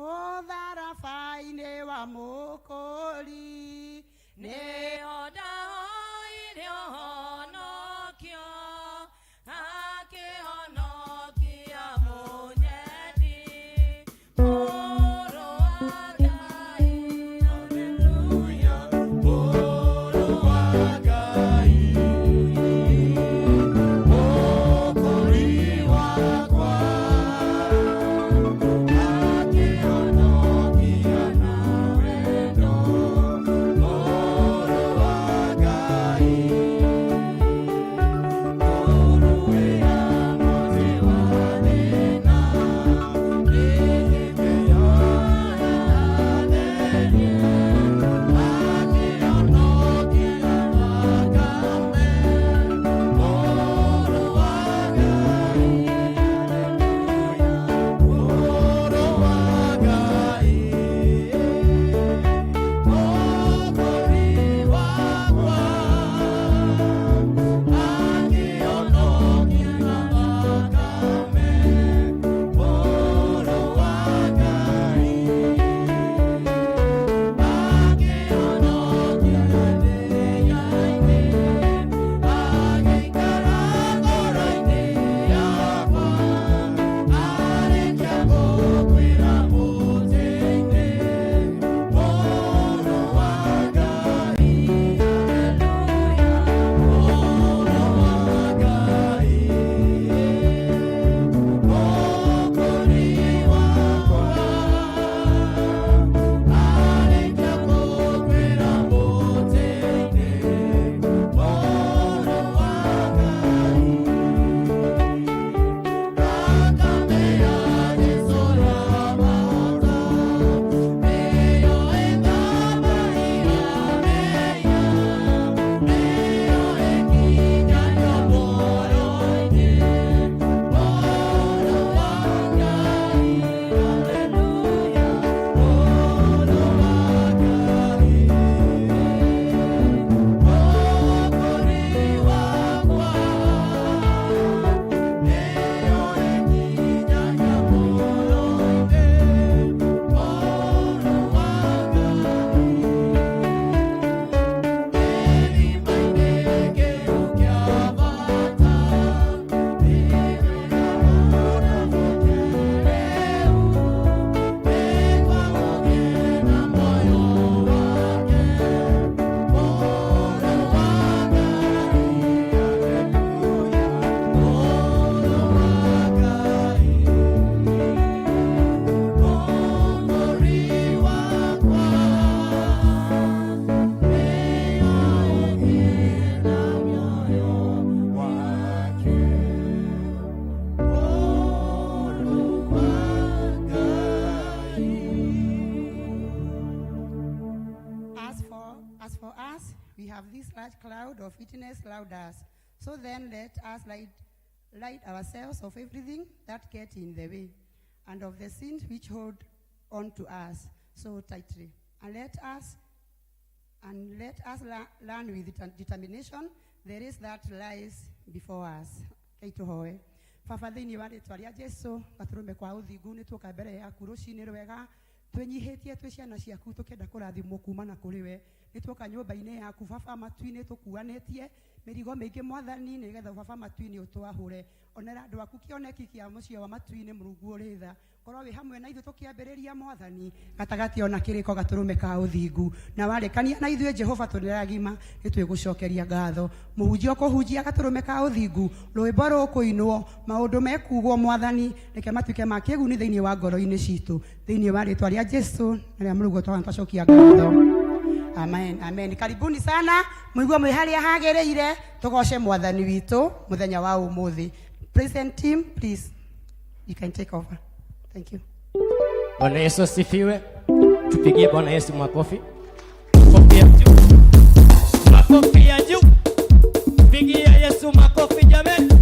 Mutharafa-inĩ wa mũkũri nĩhoda hoire ũhonokio akĩhonokia mũnyendi mũrũ wa Ngai. Haleluya, mũrũ wa Ngai, mũkũri wakwa akĩhonokia na wendo. Mũrũ wa Ngai, mũrũ ya mũtĩ wa thĩna, rĩhĩte yoya atherie, akĩhonokia thakame. Mũrũ wa Ngai, haleluya, mũrũ wa Ngai, mũkũri wakwa akĩhonokia na thakame. Mũrũ wa Ngai akĩhonokia ndĩya-inĩ, agĩikara ngoro-inĩ yakwa, arĩkia gũkuĩra mũtĩ-inĩ. Mũrũ wa Ngai, haleluya, mũrũ wa Ngai, mũkũri wakwa arĩkia gũkuĩra mũtĩ-inĩ. Mũrũ wa Ngai, thakame ya Jesũ yamahota, nĩyo ĩthambagia mehia, nĩyo ĩkinyagia mũoyo-inĩ. Mũrũ wa Ngai, haleluya, mũrũ wa Ngai, mũkũri wakwa, nĩyo ĩkinyagia mũoyo-inĩ. Mũrũ wa Ngai, kĩrima-inĩ kĩu kĩa bata, nĩwega ũrabote rĩu, nĩguo ũgĩe na muoyo wake. Mũrũ wa Ngai, haleluya, mũrũ wa Ngai, mũkũri wakwa, nĩyo ũgĩe na muoyo wake. Mũrũ wa Ngai. As for us, we have this large cloud of witness around us. So then let us light ourselves of everything that gets in the way, and of the sins which hold on to us so tightly. And let us learn with determination the race that lies before us. Keituhoe. Baba thĩinĩ wa rĩtwa rĩa Jesũ, gatũrũme kwa ũthingu nĩ tũka mbere yaku rũcinĩ rwega, twĩnyihĩtie twĩ ciana ciaku tũkĩenda kũrathimwo kumana kũrĩ we. Nĩ twoka nyũmba-inĩ yaku baba matu-inĩ tũkuanĩtie mĩrigo mĩingĩ mwathani, nĩgetha baba matu-inĩ ũtwahũre. Onera andũ aku kĩoneki kĩa mũciĩ wa matu-inĩ Mũrungu ũrĩ tha, korwo wĩ hamwe na ithuĩ tũkĩambĩrĩria mwathani, gatagatĩ ona kĩrĩko gatũrũme ka ũthingu, na warĩkania na ithuĩ Jehova tũrĩragima nĩ twĩgũcokeria ngatho. Mũhunjia ũkũhunjia gatũrũme ka ũthingu, rwĩmbo rũkũinwo, maũndũ mekugwo mwathani, reke matuĩke ma kĩguni thĩinĩ wa ngoro-inĩ citũ, thĩinĩ wa rĩtwa rĩa Jesũ na rĩa Mũrungu twacokia ngatho. Amen, amen. Karibuni sana, mũigua mwĩ harĩa hagĩrĩire, tũgoce mwathani witũ mũthenya wa ũmũthĩ. Present team, please, you can take over. Thank you. Bwana Yesu asifiwe. Tupigie Bwana Yesu makofi. Makofi ya juu. Makofi ya juu. Pigia Yesu makofi jameni.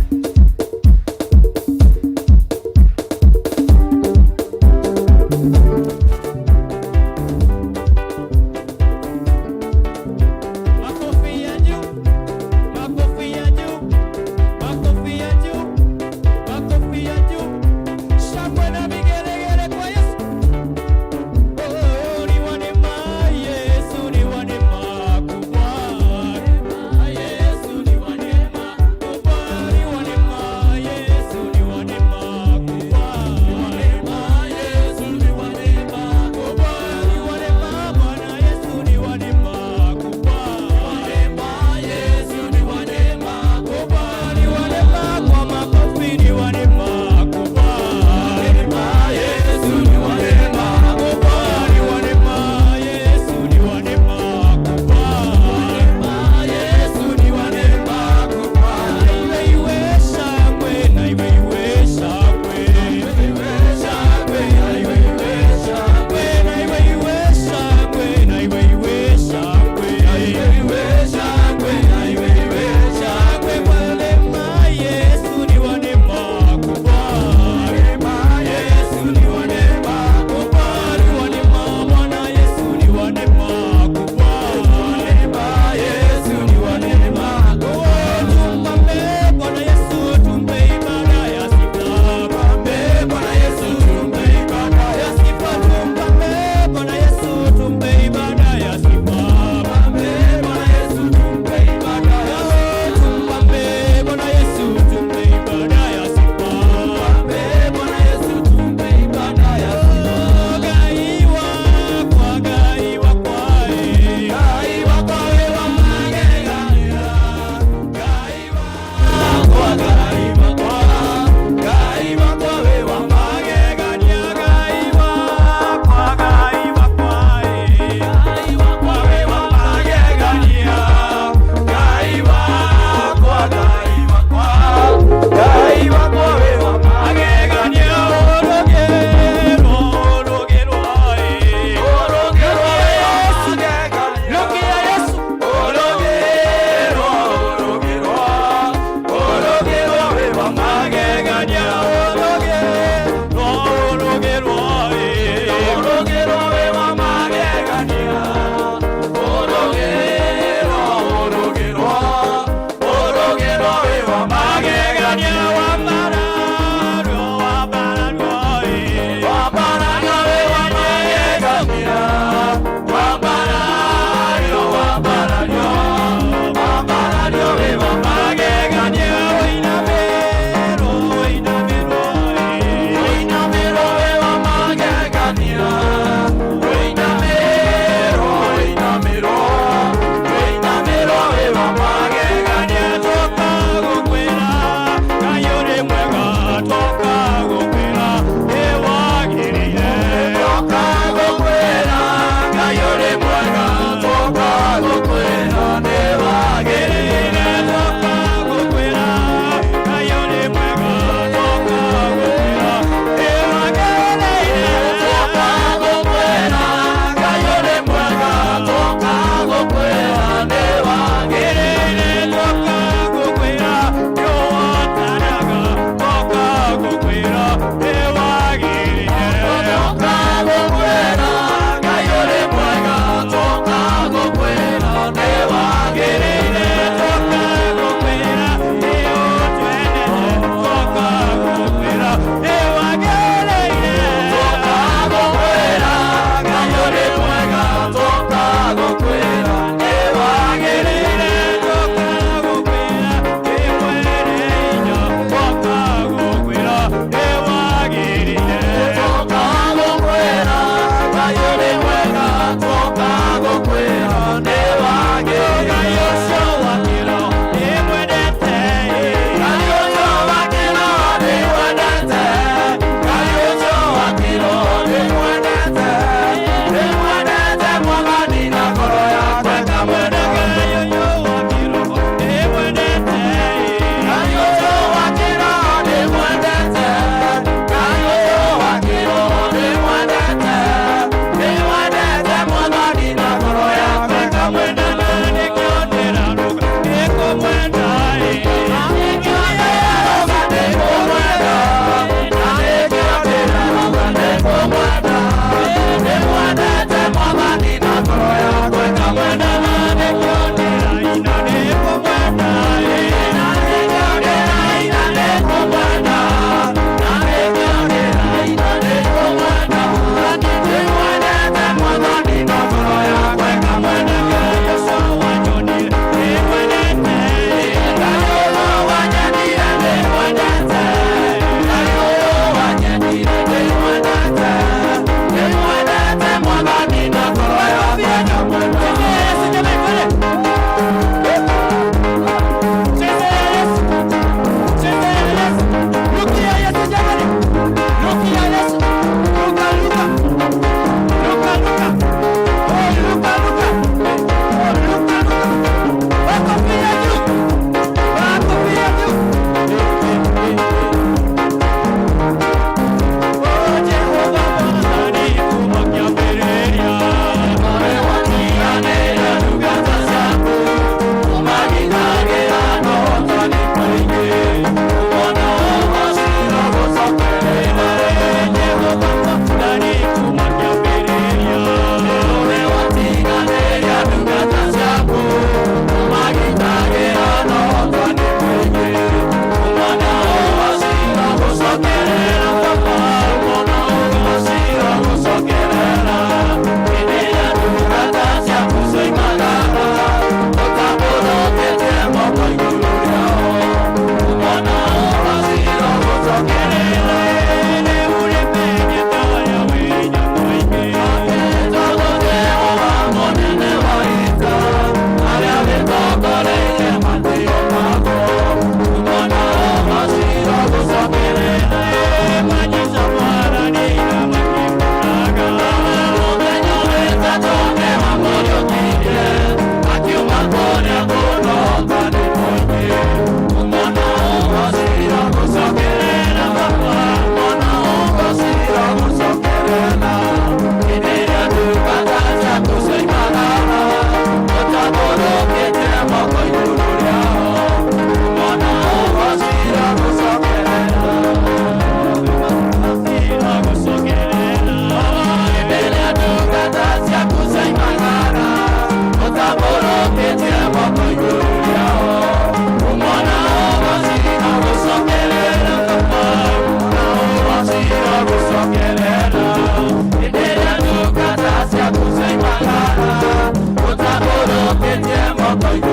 Yeah.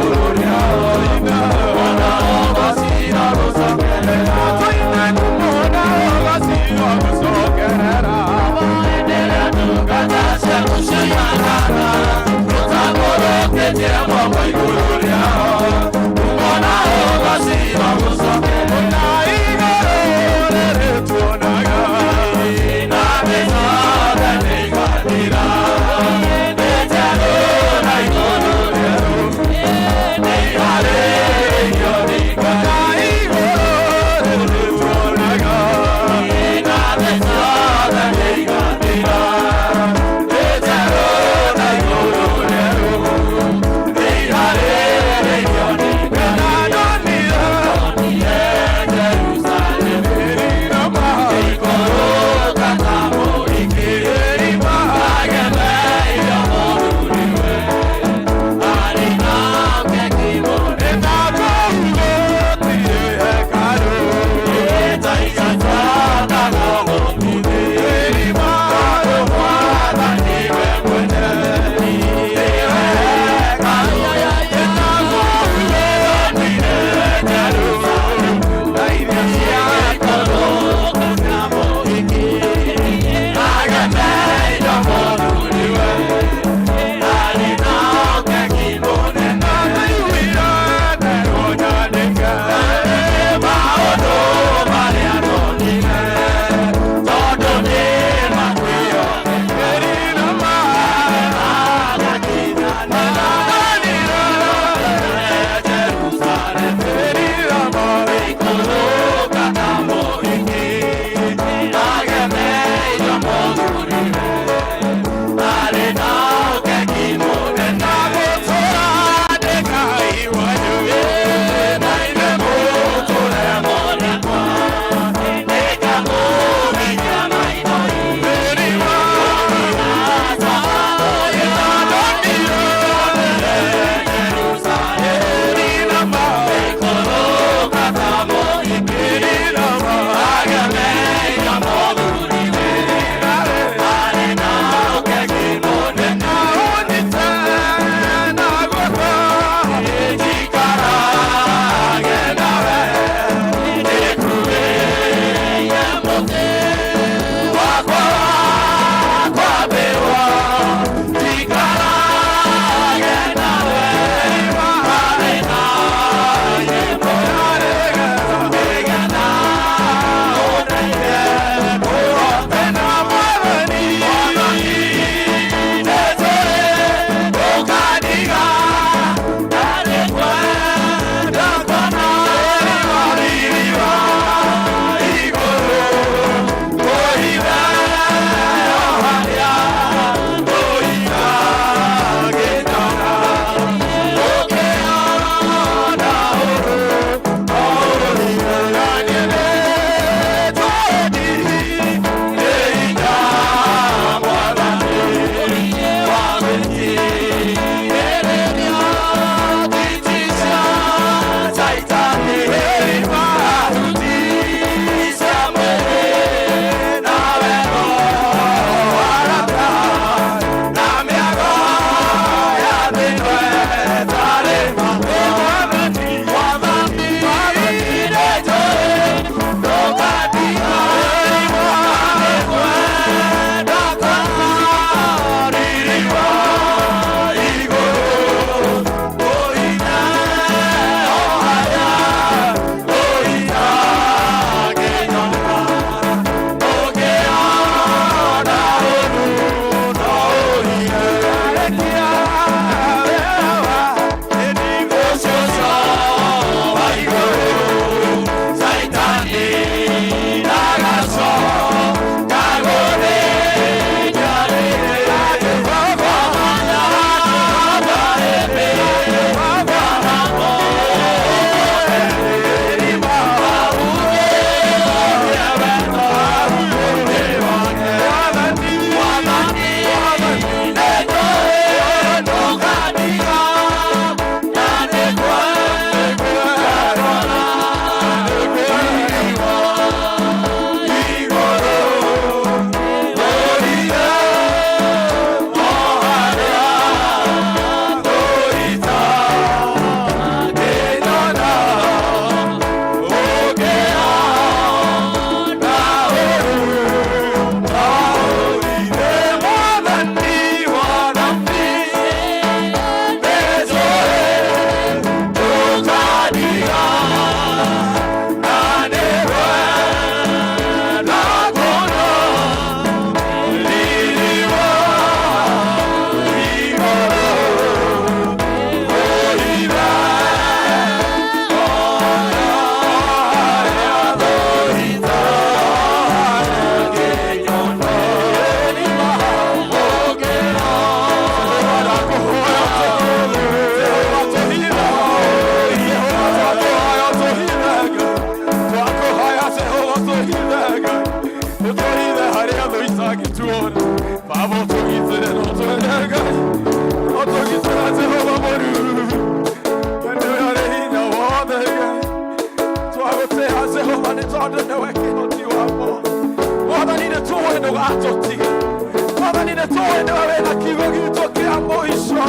wene wena kigo gitu kia moisho.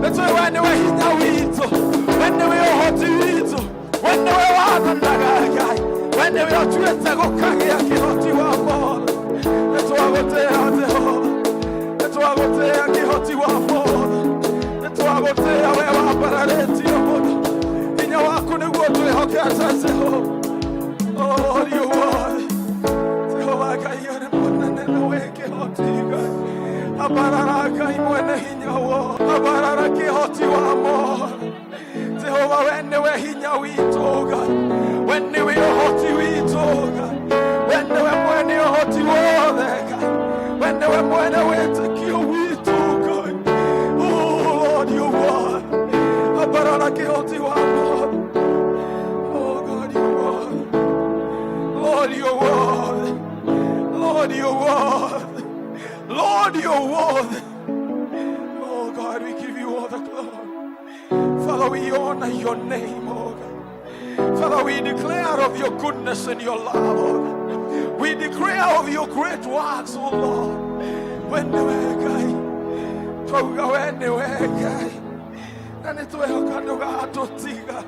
Netwe wene we hinya wito. Wene we ohoti wito. Wene we wana nagagai. Wene we otuete gokangia kihoti wa mola. Netwe agotea Jehova. Netwe agotea kihoti wa mola. Netwe agotea we waparareti o mola. Hinya waku niguo twihokea Jehova. Oh Lord, you are Jehova Kai mwana na weke hotiga. Abararaka imwene hinya wo. Abararaki hoti wa mo. Jehova wene we hinya witoga. Wene we hoti witoga. Wene we mwene hoti wodega. Wene we mwene wetekio witoga. Oh Lord, you are Abararaki hoti wa mo. Oh God, you are Lord, you're worthy. Lord, you're worthy. Lord, you're worthy. Oh God, we give you all the glory. Father, we honor your name, oh God. Father, we declare of your goodness and your love, oh God. We declare of your great works, oh Lord. When the way, God. When the way, God. And it's where God to tiga.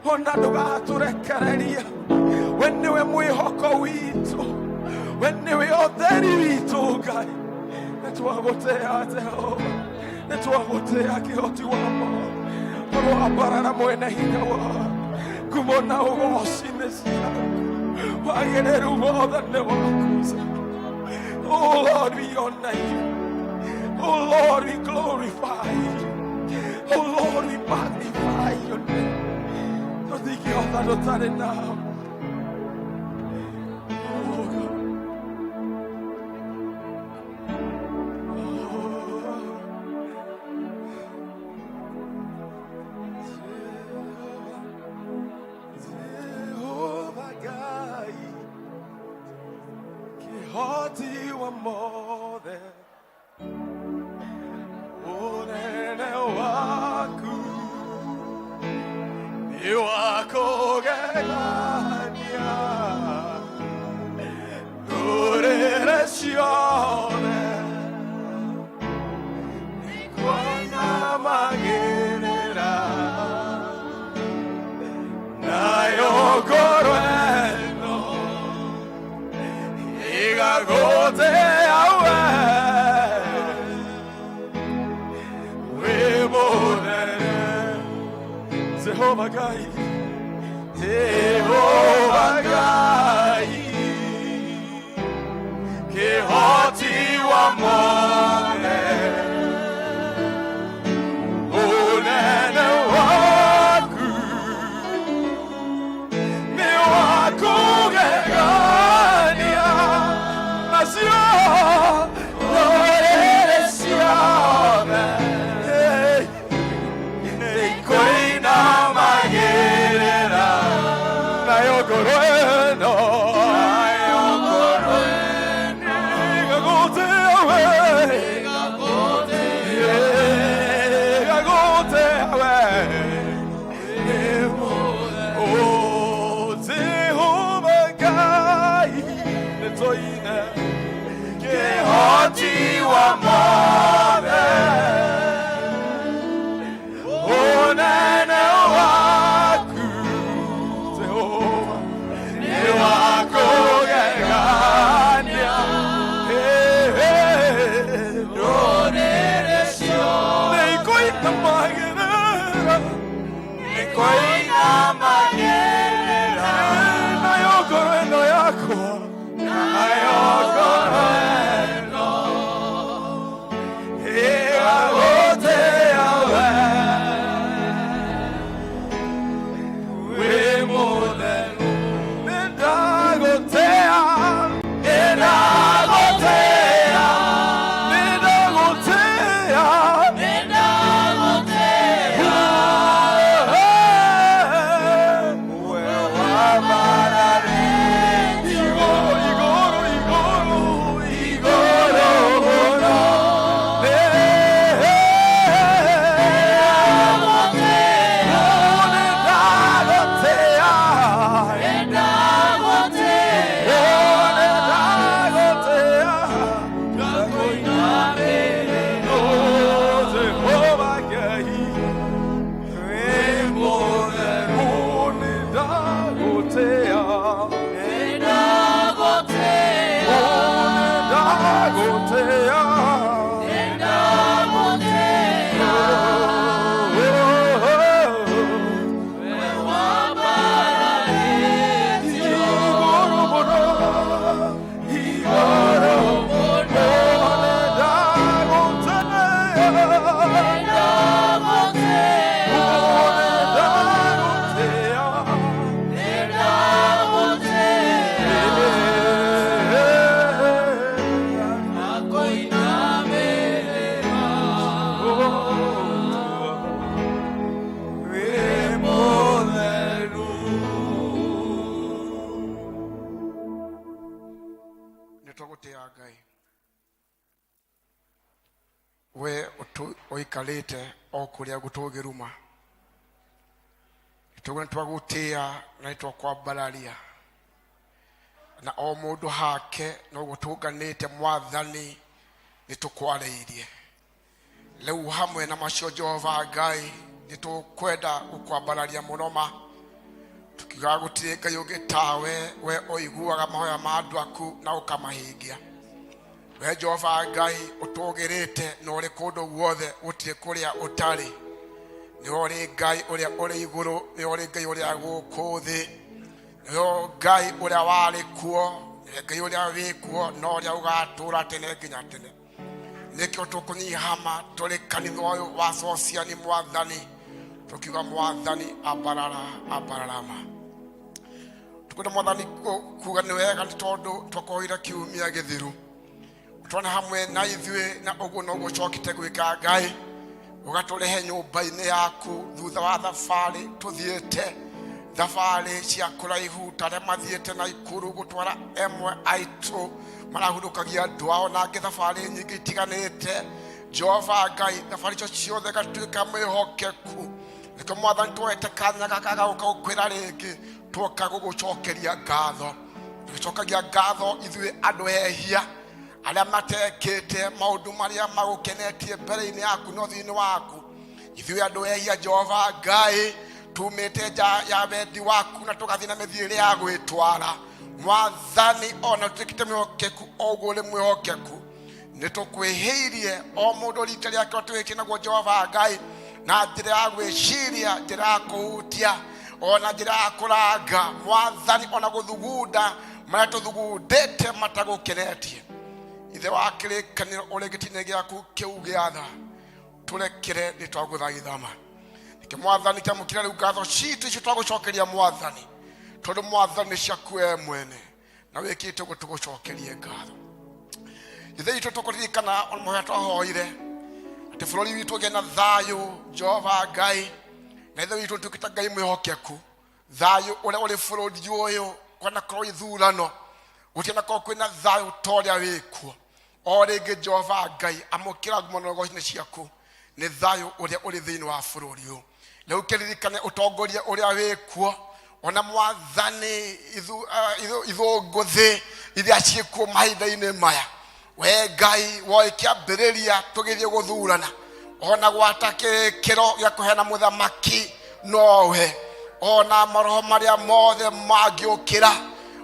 Honda to recareria. When they were mwihoko wito. When they were oderi wito, God. Netuagotea Jehova. Netuagotea kihoti wamo. Oro abarara mwene hinya wa. Kumona ugosinesi yako. Wageneru modane wakuza. Oh Lord, we honor you. Oh Lord, we glorify you. Oh Lord, we magnify your name. Thank you all that are done now. Oh God. Jehovah Gai, kihoti wa mothe, unene waku. You are Kogania, Dureresione, Niquana Maginera, Nayo Coreno, Igagote Awe, Webone. Jehovah Gai, Jehovah Gai, kihoti wa mone, unene waku, ni waku gegania, nasio, Dureresione. oikarite okuria gutugiruma tugwe twagutia na twakwambararia na o mundu hake no gutunganite mwathani nitukwareirie leu hamwe na macio Jehova Ngai nitukwenda gukwambararia munoma tukiga gutire Ngai ugitawe we oiguaga mahoya ma andu aku na ukamahingia we Jehova Ngai utugirite no uri kundu guothe gutire kuria utari ni uri Ngai uria uri iguru ni uri Ngai uria guku thi ni Ngai uria wari kuo ni Ngai uria wikuo no uria ugatura tene nginya tene nikio tukunyihama tuli kanitha uyu wa sociani mwathani tukiuga mwathani abararama tukwenda mwathani kuga ni wega ni tondu twakoira kiumia githiru twana hamwe na ithuĩ na ũguo no gũcokite gwĩka Ngai ũgatũrehe nyũmba-inĩ yaku thutha wa thabarĩ tũthiĩte thabarĩ cia kũraihu tarĩa mathiĩte na ikuru gũtwara emwe aitũ marahurũkagia andũ ao na angĩ thabarĩ nyingĩ itiganĩte Jehova Ngai thabarĩ icio ciothe gatuĩka mwĩhokeku nĩkĩo mwathani tuoete kanya gaka gagũka gũkwĩra rĩngĩ tuoka gũgũcokeria ngatho tũgĩcokagia ngatho ithuĩ andũ ehia aria matekete maundu maria magukenetie mbere-inĩ yaku no thĩinĩ waku ithuĩ andũ ehia Jehova Ngai tumĩte nja ya wendi waku na tũgathiĩ na mĩthiĩre ya gwĩtwara mwathani ona tũtikĩte mwĩhokeku o ũguo ũrĩ mwĩhokeku nĩtũkwĩhĩirie o mũndũ rita rĩake tũgĩkie naguo Jehova Ngai na njĩra ya gwĩciria njĩra ya kũhutia ona njĩra ya kũranga mwathani ona gũthugunda marĩa tũthugundĩte matagũkenetie ithe wa kĩrĩkanĩro ũrĩ gĩtĩ-inĩ gĩaku kĩu gĩa tha tũrekere nĩtwagũthaithama nĩkĩ mwathani kĩamũkĩra rĩu ngatho citũ icio twagũcokeria mwathani tondũ mwathani ciaku we mwene na wĩkĩte ũguo tũgũcokerie ngatho ithe itũ tũkũririkana ona mahoya twahoire atĩ bũrũri witũ ũgĩe na thayũ Jehova Ngai na ithe witũ tũkĩta Ngai mwĩhokeku thayũ ũrĩa ũrĩ bũrũri ũyũ ona korwo ithurano gũtiana korwo kwĩna thayũ ta ũrĩa wĩkuo o rĩngĩ Jehova Ngai amũkĩra ngumo ngo-inĩ ciaku nĩ thayũ ũrĩa ũrĩ thĩinĩ wa bũrũri ũyũ rĩu kĩririkane ũtongoria ũrĩa wĩkuo ona mwathani ithũngũ thĩ iria ciĩkuo mahinda-inĩ maya we Ngai woĩ kĩambĩrĩria tũgĩthiĩ gũthurana ona gwata kĩrĩkĩro gĩa kũheana mũthamaki nowe ona maroho marĩa mothe mangĩũkĩra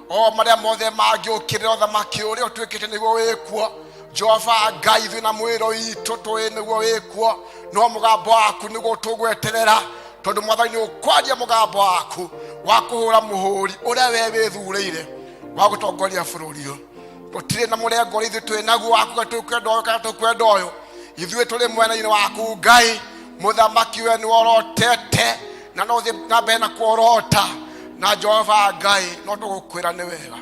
o marĩa mothe mangĩũkĩrĩra ũthamaki ũrĩa ũtuĩkĩte nĩguo wĩkuo Jehova Ngai ithuĩ na mwĩro witũ tũĩ nĩguo wĩkuo no mũgambo waku nĩguo tũgweterera tondũ mwathani nĩ ũkwaria mũgambo waku wa kũhũra mũhũri ũrĩa we wĩthurĩire wa gũtongoria bũrũri ũyũ tũtirĩ na mũrengo ithuĩ twĩ naguo waku tũkwenda ũyũ kana tũkwenda ũyũ ithuĩ tũrĩ mwena-inĩ waku Ngai mũthamaki we nĩ worotete na no thiĩ na mbere na kuorota na Jehova Ngai no tũgũkwĩra nĩ wega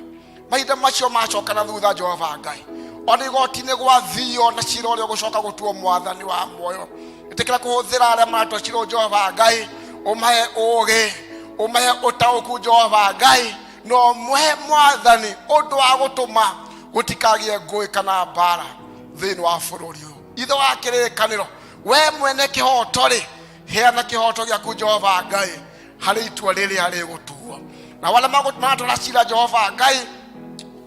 mahinda macio macokana thutha Jehova Ngai ona igoti-inĩ gwathio na cira ũrĩa ũgũcoka gũtuo mwathani wa muoyo ĩtĩkĩra kũhũthĩra arĩa maratwacirwo Jehova Ngai ũmahe ũũgĩ ũmahe ũtaũku Jehova Ngai no mũhe mwathani ũndũ wa gũtũma gũtikagĩe ngũĩ kana mbara thĩinĩ wa bũrũri ũyũ ithe wa kĩrĩkanĩro we mwene kĩhoto rĩ heana kĩhoto gĩaku Jehova Ngai harĩ itua rĩrĩa rĩgũtuo na wale maratwara cira Jehova Ngai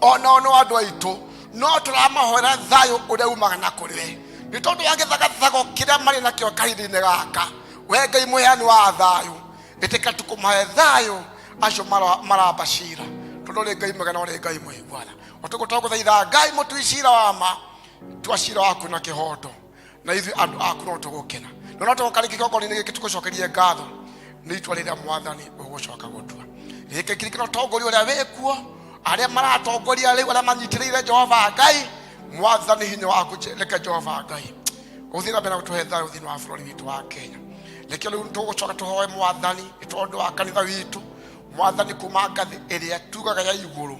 ona no andũ aitũ no tũramahoera thayũ ũrĩa umaga na kũrĩ we nĩ tondũ wa gĩthagathago kĩrĩa marĩ nakĩo kahinda-inĩ gaka we Ngai mũheani wa thayũ ĩtĩka tũkũmahe thayũ acio maramba cira tondũ ũrĩ Ngai mwega na ũrĩ Ngai mũiguana tũgũthaitha Ngai mũtui cira wa ma tua cira waku na kĩhoto na ithuĩ andũ aku no tũgũkena no tũgũkarĩkia kĩgongona-inĩ gĩkĩ tũgũcokerie ngatho nĩ itua rĩrĩa mwathani ũgũcoka gũtua gĩkĩ kĩrikĩro ũtongoria ũrĩa wĩkuo arĩa maratongoria rĩu arĩa manyitĩrĩire Jehova Ngai mwathani hinya waku reke Jehova Ngai ũthiĩ na mbere na gũtũhe thayũ thĩinĩ wa bũrũri witũ wa Kenya reke rĩu tũgũcoka tũhoe mwathani nĩ tondũ wa kanitha witũ mwathani kuma ngathĩ ĩrĩa tugaga ya igũrũ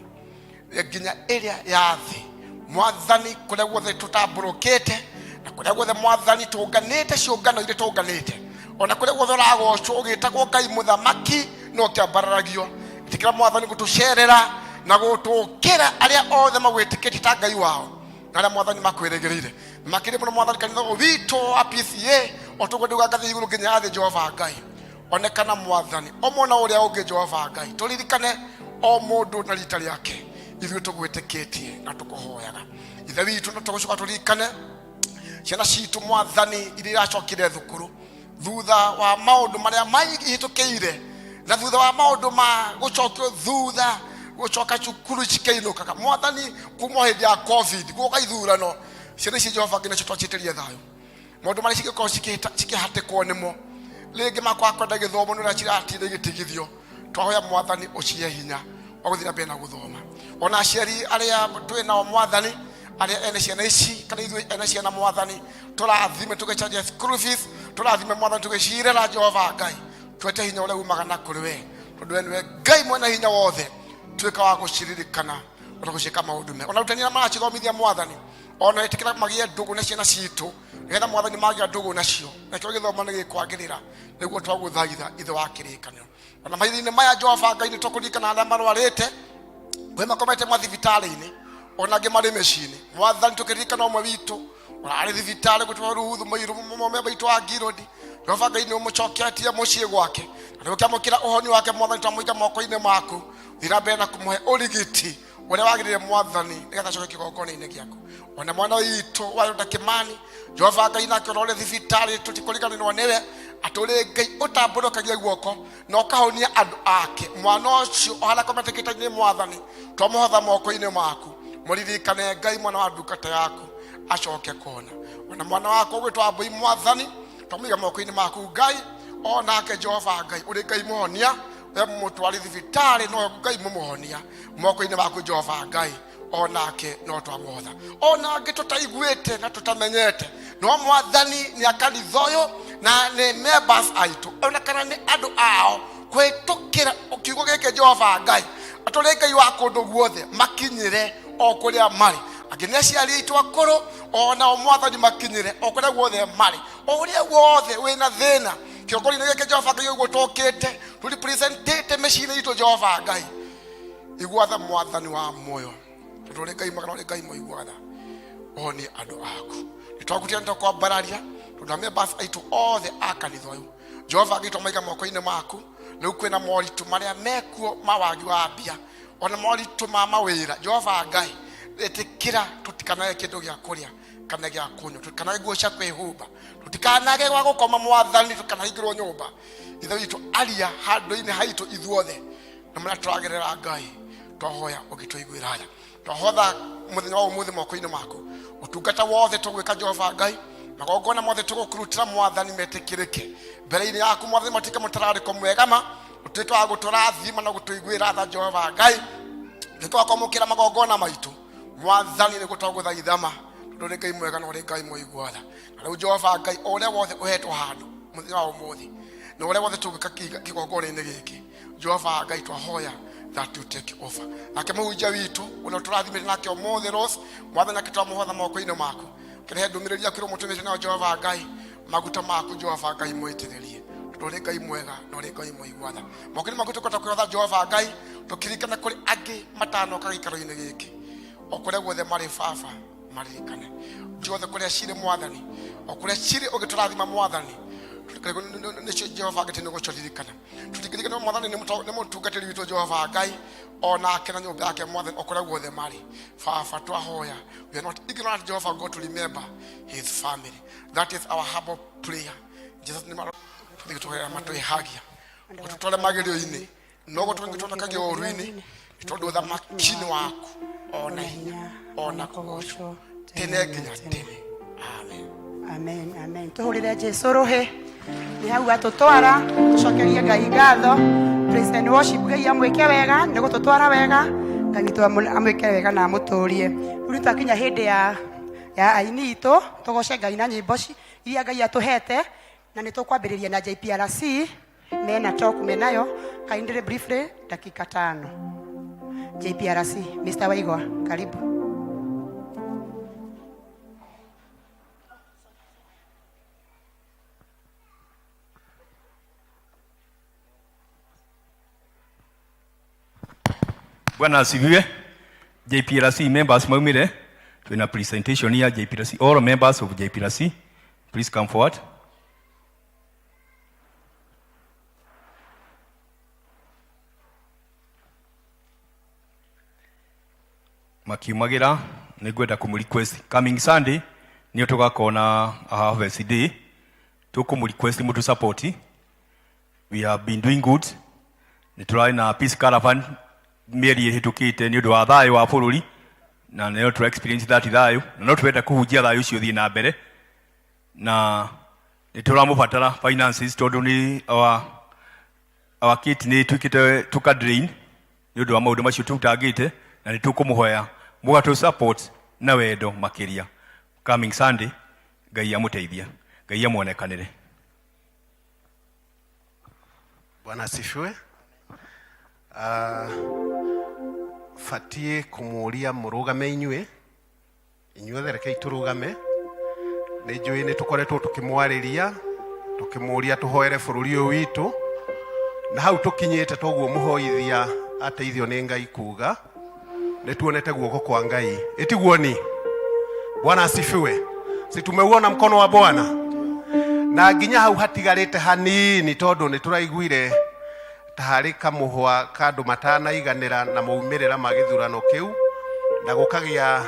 nginya ĩrĩa ya thĩ mwathani kũrĩa guothe tũtambũrũkĩte na kũrĩa guothe mwathani tũnganĩte ciũngano irĩ tũnganĩte ona kũrĩa guothe ũragocwo ũgĩtagwo Ngai mũthamaki no kĩambararagio ĩtĩkĩra mwathani gũtũcerera na gũtũkĩra arĩa othe magwĩtĩkĩtie ta Ngai wao na arĩa mwathani makwĩrĩgĩrĩire makire muno mwathani kanitha wito wa P.C.E.A otogode gagathi iguru nginya athi Jehova Ngai onekana mwathani omona uria ungi Jehova Ngai turirikane o mundu na rita riake ithuĩ tũgwĩtĩkĩtie na tũkũhoyaga ithe witũ na tũgũcoka tũririkane ciana citũ mwathani iria iracokire thukuru thutha wa maũndũ marĩa mahĩtũkĩire na thutha wa maũndũ ma gũcokio thutha gũcoka cukuru cikĩinũkaga mwathani kuma hĩndĩ ya covid gũka ithurano ciana ici Jehova Ngai nacio twacitĩrie thayũ maũndũ marĩa cigĩkorwo cikĩhatĩkwo nĩmo rĩngĩ makwa kwenda gĩthomo nĩ ũrĩa ciratinde igĩtigithio twahoya mwathani ũcihe hinya wa gũthiĩ na mbere na gũthoma ona aciari arĩa twĩ nao mwathani arĩa ene ciana ici kana ithuĩ ene ciana mwathani tũrathime tũgĩcaria school fees tũrathime mwathani tũgĩcirĩra Jehova Ngai twete hinya ũrĩa umaga na kũrĩ we tondũ we nĩwe Ngai mwena hinya wothe tuĩka wa gũciririkana ona gũciĩka maũndũ mega ona rutani maracithomithia mwathani ona ĩtĩkĩra magĩe ndũgũ na ciana citũ nĩgetha mwathani magĩa ndũgũ nacio nakĩo gĩthomo nĩ gĩkwagĩrĩra nĩguo twagũthaitha ithe wa kĩrĩkanĩro ona maitho-inĩ maya Jehova Ngai nĩ tũkũririkana arĩa marwarĩte kwĩ makomete mathibitarĩ-inĩ ona angĩ marĩ mĩciĩ-inĩ mwathani tũkĩririkana ũmwe witũ ũrarĩ thibitarĩ gũtwara rũhuthu mũirũ mũmemba witũ wa Ngirodi Jehova Ngai nĩ ũmũcoketie mũciĩ gwake na nĩũkĩamũkĩra ũhoni wake mwathani twamũiga moko-inĩ maku thiĩ na mbere na kũmũhe ũrigiti ũrĩa wagĩrĩire mwathani nĩgetha acoke kĩgongona-inĩ gĩaku ona mwana witũ Wayũnda Kĩmani Jehova Ngai nake ũrore thibitarĩ tũtikũriganĩrwo nĩwe atũrĩ Ngai ũtambũrũkagia guoko na ũkahonia andũ ake mwana ũcio ũhana kometekĩte-inĩ mwathani twamũhotha moko-inĩ maku mũririkane Ngai mwana wa ndungata yaku acoke kona ona mwana wako ũgwĩtwo Mbũi mwathani twamũiga moko-inĩ maku Ngai onake Jehova Ngai ũrĩ Ngai mũhonia we mũtwari thibitarĩ no Ngai mũmũhonia moko-inĩ maku Jehova Ngai onake no twamũhotha ona angĩ tũtaiguĩte na tũtamenyete no mwathani nĩ akanitha ũyũ na nĩ members aitũ ona kana nĩ andũ ao kwĩtũkĩra kiugo gĩkĩ Jehova Ngai atũrĩ Ngai wa kũndũ guothe makinyĩre o kũrĩa marĩ angĩ nĩ aciari aitũ akũrũ ona o mwathani makinyĩre o kũrĩa guothe marĩ o ũrĩa wothe wĩna thĩna kĩongo-inĩ gĩkĩ Jehova Ngai ũguo tũkĩte tũrepresentĩte mĩciĩ-inĩ itũ Jehova Ngai iguatha mwathani wa muoyo tũrĩ Ngai magana ũrĩ Ngai mũiguatha ohonie andũ aku nĩtwakutia nĩtũkwambararia tondũ members aitũ othe a kanitha ũyũ Jehova Ngai twamaiga moko-inĩ maku rĩu kwĩna moritũ marĩa mekuo ma wagi wa mbia ona moritũ ma mawĩra Jehova Ngai ĩtĩkĩra tũtikanage kĩndũ gĩa kũrĩa kana gĩa kũnyua tũtikanage nguo cia kwĩhumba tũtikanage gwa gũkoma mwathani tũkanahingĩrwo nyũmba ithe witũ aria handũ-inĩ haitũ ithuothe na marĩa tũragerera Ngai twahoya ũgĩtũiguĩra tha twahotha mũthenya wa ũmũthĩ moko-inĩ maku ũtungata wothe tũgwĩka Jehova Ngai magongona mothe tũgũkũrutĩra mwathani metĩkĩrĩke mbere-inĩ yaku mwathani matike mũtararĩko mwegama ũtuĩke wa gũtũrathima na gũtũiguĩra tha Jehova Ngai nĩtwa kwamũkĩra magongona maitũ mwathani nĩguo twagũthaithama tondũ nĩ Ngai mwega na ũrĩ Ngai mũiguatha na rĩu Jehova Ngai o ũrĩa wothe ũhetwo handũ mũthenya wa ũmũthĩ na ũrĩa wothe tũgwĩka kĩgongona-inĩ gĩkĩ Jehova Ngai twahoya that you take over nake mũhunjia witũ ũrĩa tũrathimĩte nake ũmũthĩ Rose mwathani nake twamũhotha moko-inĩ maku kĩrehe ndũmĩrĩri akĩrwo mũtũmĩte nayo Jehova Ngai maguta maku Jehova Ngai mwĩtĩrĩrie tondũ ũrĩ Ngai mwega na ũrĩ Ngai mũiguatha moko-inĩ maku tũkota kwĩhotha Jehova Ngai tũkĩririkana kũrĩ angĩ matanoka gĩikaro-inĩ gĩkĩ o kũrĩa guothe marĩ baba maririkane guothe kũrĩa cirĩ mwathani o kũrĩa cirĩ ũgĩtũrathima mwathani nĩcio Jehova Ngai nĩ gũtũririkana tũtikĩririkana mwathani nĩ mũtungatĩri witũ Jehova Ngai onake na nyũmba yake mwathani o kũrĩa guothe marĩ baba twahoya we are not ignorant Jehovah God to remember his family that is our humble prayer Jesus name tũthoya matũĩhagia tũtware magerio-inĩ no gũtũngĩtwona kagĩa ũru-inĩ tondũ ũthamaki-inĩ waku ona hinya ona kũgocwo tene nginya tene amen amen amen tũhũrĩre Jesũ rũhĩ nĩ hau atũtwara tũcokerie Ngai ngatho praise and worship Ngai amwĩke wega nĩ gũtũtwara wega Ngai witũ amwĩke wega na amũtũrie rĩu twakinya hĩndĩ ya aini itũ tũgoce Ngai na nyĩmbo iria Ngai atũhete na nĩ tũkwambĩrĩria na JPRC mena talk menayo kindly briefly dakika 5 JPRC Mr. Waigwa karibu Bwana asifiwe. JPRC members maumire Twina presentation here P.C.E.A. All members of P.C.E.A. please come forward. Makiumagira nigwenda kumurequest coming Sunday niyo tugakona harvest day tukumurequest mutu support. We have been doing good. Niturai na peace caravan mieri hitukite ni undu wa thayo wa bururi na niyo tu experience that thayo na no twenda kuhujia thayo cio thii na mbere na nituramubatara finances tondu ni our kit ni tukite tuka drain ni undu wa maundu macio tutagite na nitukumuhoya mugatu support na wendo makiria coming Sunday. Ngai amuteithia, Ngai amuonekanire. Bwana asifiwe. Fatie kumuria murugame inywe thereke iturugame nejwe ni tukoretwo tukimwariria tukimuria tuhoere bururi uyu witu na hau tukinyite toguo muhoithia ateithio ni Ngai kuga ni tuonete guoko kwa Ngai itiguoni. Bwana asifiwe. Si tumeuona mkono wa Bwana na nginya hau hatigarite hanini tondu ni turaiguire taharika muhwa kandu matana iganira na maumirira magithurano kiu na gukagia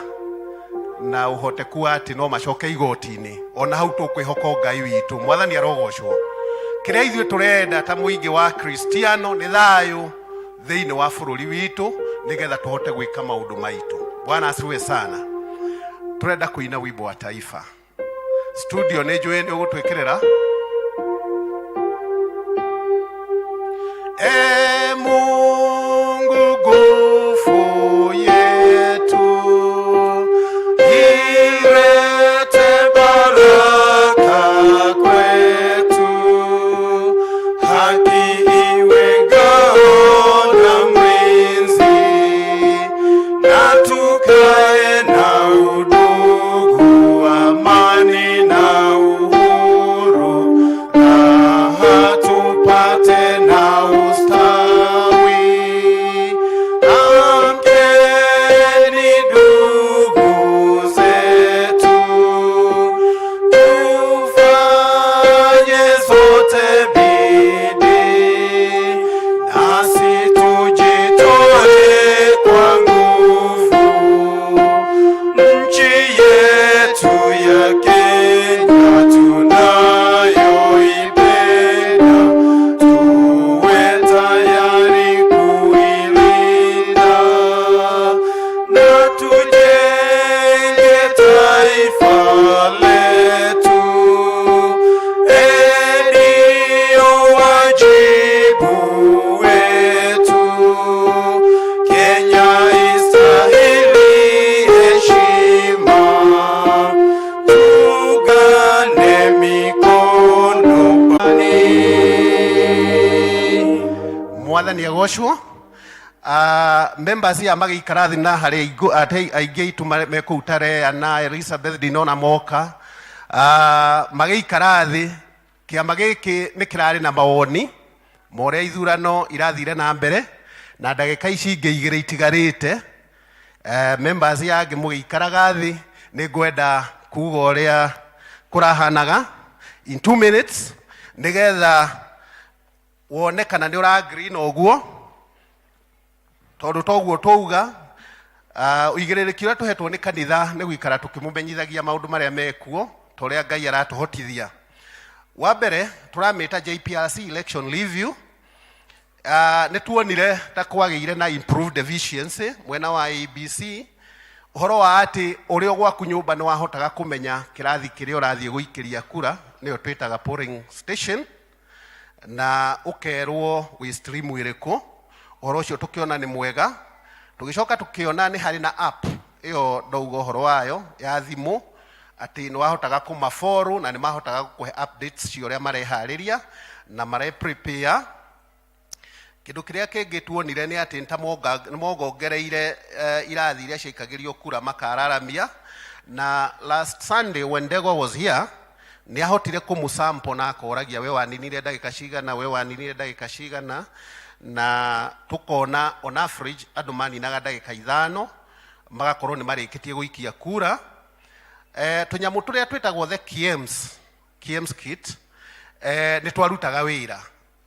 na uhoteku ati no macoke igoti-ini ona hau tukwihoka Ngai witu mwathani arogocwo. Kiria ithuĩ turenda ta muingi wa Kristiano ni thayo thiini wa bururi witu nigetha tuhote gwika maundu maitu. Bwana asifiwe sana. Turenda kuina wimbo wa taifa. Studio nejwe ni ugutwikirira Mungu nguvu yetu ilete baraka kwetu, haki iwe ngao na mlinzi, na tukae na udugu, amani na uhuru, raha tupate na ustawi. Amkeni ndugu zetu, tufanye zote bidii, nasi tujitoe kwa nguvu. Nchi yetu ya Kenya tunayoipenda, tuwe tayari kuilinda na tujenge taifa letu. Ndio wajibu wetu. Kenya istahili heshima, tugane mikono bani. Mwathani agocwo. Members ya magikarathi na hari aingĩ itu mekutare ana Elizabeth Dinona Moka magikarathi kiama gĩkĩ nĩ kĩrarĩ na mawoni moria ithurano irathire na mbere na ndagĩka ici ingĩ igĩrĩ itigarĩte. Members ya angĩ mũgĩikaraga thĩ nĩ ngwenda kuga ũrĩa kũrahanaga in 2 minutes nigetha wone kana nĩ ũragree na ũguo tondu toguo touga. Uigĩrĩrĩki ũrĩa tũhetwo nĩ kanitha nĩ gwĩkara tũkĩmũmenyithagia maũndũ marĩa mekuo ta ũrĩa Ngai aratũhotithia. Wa mbere tũramĩta JPRC election review. Nĩ tuonire ta kwagĩire na improved efficiency mwena wa ABC. Ũhoro wa atĩ ũrĩa gwaku nyũmba nĩ wahotaga kũmenya kĩrathi kĩrĩa ũrathiĩ gũikĩria kura nĩyo twĩtaga polling station, na ũkerwo wĩ stream ĩrĩkũ. Ũhoro ũcio tũkĩona nĩ mwega. Tũgĩcoka tũkĩona nĩ harĩ na app ĩyo ndauga ũhoro wayo ya thimũ atĩ nĩ wahotaga kũmafollow na nĩ mahotaga gũkũhe updates cia ũrĩa mareharĩria na prepare. Kĩndũ kĩrĩa kĩngĩ tuonire nĩ atĩ nĩ mongongereire irathi iria ciaikagĩrio kura makararamia. Na last Sunday when Ndegwa was here nĩ ahotire kũmũsample na akoragia we waninire ndagĩka cigana, we waninire ndagĩka cigana, na tukona on average andũ maninaga ndagĩka 5 magakorwo nĩ marĩkĩtie gũikia kura. Tũnyamũ tũrĩa twĩtagwo the KIEMS kit nĩ twarutaga wĩra,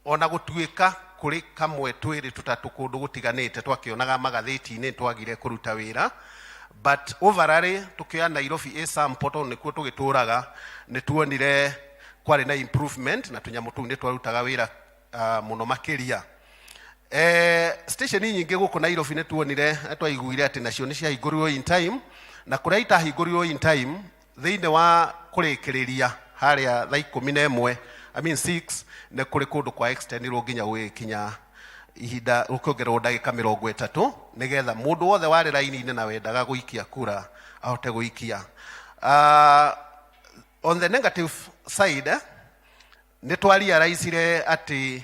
ona gũtuĩka kũrĩ kamwe twĩrĩ tũtatũ kũndũ gũtiganĩte twakĩonaga magathĩti-inĩ twagire kũruta wĩra, but overall tukioya Nairobi sample tondũ nĩkuo tũgĩtũraga nĩ tuonire kwarĩ na improvement na tũnyamũ tũu nĩ twarutaga wĩra mũno makĩria. Station nyingĩ gũkũ Nairobi nĩ tuonire twaiguire atĩ nacio nĩ ciahingũrirwo in time, na kũrĩa itahingũrirwo in time thĩinĩ wa kũrĩkĩrĩria harĩa thaa 11 6 nĩ kũrĩ kũndũ kwa extendirwo nginya gũgĩkinya ihinda rũkĩongererwo ndagĩka 30 nĩgetha mũndũ wothe warĩ raini-inĩ na wendaga gũikia kura ahote gũikia. On the negative side nĩ twariaraicire atĩ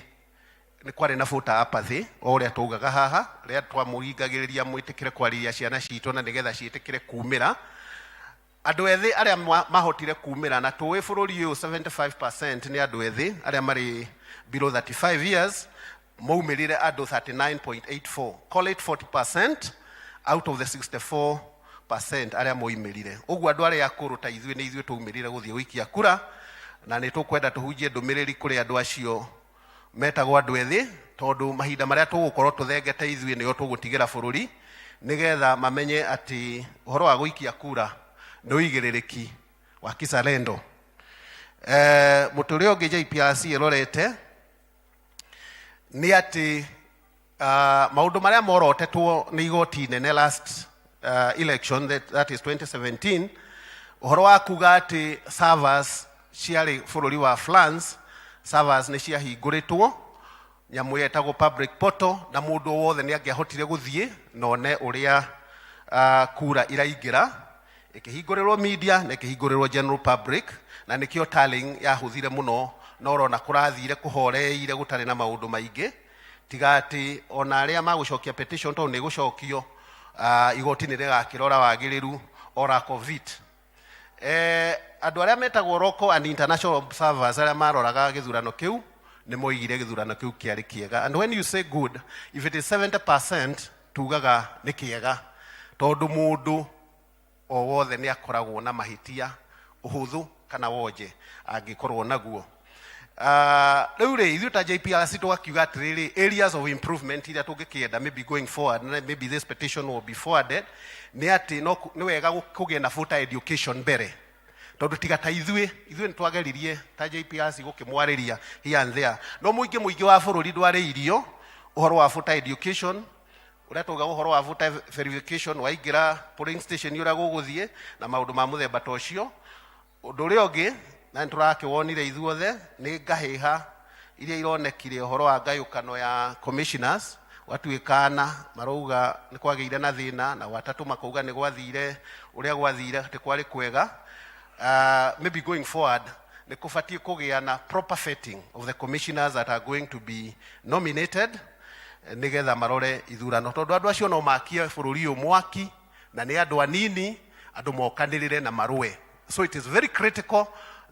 nĩ kwarĩ na voter apathy o ũrĩa taugaga haha rĩrĩa twamũringagĩrĩria mwĩtĩkĩre kwarĩria ciana citũ na nĩgetha ciĩtĩkĩre kumĩra. Andũ ethĩ arĩa mahotire kumĩra, na tũĩ bũrũri ũyũ 75% nĩ andũ ethĩ arĩa marĩ below 35 years, maumĩrire andũ 39.84, call it 40% out of the 64% arĩa moimĩrire. Ũguo andũ arĩa akũrũ ta ithuĩ nĩ ithuĩ twaumĩrire gũthiĩ gũikia kura, na nĩ tũkwenda tũhunjie ndũmĩrĩri kũrĩ andũ acio metagwo andũ ethĩ, tondũ mahinda marĩa tũgũkorwo tũthengete ithuĩ nĩo tũgũtigĩra bũrũri, nĩgetha mamenye atĩ ũhoro wa gũikia kura nĩ ũigĩrĩrĩki wa kizalendo. Mũtũ ũrĩa ũngĩ JPRC ĩrorete nĩ atĩ maũndũ marĩa morotetwo nĩ igoti inene last election, that is 2017, ũhoro wa kuga atĩ servers ciarĩ bũrũri wa France, servers nĩ ciahingũrĩtwo, nyamũ yetagwo public portal, na mũndũ wothe nĩ angĩahotire gũthiĩ na one ũrĩa kura iraingĩra, ĩkĩhingũrĩrwo media na ĩkĩhingũrĩrwo general public, na nĩkĩo tallying yahũthire mũno, no ũrona kũrathire kũhoreire gũtarĩ na maũndũ maingĩ, tiga atĩ ona arĩa magũcokia petition tondũ nĩ gũcokio igoti nĩ rĩgakĩrora wagĩrĩru ora covid. Andũ arĩa metagwo local and international observers arĩa maroraga gĩthurano kĩu nĩ moigire gĩthurano kĩu kĩarĩ kĩega. And when you say good, if it is 70% tugaga nĩ kĩega, tondũ mũndũ o wothe nĩ akoragwo na mahĩtia ũhũthũ kana wonje angĩkorwo naguo. Rĩu rĩ ithuĩ ta JPRC tũgakiuga atĩrĩrĩ, areas of improvement iria tũngĩkĩenda maybe going forward, maybe this petition will be forwarded, nĩ atĩ nĩ wega kũgĩa na voter education mbere, tondũ tiga ta ithuĩ nĩ twageririe ta JPRC gũkĩmwarĩria here and there, no mũingĩ wa bũrũri ndwarĩ irio ũhoro wa voter education, ũrĩa tauga ũhoro wa voter verification, waingĩra polling station ũrĩa gũgũthiĩ na maũndũ ma mũthemba ta ũcio. Ũndũ ũrĩa ũngĩ na nĩ tũrakĩwonire ithuothe nĩ ngahĩha iria ironekire ũhoro wa ngayũkano ya commissioners, watuĩkana marauga nĩ kwagĩire na thĩna, na watatũ makauga nĩ gwathire ũrĩa gwathire atĩ kwarĩ kwega. Maybe going forward nĩ kũbatiĩ kũgĩa na proper vetting of the commissioners that are going to be nominated, nĩgetha marore ithurano, tondũ andũ acio no makie bũrũri ũyũ mwaki na nĩ andũ anini, andũ mokanĩrĩre na marũe. So it is very critical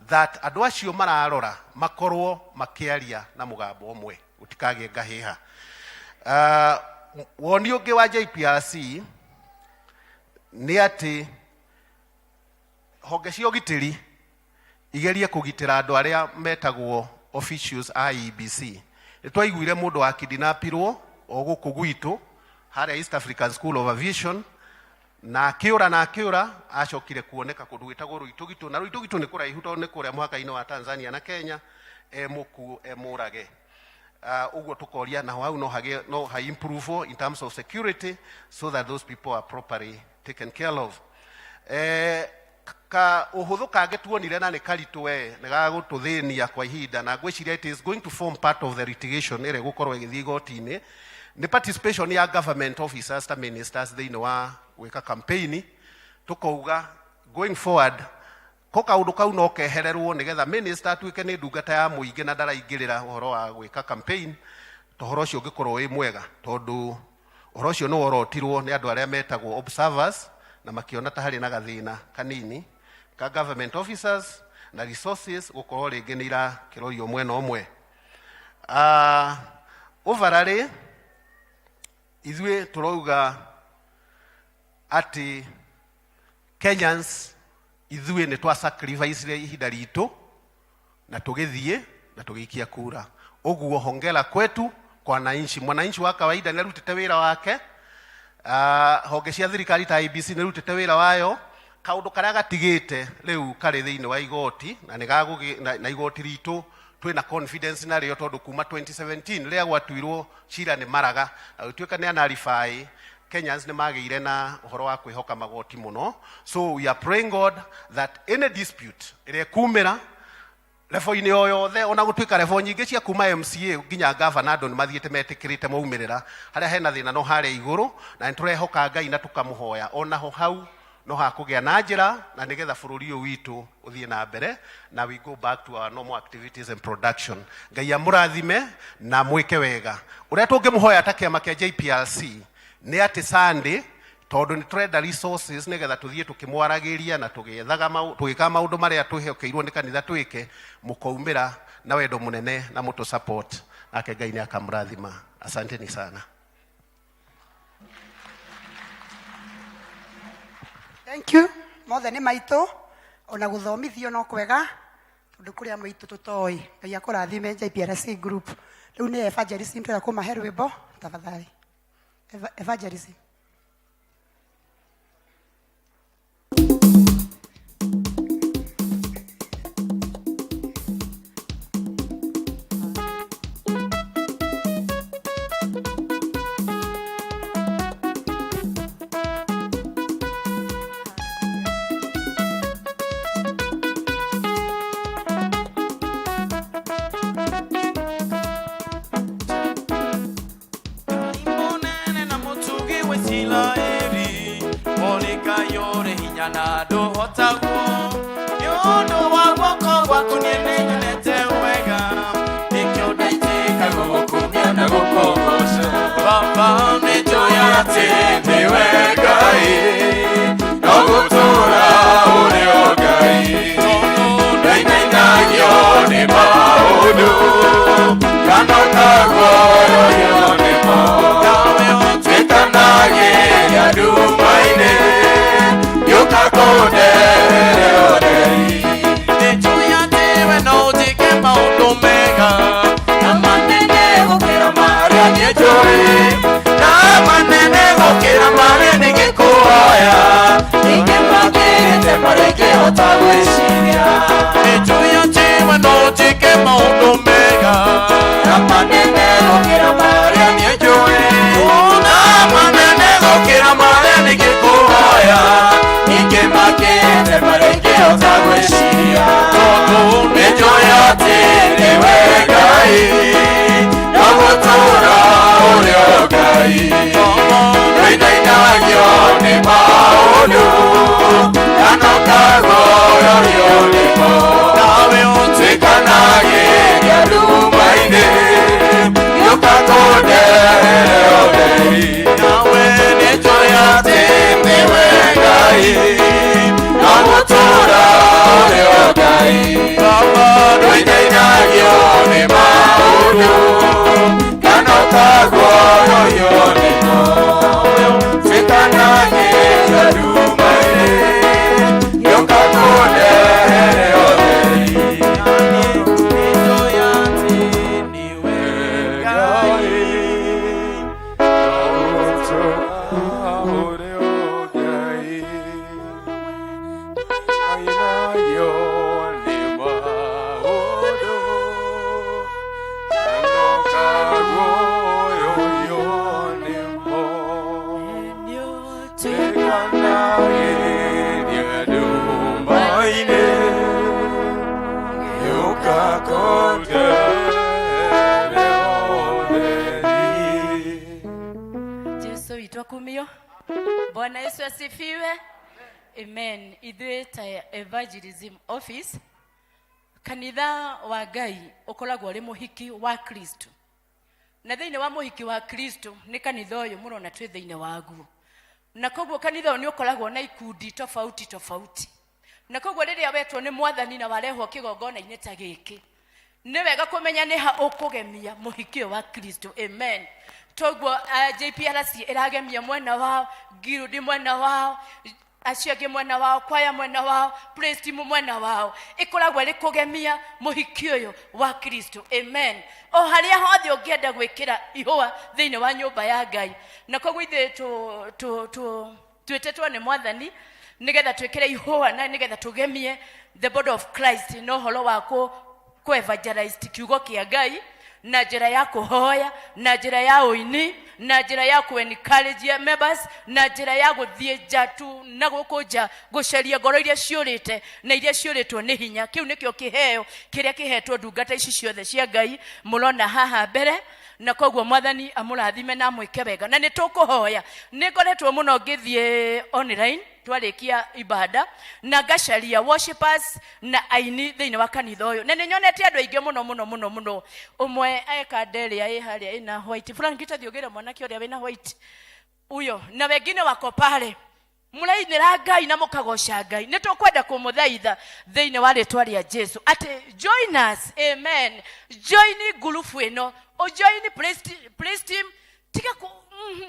that andũ acio mararora makorwo makĩaria na mũgambo ũmwe, gũtikagĩe ngahĩha. Woni ũngĩ wa JPRC nĩ atĩ honge cia ũgitĩri igerie kũgitĩra andũ arĩa metagwo officials a IEBC. Nĩ twaiguire mũndũ wakidinapirwo o gũkũ gwitũ harĩa East African School of Aviation, na akĩũra acokire kuoneka kũndũ gwĩtagwo Rũitũgitũ, na Rũitũgitũ nĩ kũraihu tondũ nĩ kũrĩa mũhaka-inĩ wa Tanzania na Kenya, mũkuo mũrage. Ũguo tũkoria na hau no ha improve in terms of security so that those people are properly taken care of. Ka ũhũthũ kangĩ tuonire na nĩ karitũ nĩ gagũtũthĩnia kwa ihinda, na ngwĩciria it is going to form part of the litigation ĩrĩa gũkorwo ĩgĩthiĩ igoti-inĩ, nĩ participation ya government officers ta ministers thĩinĩ wa gwĩka campaign. Tũkauga going forward ko kaũndũ kau no kehererwo nĩgetha minister atuĩke nĩ ndungata ya mũingĩ na ndaraingĩrĩra ũhoro wa gwĩka campaign, ũhoro ũcio ũngĩkorwo wĩ mwega, tondũ ũhoro ũcio nĩ worotirwo nĩ andũ arĩa metagwo observers na makĩona ta harĩ na gathĩna kanini ka government officers na resources gũkorwo rĩngĩ nĩ irakĩrorio mwena ũmwe. Overall ithuĩ tũrauga ati Kenyans ithuĩ nĩ twa sacrifice ihinda ritũ na tũgĩthiĩ na tũgĩikia kura. Ũguo hongera kwetu kwa wananchi. Mwananchi wa kawaida nĩ arutĩte wĩra wake, honge cia thirikari ta IBC nĩ arutĩte wĩra wayo. Kaũndũ karĩa gatigĩte rĩu karĩ thĩinĩ wa igoti na na igoti ritũ twĩna confidence na rĩo tondũ kuma 2017 rĩrĩa gwatuirwo cira nĩ maraga gũtuĩka nĩ anarify. Kenyans nĩ magĩire na ũhoro wa kwĩhoka magoti mũno. So we are praying God that any dispute ĩrĩa kumĩra level-inĩ o yothe, ona gũtuĩka level nyingĩ cia kuma MCA nginya governor andũ nĩ mathiĩte metĩkĩrĩte maumĩrĩra harĩa hena thĩna no harĩa igũrũ, na nĩtũrehoka Ngai na tũkamũhoya onaho hau no hakũgĩa na njĩra na nĩgetha bũrũri ũyũ witũ ũthiĩ na mbere na we go back to our normal activities and production. Ngai amũrathime na mwĩke wega. Ũrĩa tũngĩmũhoya ta kĩama kĩa JPLC nĩ atĩ Sunday tondũ nĩ tũrenda resources nĩgetha tũthiĩ tũkĩmwaragĩria na tũgĩka maũndũ marĩa twĩhokeirwo nĩ kanitha twĩke, mũkaumĩra na wendo mũnene na mũtũ support, nake Ngai nĩ akamũrathima. Asanteni sana. Thank you. Mothe nĩ maitũ ona gũthomithio no kwega tondũ kũrĩa maitũ tũtoĩ. Ngai akũrathime JPLC group. Rĩu nĩ evangelism twega kũmahe rwĩmbo tafadhali. Evangelism. Bwana Yesu asifiwe. Amen. Idweta evangelism office kanitha wa Ngai ukoragwo ri muhiki wa Kristo. Na thiine wa muhiki wa Kristo ni kanitha uyu murona twi thiine waguo. Na koguo kanitha ni ukoragwo na ikundi tofauti. Na koguo riria wetwo ni mwathani na warehwo kigongona-inĩ ta gĩkĩ, ni wega kumenya ni ha ukugemia muhiki wa Kristo. Amen. togwo JPRC iragemia mwena wao, Girudi mwena wao, aciage mwena wao, kwaya mwena wao, praise team mwena wao, ikoragwo ri kugemia muhiki uyu wa Kristo. Amen. O haria hothe ungienda gwikira ihua thiini wa nyumba ya Ngai, na koguo ithe twetetwo ni mwathani nigetha twikire ihua na nigetha tugemie the body of Christ no horo wa ku evangelize kiugo kia Ngai na njira ya kuhoya, na njira ya uini, na njira ya ku encourage members, na njira ya guthie njatu na gukunja gucaria ngoro iria ciurite na iria ciuritwo ni hinya. Kiu nikio kiheo kiria kihetwo ndungata ici ciothe cia Ngai murona haha mbere, na koguo mwathani amurathime na mwike wega. Na nitukuhoya ningoretwo muno ngithie online twarikia ibada na gacaria worshipers na aini thiini wa kanitha uyu, na ninyonete andu aingi muno umwe eka nderia i haria ina white fulani ngitathiogira mwanake uria wina white uyo, na wengine wako pale murainira Ngai na mukagoca Ngai. Nitukwenda kumuthaitha thiini wa ritwa ria Jesu ati join us. Amen. Join gurufu ino, o join praise team, tiga ku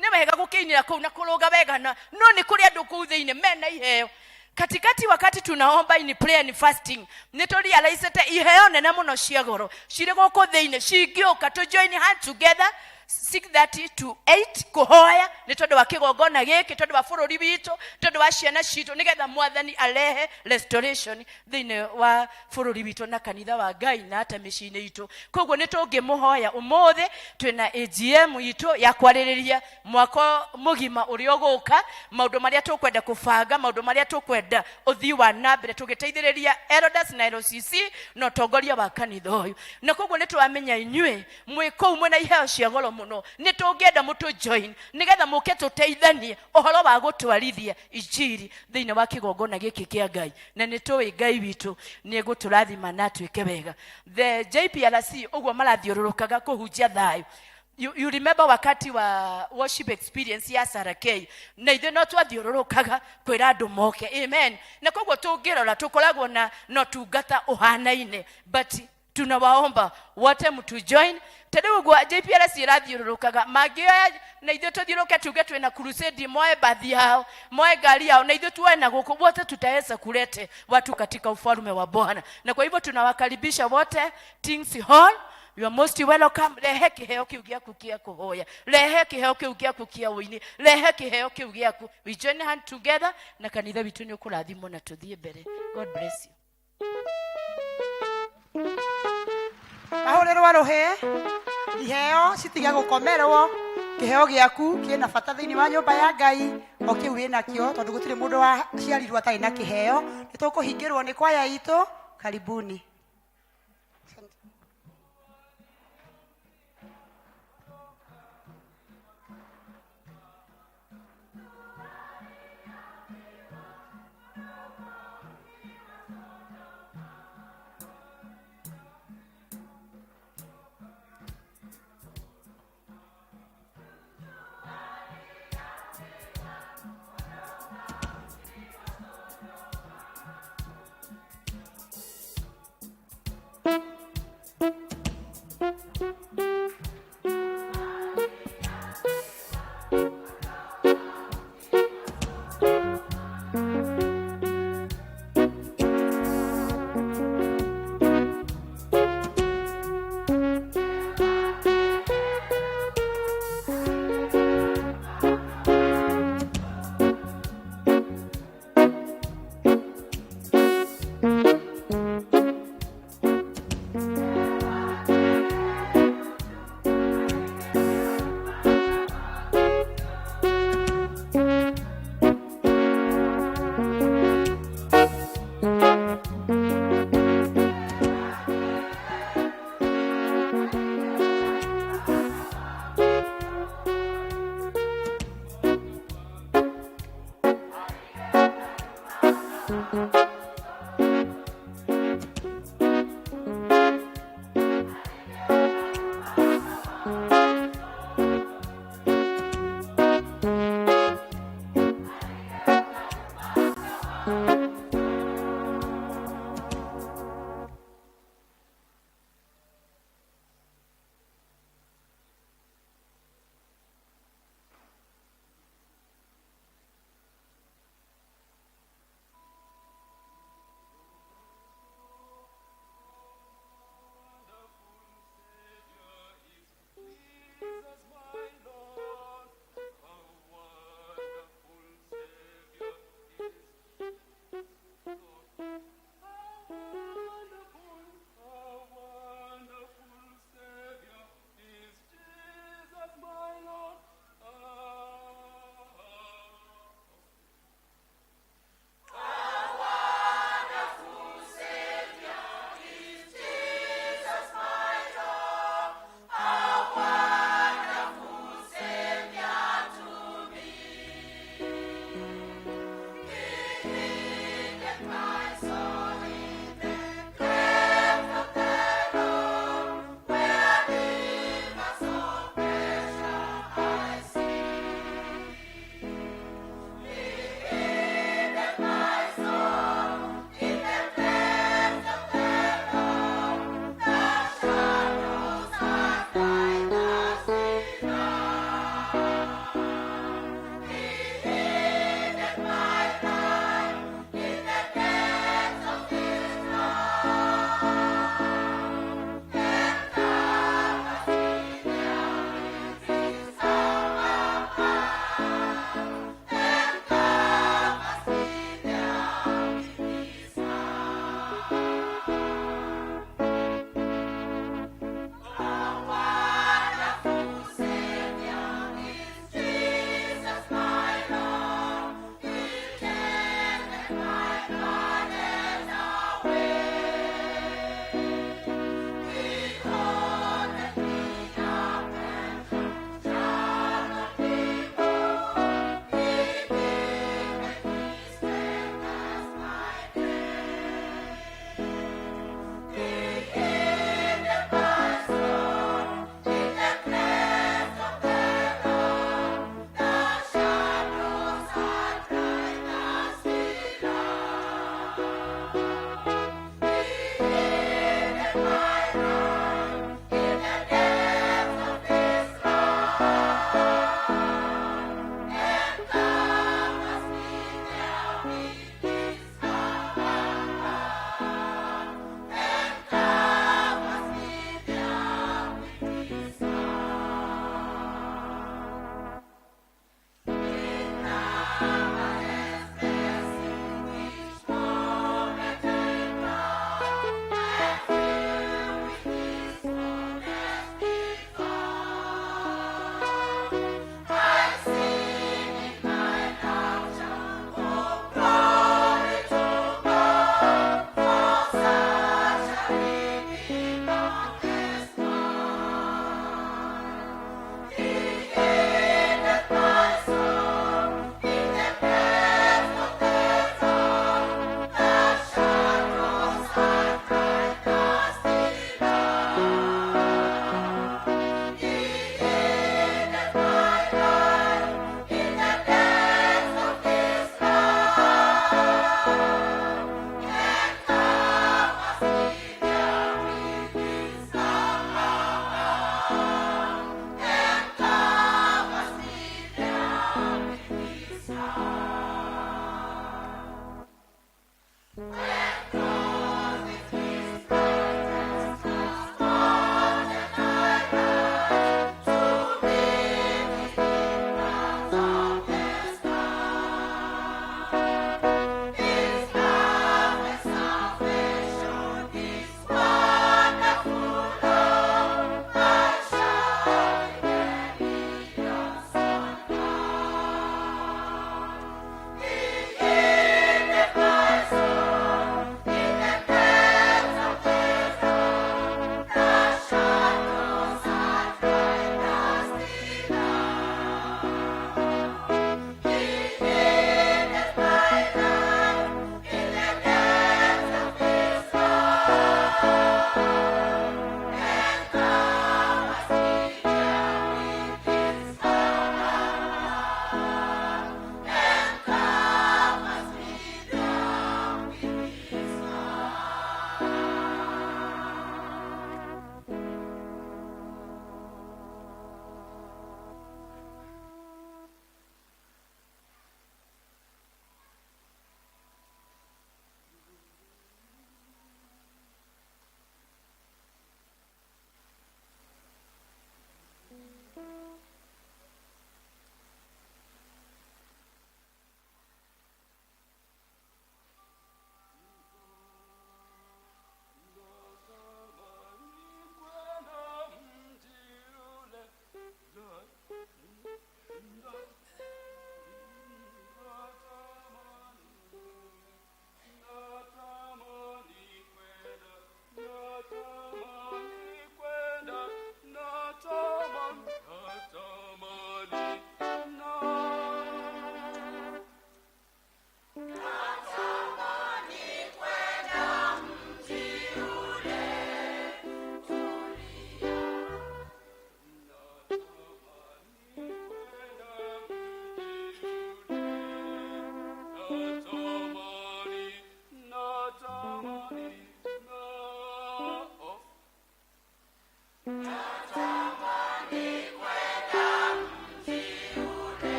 ne wega gukinira kuu na kuruga wega no ni kuri andu kuu thiini mena iheo katikati wakati tunaomba in prayer and fasting nitori alaisete iheo nene muno cia goro ciri guku thiini cingioka to join hand together 6:30 to 8 kuhoya ni tondu wa kigongona giki, tondu wa bururi witu, tondu wa ciana citu, nigetha mwathani alehe restoration thiini wa bururi witu na kanitha wa Ngai na hata micini itu. Koguo nitungimuhoya umuthi twina AGM itu ya kwaririria mwaka mugima uria uguka, maundu maria tukwenda kubanga, maundu maria tukwenda uthii wa nambere tugiteithiriria elders na LCC no tongoria wa kanitha uyu. Na koguo nitwamenya inyue mwiko umwe na iheo cia goro muno nitungienda mutu join nigetha muke tuteithanie ohoro wa gutwarithia injiri thiini wa kigongona giki kia Ngai, na nitui Ngai witu ni guturathima na twike wega. The JPRC uguo marathiururukaga kuhunjia thayu. You remember wakati wa worship experience ya Sarakei na ithe no twathiururukaga kwira andu moke. Amen. Na koguo tungirora tukoragwo na no tungata uhanaine, but tunawaomba wote mtu join. Tadu gwa JPRC irathiururukaga magioya na ithe tuthiuruke tuge twina crusade moe baadhi yao moe gari yao, na ithe tuwe guku wote tutaweza kulete watu katika ufalme wa Bwana. Na kwa hivyo tunawakaribisha wote Things Hall. You are most welcome. Lehe kiheo kiu giaku kia kuhoya, lehe kiheo kiu giaku kia uini, lehe kiheo kiu giaku. We join hand together na kanitha witu ni ukurathimo na tuthie mbere. God bless you. Ahorerwa rohe iheo citiga gukomerwo kiheo giaku kiena bata thiini wa nyumba ya Ngai o kiu wina kio tondu gutire mundu wa ciarirwo atari na kiheo. Nitukuhingirwo ni kwaya itu. Karibuni.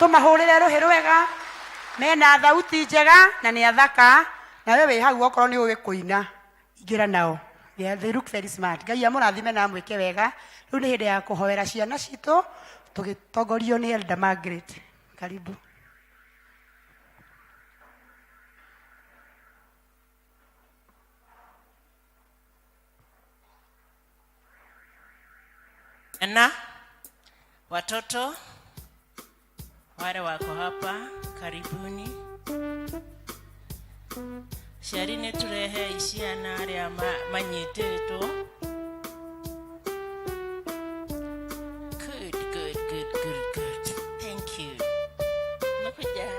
tumahurire ruhi rwega mena thauti njega na ni athaka na wewe hau okorwo ni ugikuina ingira nao. Yeah, they look very smart. Ngai amurathime na mwike wega. Riu ni hindi ya kuhoera ciana citu tugitongorio ni Elder Margaret. Karibu. Na watoto wale wako hapa, karibuni. Sharine turehe isiana aria manyiteto. Good. Thank you. Nakuja.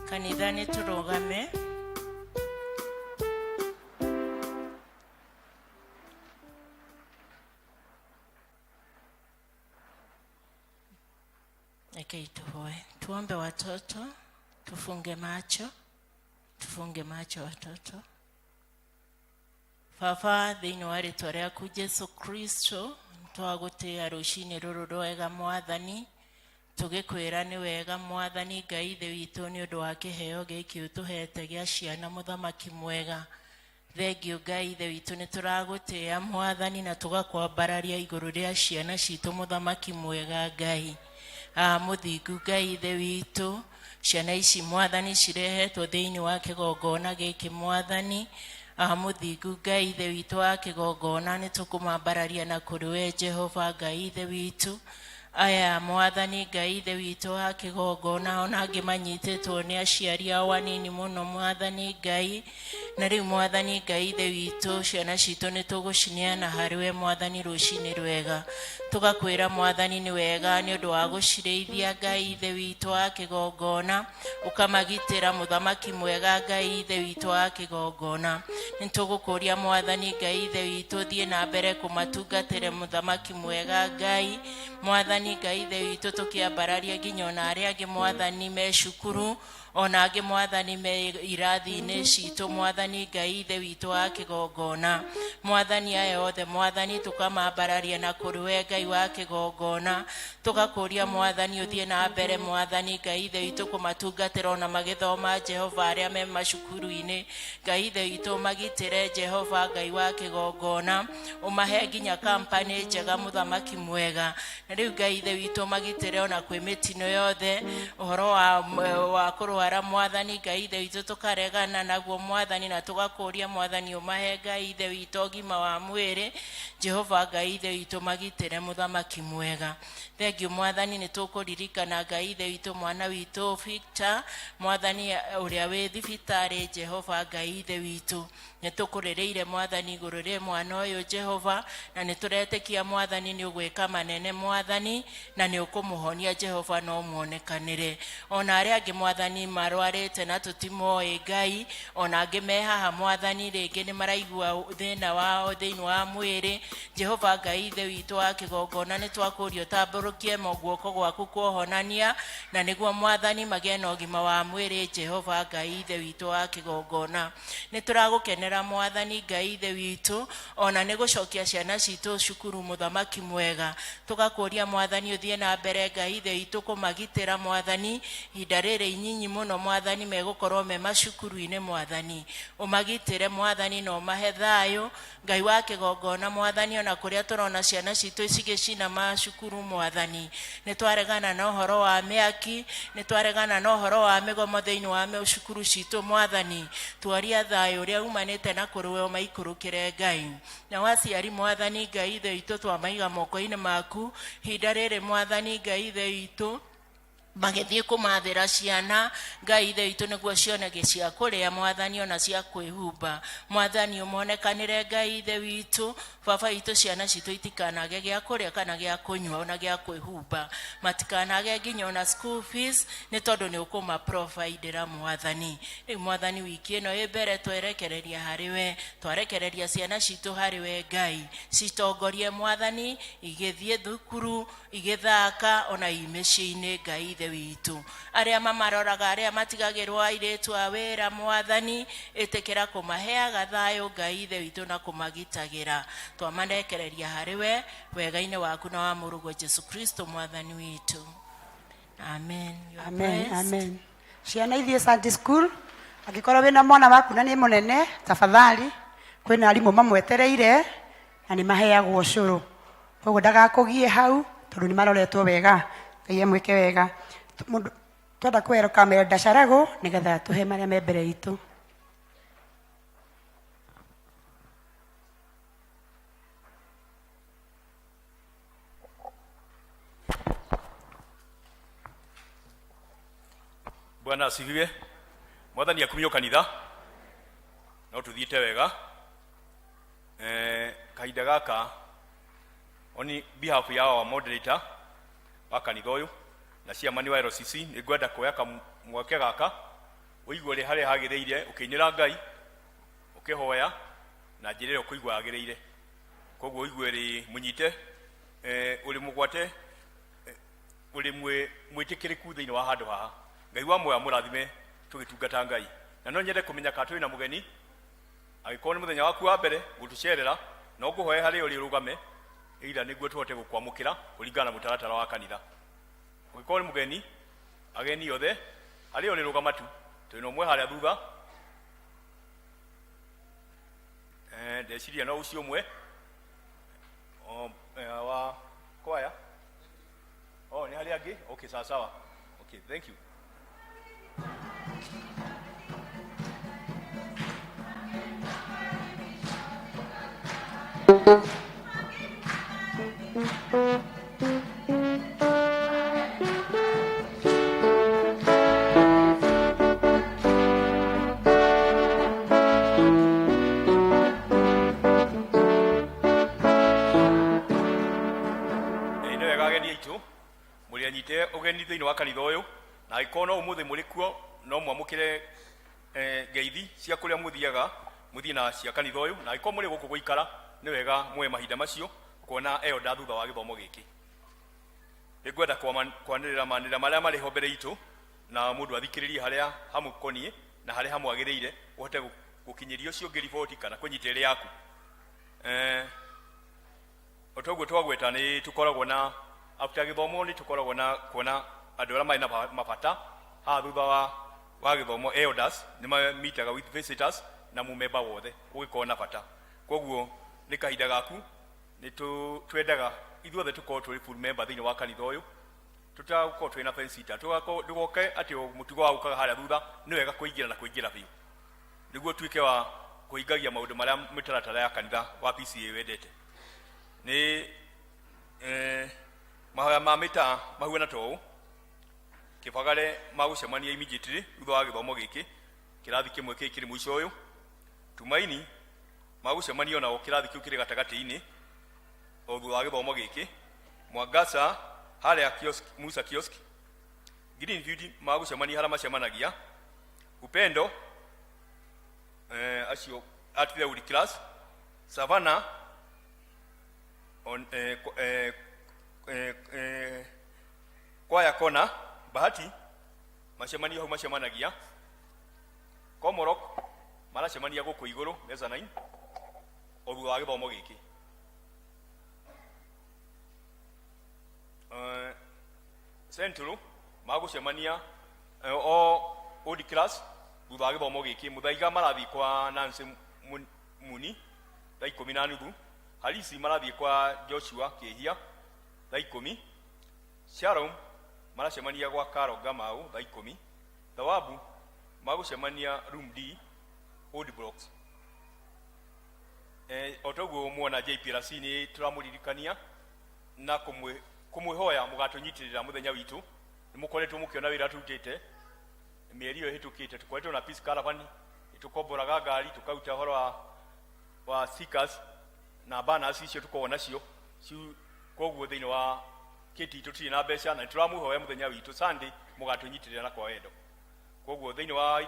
Kanithani turogame. Tuombe watoto, tufunge macho watoto. Baba, thĩinĩ wa rĩĩtwa rĩaku Jesu Kristo, twagũtĩĩa rũcinĩ rũrũ rwega Mwathani. Tugikwira ni wega Mwathani Ngai ithe witũ nĩ ũndũ wa kĩheo gĩkĩ ũtũhete gĩa ciana mũthamaki mwega. Thengio Ngai ithe witũ nĩ tũragũtĩĩa Mwathani na tũgakwambararia igũrũ rĩa ciana citũ mũthamaki mwega Ngai. Mũthingu Ngai ithe witũ, ciana ici Mwathani cirehetwo thĩinĩ wa kĩgongona gĩkĩ Mwathani. Mũthingu Ngai ithe witũ wa kĩgongona nĩ tũkũmambararia na kũrĩ we Jehova Ngai ithe witũ. Aya Mwathani Ngai ithe witũ wa kĩgongona ona angĩ manyitĩtwo nĩ aciari ao anini mũno Mwathani Ngai. Na rĩu Mwathani Ngai ithe witũ, ciana citũ nĩ tũgũcineana harĩ we Mwathani rũcinĩ rwega. Tugakwĩra Mwathani nĩ wega nĩ ũndũ wa gũcirĩithia Ngai ithe witũ wa kĩgongona, ũkamagitĩra mũthamaki mwega Ngai ithe witũ wa kĩgongona. Nĩ tũgũkũria Mwathani Ngai ithe witũ thiĩ na mbere kũmatungatĩre mũthamaki mwega Ngai. Mwathani Ngai ithe witũ tũkĩambararia nginya ona arĩa angĩ Mwathani me cukuru, ona angĩ Mwathani me irathi-inĩ citũ Mwathani Ngai ithe witũ wa kĩgongona. Mwathani aya othe Mwathani tũkamambararia na kũrĩ we Ngai wa kĩgongona. Tũgakũria Mwathani ũthiĩ na mbere Mwathani Ngai ithe witũ kũmatungatĩra ona magĩthoma Jehova arĩa me macukuru-inĩ. Ngai ithe witũ magitĩre Jehova Ngai wa kĩgongona, ũmahe nginya kampani njega mũthamaki mwega. Na rĩu Ngai ithe witũ magitĩre ona kwĩ mĩtino yothe, ũhoro wa kũrwara Mwathani Ngai ithe witũ tũkaregana naguo Mwathani, na tũgakũria Mwathani ũmahe Ngai ithe witũ ũgima wa mwĩrĩ. Jehova Ngai ithe witũ magitĩre mũthamaki mwega. Thengio Mwathani nĩ tũkũririkana Ngai ithe witũ mwana witũ Victor Mwathani ũrĩa wĩ thibitarĩ Jehova Ngai ithe witũ. Nĩ tũkũrĩrĩire Mwathani igũrũ rĩa mwana ũyũ Jehova, na nĩ tũretĩkia Mwathani nĩ ũgwĩka manene Mwathani, na nĩ ũkũmũhonia Jehova no muonekanĩre. Ona arĩa angĩ Mwathani marwarĩte na tũtimoĩ Ngai, ona angĩ me haha Mwathani rĩngĩ nĩ maraigua thĩna wao thĩinĩ wa mwĩrĩ. Jehova Ngai ithe witũ wa kĩgongona nĩ twakũria ũtambũrũkie guoko gwaku kuohonania, na nĩguo Mwathani magĩe na ũgima wa mwĩrĩ Jehova Ngai ithe witũ wa kĩgongona. Nĩ tũragũkenera Mwathani Ngai ithe witũ, ona nĩ gũcokia ciana citũ cukuru mũthamaki mwega. Tũgakũria Mwathani ũthiĩ na mbere Ngai ithe witũ kũmagitĩra Mwathani, ihinda rĩrĩ inyinyi mũno Mwathani megũkorwo me macukuru-inĩ Mwathani. Ũmagitĩre Mwathani na ũmahe thayũ Ngai wa kĩgongona Mwathani, ona kũrĩa tũrona ciana citũ cigĩcina macukuru Mwathani. Nĩ twaregana na ũhoro wa mĩaki, nĩ twaregana na ũhoro wa mĩgomo thĩinĩ wa cukuru citũ Mwathani. Twaria thayũ ũrĩa umanĩte na kũrĩ we ũmaikũrũkĩre Ngai. Na waciari Mwathani Ngai ithe witũ twamaiga moko-inĩ maku ihinda rĩrĩ Mwathani Ngai ithe witũ, magĩthiĩ kũmathĩra ciana Ngai ithe witũ nĩguo cionege cia kũrĩa Mwathani ona cia kwĩhumba. Mwathani ũmonekanĩre Ngai ithe witũ, baba witũ ciana citũ itikanage gĩa kũrĩa kana gĩa kũnyua ona gĩa kwĩhumba, matikanage nginya ona school fees, nĩ tondũ nĩ ũkũma provideĩra Mwathani. Rĩu Mwathani wiki ĩno ĩ mbere twerekereria harĩ we, twarekereria ciana citũ harĩ we Ngai, citongorie Mwathani igĩthiĩ thukuru igĩthaka ona imĩciĩ-inĩ Ngai ithe witũ. Arĩa mamaroraga arĩa matigagĩrwo airĩtu a wĩra Mwathani, ĩtĩkĩra kũmaheaga thayũ Ngai ithe witũ na kũmagitagĩra. Twamarekereria harĩ we wega-inĩ waku na wa mũrũgwo Jesu Kristo Mwathani witũ. Amen. You are Amen, blessed. amen. Ciana ithiĩ Sunday school. Angĩkorwo wĩna mwana waku na nĩ mũnene, tafadhali kwĩna arimũ mamwetereire na nĩ maheagwo ũcũrũ. Koguo ndagakũgie hau tondũ nĩ maroretwo wega. Ngai amwĩke wega. Mũndũ twenda welcome Elder Sharago nĩgetha tũhe marĩa me mbere itũ. Bwana asifiwe. Mwathani akumio kanitha. No tuthiite wega. Kahinda gaka on behalf ya our moderator wa kanitha uyu na ciamani wa RCC ni ngwenda kuoya kamweke gaka uigwe ri hare hagireire ukinyira Ngai ukihoya na njirire kuigwa hagireire. Koguo uigwe ri munyite uri mugwate uri mwitikiriku thiini wa handu haha. Ngai wa moya murathime tugitungata Ngai. Na no nyende kumenya ka twi na mugeni agĩkorwo nĩ mũthenya waku wa mbere gũtucerera no ngũhoe harĩ ũrĩ rũgame ila nĩguo tũhote gũkwamũkĩra kũringana na mũtaratara wa kanitha. Ũgĩkorwo nĩ mũgeni ageni othe harĩ ũrĩ rũgama tu twĩna ũmwe harĩa thutha ndeciria no ũcio ũmwe wa kwaya nĩ harĩ angĩ. Okay, sawa. Okay, thank you. Mũrĩanyite ũgeni thĩinĩ wa kanitha ũyũ na agĩkorwo no ũmũthĩ mũrĩ kuo no mwamũkĩre ngeithi cia kũrĩa mũthiaga mũthiĩ na cia kanitha ũyũ na agĩkorwo mũrĩ gũkũ gũikara nĩ wega muoe mahinda macio kuona elder thutha wa gĩthomo gĩkĩ. Nĩngwenda kwanĩrĩra manĩrĩra marĩa marĩ ho mbere itũ na mũndũ athikĩrĩrie harĩa hamũkoniĩ na harĩa hamwagĩrĩire ũhote gũkinyĩria ũcio ũngĩ riboti kana kũnyita ĩrĩ yaku. Otoguo twagweta nĩ tũkoragwo na after gĩthomo nĩ tũkoragwo na kuona andũ arĩa marĩ na mabata haha thutha wa gĩthomo elders nĩ mamitaga with visitors na mũmemba wothe ũgĩkorwo na bata. Koguo nĩ kahinda gaku nĩ twendaga ithuothe tũkorwo tũrĩ full member thĩinĩ wa kanitha ũyũ tũtagũkorwo twĩ na fence sitter ndũgoke atĩ mũtugo wa gũkaga harĩa thutha nĩ wega kũingĩra na kũingĩra biũ nĩguo tuĩke wa kũhingagia maũndũ marĩa mĩtaratara ya kanitha wa P.C.E.A wendete. Nĩ mahoya ma mĩtaa mahuana toũ kĩbagare magũcemania immediately thutha wa gĩthomo gĩkĩ kĩrathi kĩmwe kĩrĩ kĩrĩ mũico ũyũ. Tumaini magũcemania nao kĩrathi kĩu kĩrĩ gatagatĩ-inĩ o thutha wa gĩthomo gĩkĩ. Mwangaza harĩa Musa kiosk. Greenfield magũcemania harĩa macemanagia. Upendo acio at the Wood class. Savannah on kwaya kona Bahati macemania hau macemanagia. Komorok maracemania gũkũ igũrũ mezzanine o thutha wa gĩthomo gĩkĩ. Central magũcemania o old class thutha wa gĩthomo gĩkĩ. Mũthaiga marathiĩ kwa Nancy Muni thaa 10:30. Halisi marathiĩ kwa Joshua Kĩhia thaa 10. Shalom maracemania gwa Karo Gamau thaa 10. Thawabu magũcemania room D old blocks. Otoguo muona JPRC ni turamũririkania na kumwihoya mũgatũnyitirĩra mũthenya witũ. Nĩ mũkoretwo mũkĩona wĩra turutĩte mĩeri ĩyo ĩhĩtũkĩte. Tũkoretwo na Peace Caravan tũkomboraga ngari tũkaruta ũhoro wa seekers na banners icio tũkoragwo nacio. Koguo thĩinĩ wa kĩti tũtirĩ na mbeca na tũramũhoya mũthenya witũ Sunday mũgatũnyitirĩra na kwa wendo. Koguo thĩinĩ wa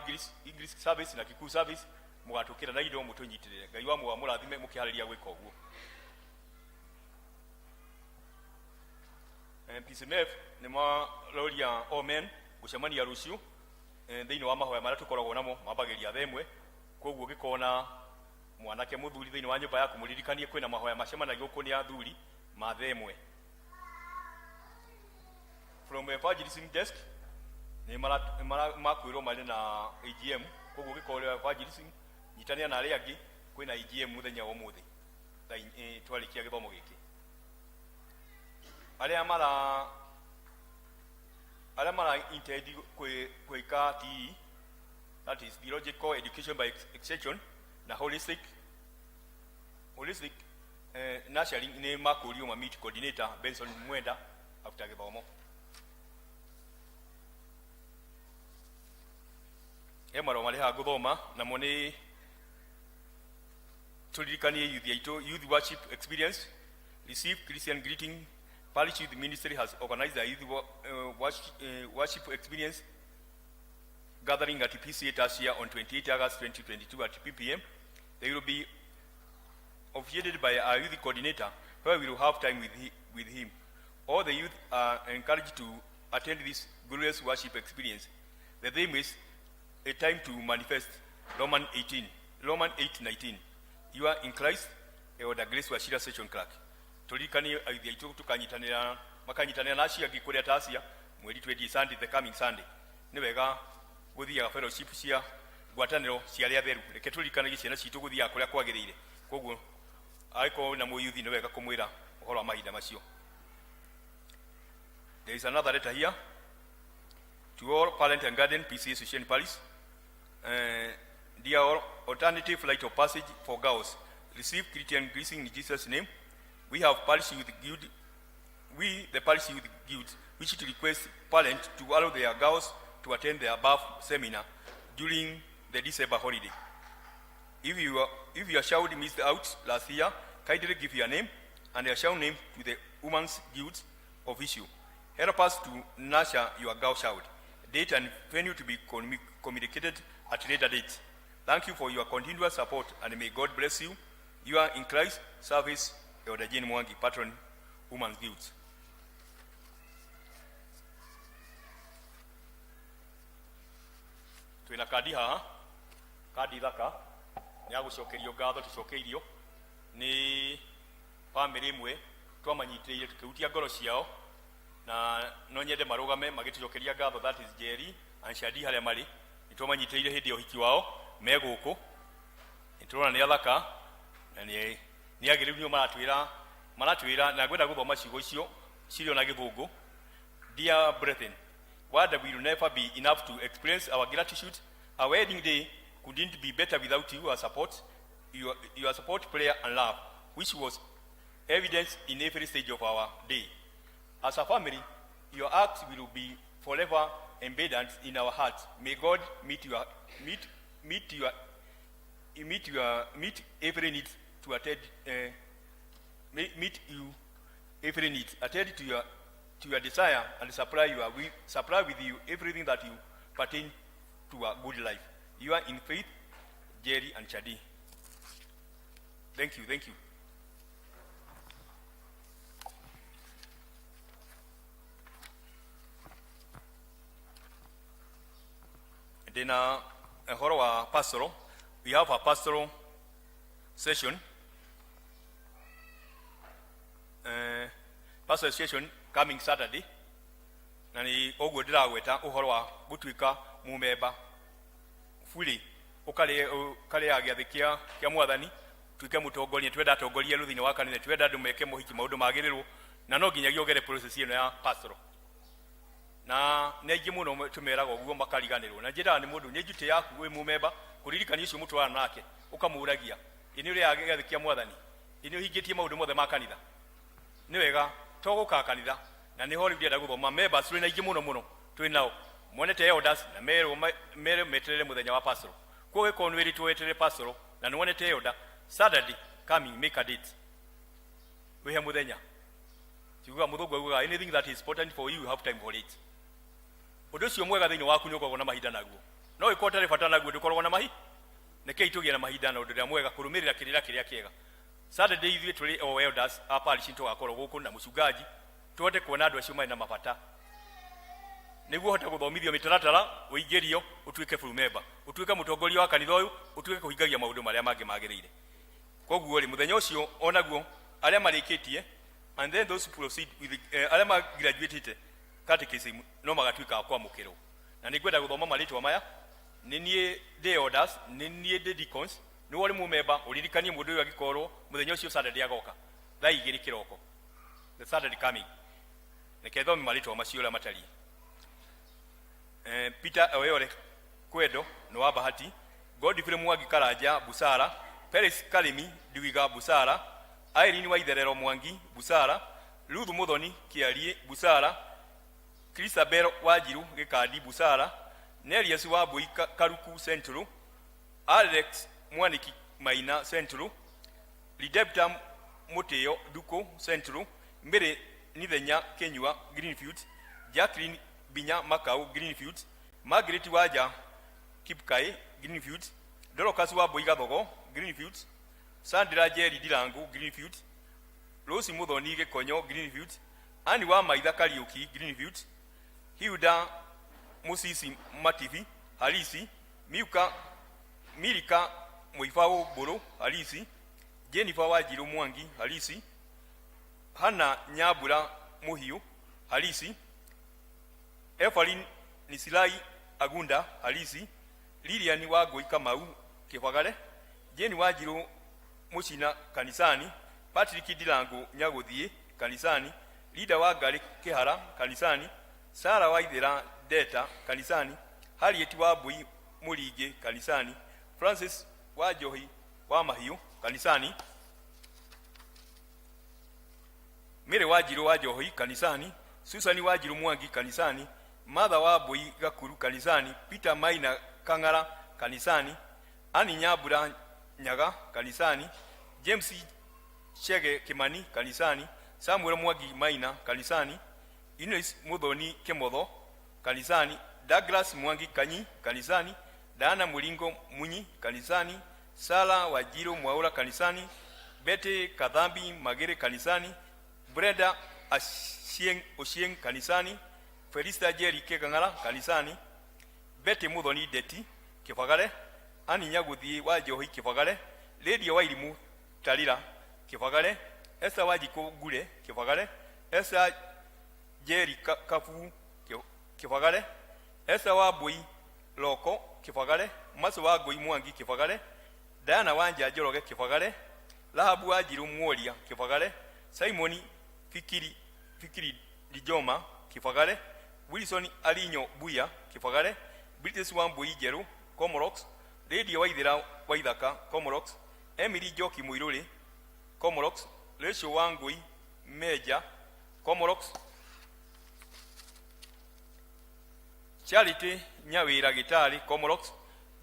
English service na Kikuyu service mũgatũkĩra na indo mũtũnyitirĩre. Ngai wa muoyo mũrathime mũkĩharĩria gwĩka ũguo. P.C.E.A nĩ maroria omen gũcemania rũciũ thĩinĩ wa mahoya marĩa tũkoragwo namo mambagĩria thaa 1. Koguo ũngĩkorwo na mwanake mũthuri thĩinĩ wa nyũmba yaku mũririkanie kwĩna mahoya macemanagia gũkũ nĩ athuri ma thaa 1. from evangelism desk ni makwirwo mari na AGM koguo gikore evangelism nyitania na ari angi kwina AGM muthenya wa muthi twarikia githomo giki aria mara intend kwika TE, that is theological education by extension na holistic nurturing ni makurio ma meet coordinator Benson Mwenda after githomo maro mari ha guthoma na moni turirikanie youth worship experience, receive Christian greeting. Parish Youth Ministry has organized a youth worship experience gathering at P.C.E.A this year on 28 August 2022 at p.m. They will be officiated by our youth coordinator, where we will have time with him. All the youth are encouraged to attend this glorious worship experience. The theme is a time to manifest, Roman 8:19. You are in Christ, Elder Grace Washira Session Clerk. Tulikani aidia itu tukanyitanira makanyitanira nashi agikuria tasia mweri 20 Sunday the coming Sunday. Ni wega guthia fellowship cia gwataniro cia ria theru. Reke tulikana giciana citu guthia kuria kwagirire. Koguo aiko na muyuthi ni wega kumwira uhoro wa mahinda macio. There is another letter here to all parent and guardian P.C.E.A Association Parish. Dear all, alternative flight of passage for girls. Receive Christian greeting in Jesus' name. We have Parish Youth Guild. We, the Parish Youth Guild, wish to request parents to allow their girls to attend the above seminar during the December holiday. If your child missed out last year, kindly give your name and your child name to the Women's Guild official. Help us to nurture your girl child. Date and venue to be communicated at a later date. Thank you for your continuous support and may God bless you. You are in Christ service, Elder Jane Mwangi, patron, Women's Guild. Twina kadi haha, kadi thaka, ni agucokerio ngatho tucokeirio ni family imwe twamanyitire tukihutia ngoro ciao na no nyende marugame magitucokeria ngatho, that is Jerry and Shadi haria mari nitwamanyitire hindi ohiki wao meguku niturona ni athaka na ni agiriru maratwira na gwenda guthoma ciugo icio cirio na githungu. Dear brethren, what will never be enough to express our gratitude. Our wedding day couldn't be better without your support, your support, prayer and love, which was evident in every stage of our day. As a family, your acts will be forever embedded in our hearts. May God meet every need to attend. Meet you every need. Attend to your desire and supply with you everything that you pertain to a good life. You are in faith, Jerry and Chadi. Thank you. And then a horror pastoral. We have a pastoral session. Pastoral session coming Saturday. Nani ogo dira weta uhoro wa gutuika mumeba fully ukale agiathikia kia mwathani tuike mutongoria twenda atongoria ruthini wa kanitha twenda andu meke muhiki maundu magirirwo na no nginyagia ogere process ino ya pastoral na nengi muno tumeraga oguo makariganirwo na njira ni mundu ni njute yaku we mumeba kuririkania icio mutwana nake ukamuragia ini uri agiathikia mwathani ini uhingitie maundu mothe ma kanitha ni wega toguka kanitha na ni hori ndia guthoma members tuli na ingi muno tuli nao monete elders na mere meterere muthenya wa pastoral ko we konweri twetere pastoral na nonete elder Saturday coming make a date we have muthenya tiguga muthugu guga anything that is important for you have time for it undu cio mwega thini waku ni ukorwo na mahinda naguo no ikotare bata naguo ndukorwo na mahi neke itugie na mahinda na undu ria mwega kurumirira kiria kiega Saturday ithuĩ tuli o elders a parish tugakorwo guku na mucungaji tuote kuona andu acio mari na mabata niguo hote guthomithio mitaratara uingirio utuike full member utuike mutongoria wa kanitha uyu utuike kuhingagia maundu maria mangi magirire koguo ri muthenya ucio onaguo aria marikitie and then those proceed with aria graduated catechism no magatuika kwa mukiro na nigwenda guthoma maritwa maya ninie the orders ninie the deacons ni wali mu member uririkanie mundu uyu agikorwo muthenya ucio Saturday agoka thaa 2 kiroko the Saturday coming neketho maritwa macio la matari Peter Oyore Kwedo no wa Bahati Godfrey Mwangi Karaja Busara Peris Kalimi Duiga Busara Irene Waitherero Mwangi Busara Ruth Muthoni Kiarie Busara Christabel Wajiru Gekadi Busara Nelias Wabui Karuku Central Alex Mwaniki Maina Central Lidepta Moteo Duko Central Mbere Nithenya Kenyua Greenfield Jacqueline Binya Makau Greenfield Margaret Waja Kipkai Greenfield Dorocas Wabui Gathogo Greenfield Sandra Jerry Dilango Greenfield Rosi Muthoni Gekonyo Greenfield Ani wa Maitha Kariuki Greenfield Hilda Musisi Mativi Halisi Milika Muifao Boro Halisi Jennifer Wajiru Mwangi Halisi Hana Nyabura Muhiu Halisi Efalin Nisilai Agunda Halisi Lilian Wagoi Kamau Kefagale Jeni Wajiru Mushina Kanisani Patrick Dilango Nyagodhie Kanisani Lida Wagale Kehara Kanisani Sara Waithera Deta Kanisani Harriet Wabui Mulige Kanisani Francis Wajohi Wamahiu Kanisani Mere Wajiru Wajohi Kanisani Susani Wajiru Mwangi Kanisani Mother Wabui Gakuru Kanisani Peter Maina Kangara Kanisani Ani Nyabura Nyaga Kanisani James Chege Kimani Kanisani Samuel Mwangi Maina Kanisani Ines Muthoni Kemotho Kanisani Douglas Mwangi Kanyi Kanisani Dana Mulingo Munyi Kanisani Sala Wajiru Mwaura Kanisani Bete Kadhambi Magere Kanisani Brenda Oshien Kanisani Felista Jerry Kegangala Kanisani Bete Muthoni Deti Kifagale Ani Nyaguthi Wajohi Kifagale Lady Wairimu Talira Kifagale Esa Wajiko Gule Kifagale Esa Jerry Kafu Kifagale Esa Wabui Loko Kifagale Maso Wagoi Mwangi Kifagale Diana Wanja Joroge Kifagale Lahabu Wajiru Mwolia Kifagale Simoni Fikiri Dijoma Kifagale Wilson Alinyo Buya Kifagale British Wambui Jeru Comorox Lady Waithera Waithaka Comorox Emily Joki Muirule Comorox Lesho Wangui Meja Comorox Charity Nyawira Gitari Comorox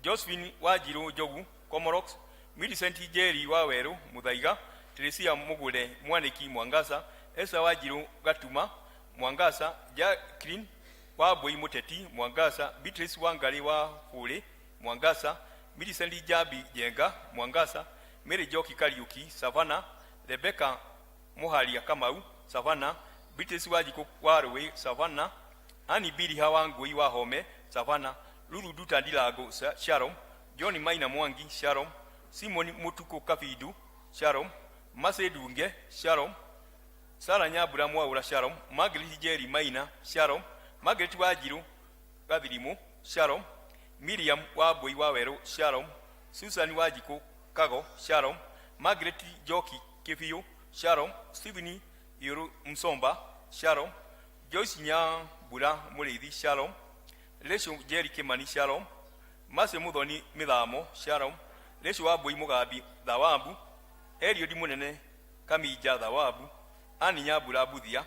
Josephine Wajiru Jogu Comorox Millicent Jerry Waweru Mudaiga Teresia Mugule Mwaniki Mwangasa Esa Wajiru Gatuma Mwangasa Jacqueline Wabui Muteti Mwangasa Beatrice Wangari wa Fule Mwangasa Millicent Jabi Jenga Mwangasa Mary Joki Kariuki Savana Rebecca Muhalia Kamau Savana Beatrice Wajiko Warwe Savana Ani Bili Hawangui wa Home Savana Lulu Duta Dilago Sharon Johnny Maina Mwangi Sharon Simon Mutuko Kafidu Sharon Masedunge Sharon Sara Nyabura Mwaura Sharon Margaret Jerry Maina Sharon Margaret Wajiru Gavirimu Sharon Miriam Waboi Wawero Sharon Susan Wajiko Kago Sharon Margaret Joki Kefio Sharon Stephanie Yuru Msomba Sharon Joyce Nyabura Mureithi Sharon Lesho Jerry Kemani Sharon Mase Muthoni Mithamo Sharon Lesho Waboi Mugabi Thawabu Eliodi Munene Kamija Thawabu Ani Nyabura Buthia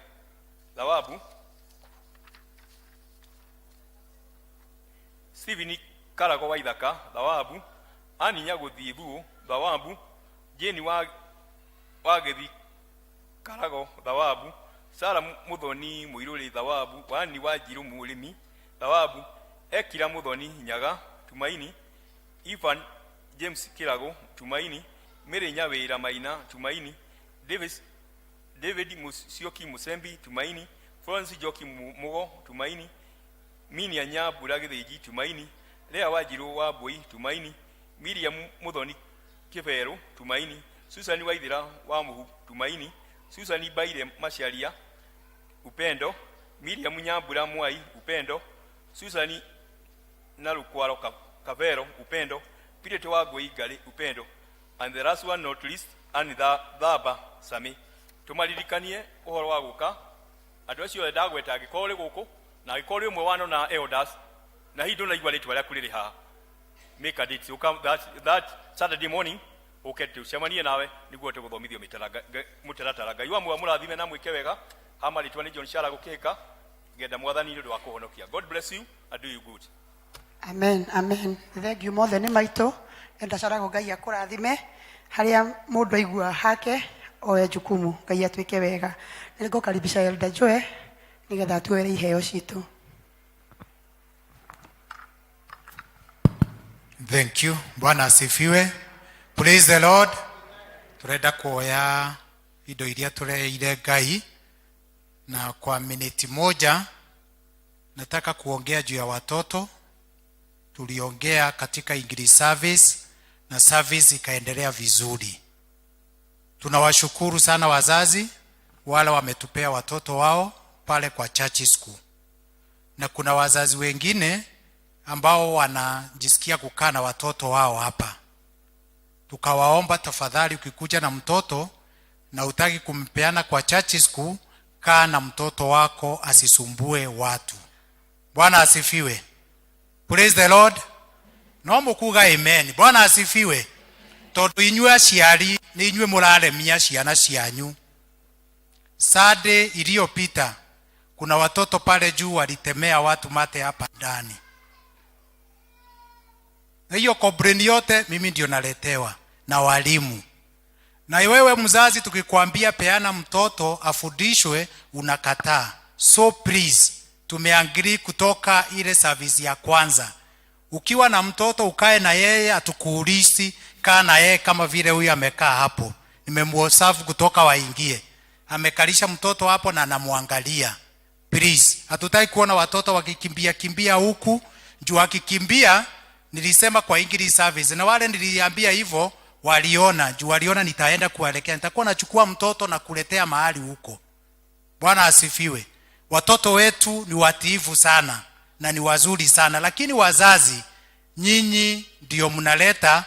Thawabu Stephen Karago Waithaka Thawabu Ani Nyaguthi Thuo Thawabu Jeni Wagethi Karago Thawabu Sara Muthoni Muirule Thawabu Wani Wajiru Mulimi Thawabu Ekira Muthoni Nyaga Tumaini Ivan James Kirago Tumaini Mere Nyawira Maina Tumaini David Musioki Musembi Tumaini Florence Joki Mugo Tumaini Minia Nyabura Getheji Tumaini Lea Wajiru Wabui Tumaini Miriam Muthoni Kivero Tumaini Susani Waithera Wamuhu Tumaini Susani Baire Masharia Upendo Miriam Nyambura Mwai upendo, Susani Nalukwaro Kavero upendo, Peter Twago Igale upendo, and the last one not least and Dhaba Sami. Tumalirikanie uhoro wa guka andu acio ndagweta agikore guku na agikore umwe wano na elders na hindo na igwa litwa kuliri ha make a date so come that Saturday morning ukete ucemanie nawe niguo tuguthomithio mutaratara Ngai wa murathime na mwike wega hama litwa ni John Shara gukika ngenda mwathani ndu wa kuhonokia. God bless you and do you good. Amen, amen. Thank you more than maito enda Shara Ngai akurathime haria mundu aigua hake oe jukumu Ngai atwike wega. Niko karibisha Elder Joe nigetha tuere iheo citu. Thank you. Bwana asifiwe. Praise the Lord. Turenda kuoya indo iria tureire Ngai na kwa minute moja nataka kuongea juu ya watoto. Tuliongea katika English service na service ikaendelea vizuri. Tunawashukuru sana wazazi wale wametupea watoto wao pale kwa church school. Na kuna wazazi wengine ambao wanajisikia kukaa na watoto wao hapa. Tukawaomba tafadhali ukikuja na mtoto na utaki kumpeana kwa church school, kaa na mtoto wako asisumbue watu. Bwana asifiwe. Praise the Lord. No kuga amen. Bwana asifiwe. Tondu inywe aciari ni inywe muraremia ciana cianyu. Sade iliyopita kuna watoto pale juu walitemea watu mate hapa ndani. Na hiyo kompleni yote mimi ndio naletewa na walimu. Na wewe mzazi tukikwambia peana mtoto afundishwe unakataa. So please, tumeagree kutoka ile service ya kwanza. Ukiwa na mtoto ukae na yeye, atukuulisi kaa na yeye kama vile huyu amekaa hapo. Nimemuosafu kutoka waingie. Amekalisha mtoto hapo na anamwangalia. Please, hatutaki kuona watoto wakikimbia huku. Juu akikimbia, nilisema kwa English service na wale niliambia hivyo waliona. Juu waliona nitaenda kuelekea, nitakuwa nachukua mtoto na kuletea mahali huko. Bwana asifiwe. Watoto wetu ni watiifu sana na ni wazuri sana, lakini wazazi nyinyi ndio mnaleta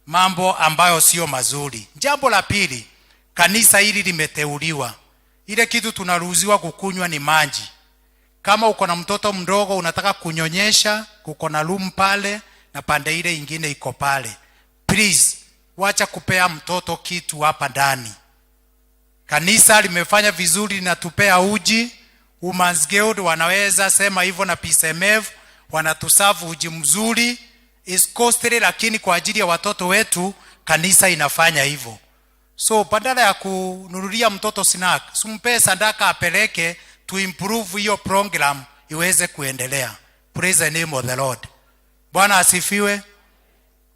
mambo ambayo sio mazuri. Jambo la pili, kanisa hili limeteuliwa. Ile kitu tunaruhusiwa kukunywa ni maji. Kama uko na mtoto mdogo unataka kunyonyesha, kuko na room pale na pande ile ingine iko pale. Please, wacha kupea mtoto kitu hapa ndani. Kanisa limefanya vizuri na tupea uji. Women's Guild wanaweza sema hivyo na P.C.E.A wanatusavu uji mzuri. Is costly lakini kwa ajili ya watoto wetu kanisa inafanya hivyo. So badala ya kununulia mtoto snack, sumpe sadaka apeleke to improve hiyo program iweze kuendelea. Praise the name of the Lord. Bwana asifiwe.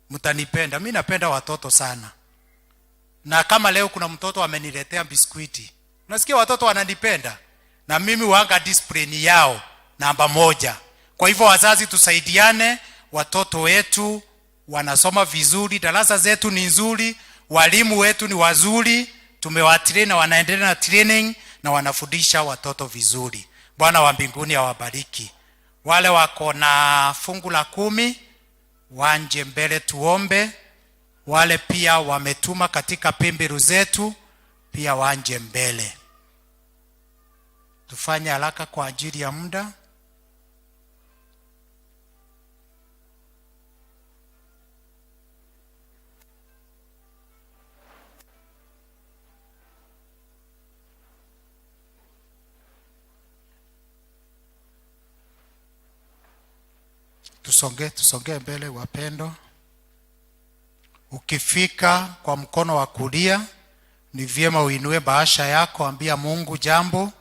Mtanipenda. Mimi napenda watoto sana. Na kama leo kuna mtoto ameniletea biskuiti. Unasikia watoto wananipenda. Na mimi wanga discipline yao namba 1. Kwa hivyo wazazi tusaidiane, watoto wetu wanasoma vizuri, darasa zetu ni nzuri, walimu wetu ni wazuri, tumewatrain na wanaendelea na training na wanafundisha watoto vizuri. Bwana wa mbinguni awabariki. Wale wako na fungu la 10 wanje mbele tuombe. Wale pia wametuma katika pemberu zetu pia wanje mbele. Tufanye haraka kwa ajili ya muda. Tusonge mbele wapendo. Ukifika kwa mkono wa kulia ni vyema uinue bahasha yako, ambia Mungu jambo.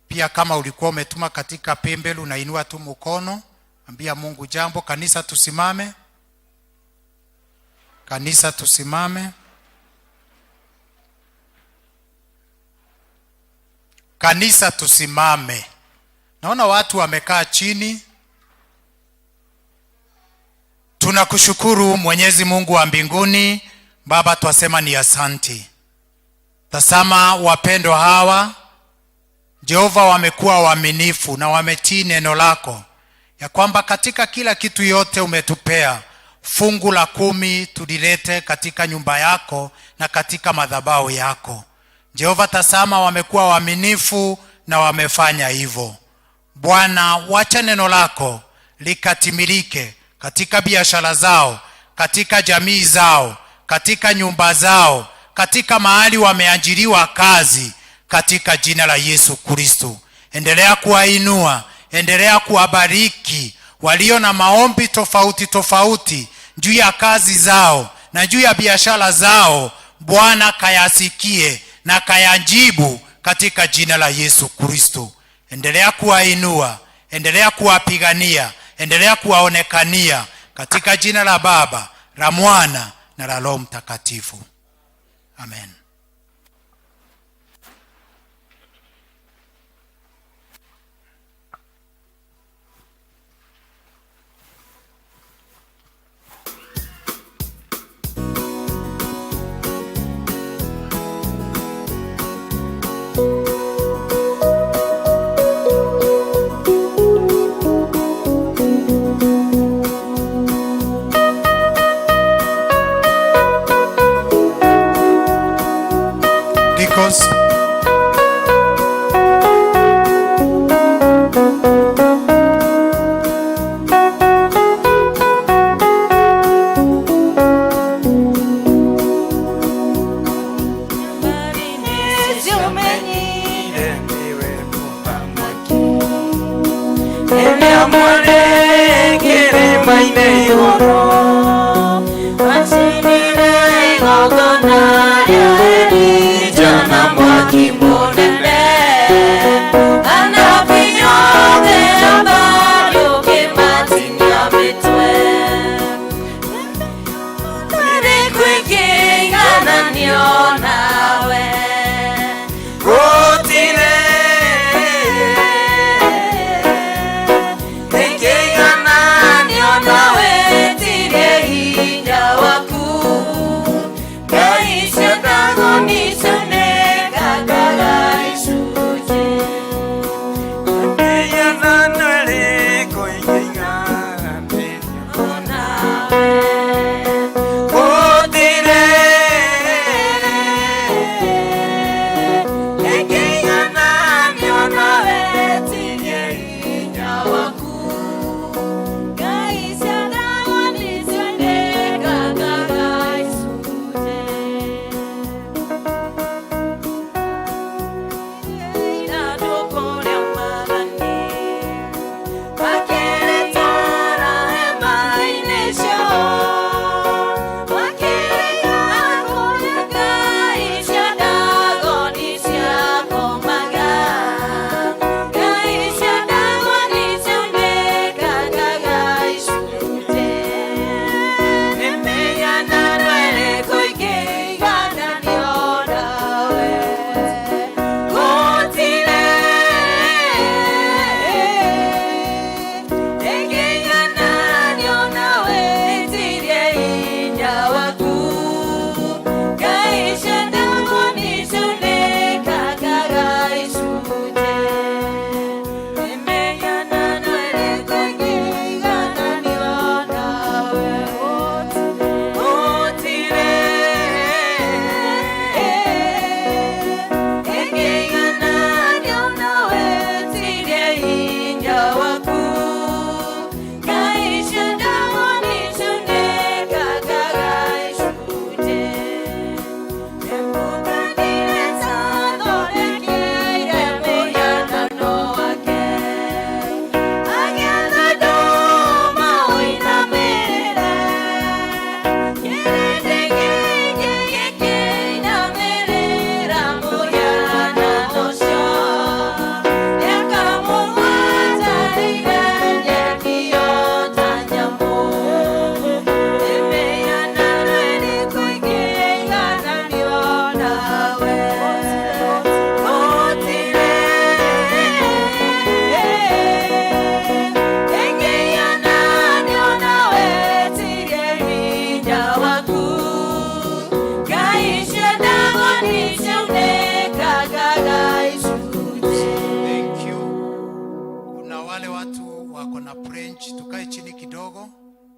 Pia kama ulikuwa umetuma katika pembelu unainua tu mkono, ambia Mungu jambo. Kanisa tusimame. Kanisa tusimame. Kanisa tusimame. Naona watu wamekaa chini. Tunakushukuru Mwenyezi Mungu wa mbinguni. Baba, twasema ni asante. Tazama wapendwa hawa Jehova wamekuwa waaminifu na wametii neno lako, ya kwamba katika kila kitu yote umetupea fungu la 10 tulilete katika nyumba yako na katika madhabahu yako. Jehova, tazama wamekuwa waaminifu na wamefanya hivyo. Bwana, wacha neno lako likatimilike katika biashara zao, katika jamii zao, katika nyumba zao, katika mahali wameajiriwa kazi, katika jina la Yesu Kristo. Endelea kuwainua, endelea kuwabariki walio na maombi tofauti tofauti juu ya kazi zao na juu ya biashara zao. Bwana, kayasikie na kayajibu katika jina la Yesu Kristo. Endelea kuwainua, endelea kuwapigania, endelea kuwaonekania katika jina la Baba, la Mwana na la Roho Mtakatifu. Amen. Nawe wako na branch tukae chini kidogo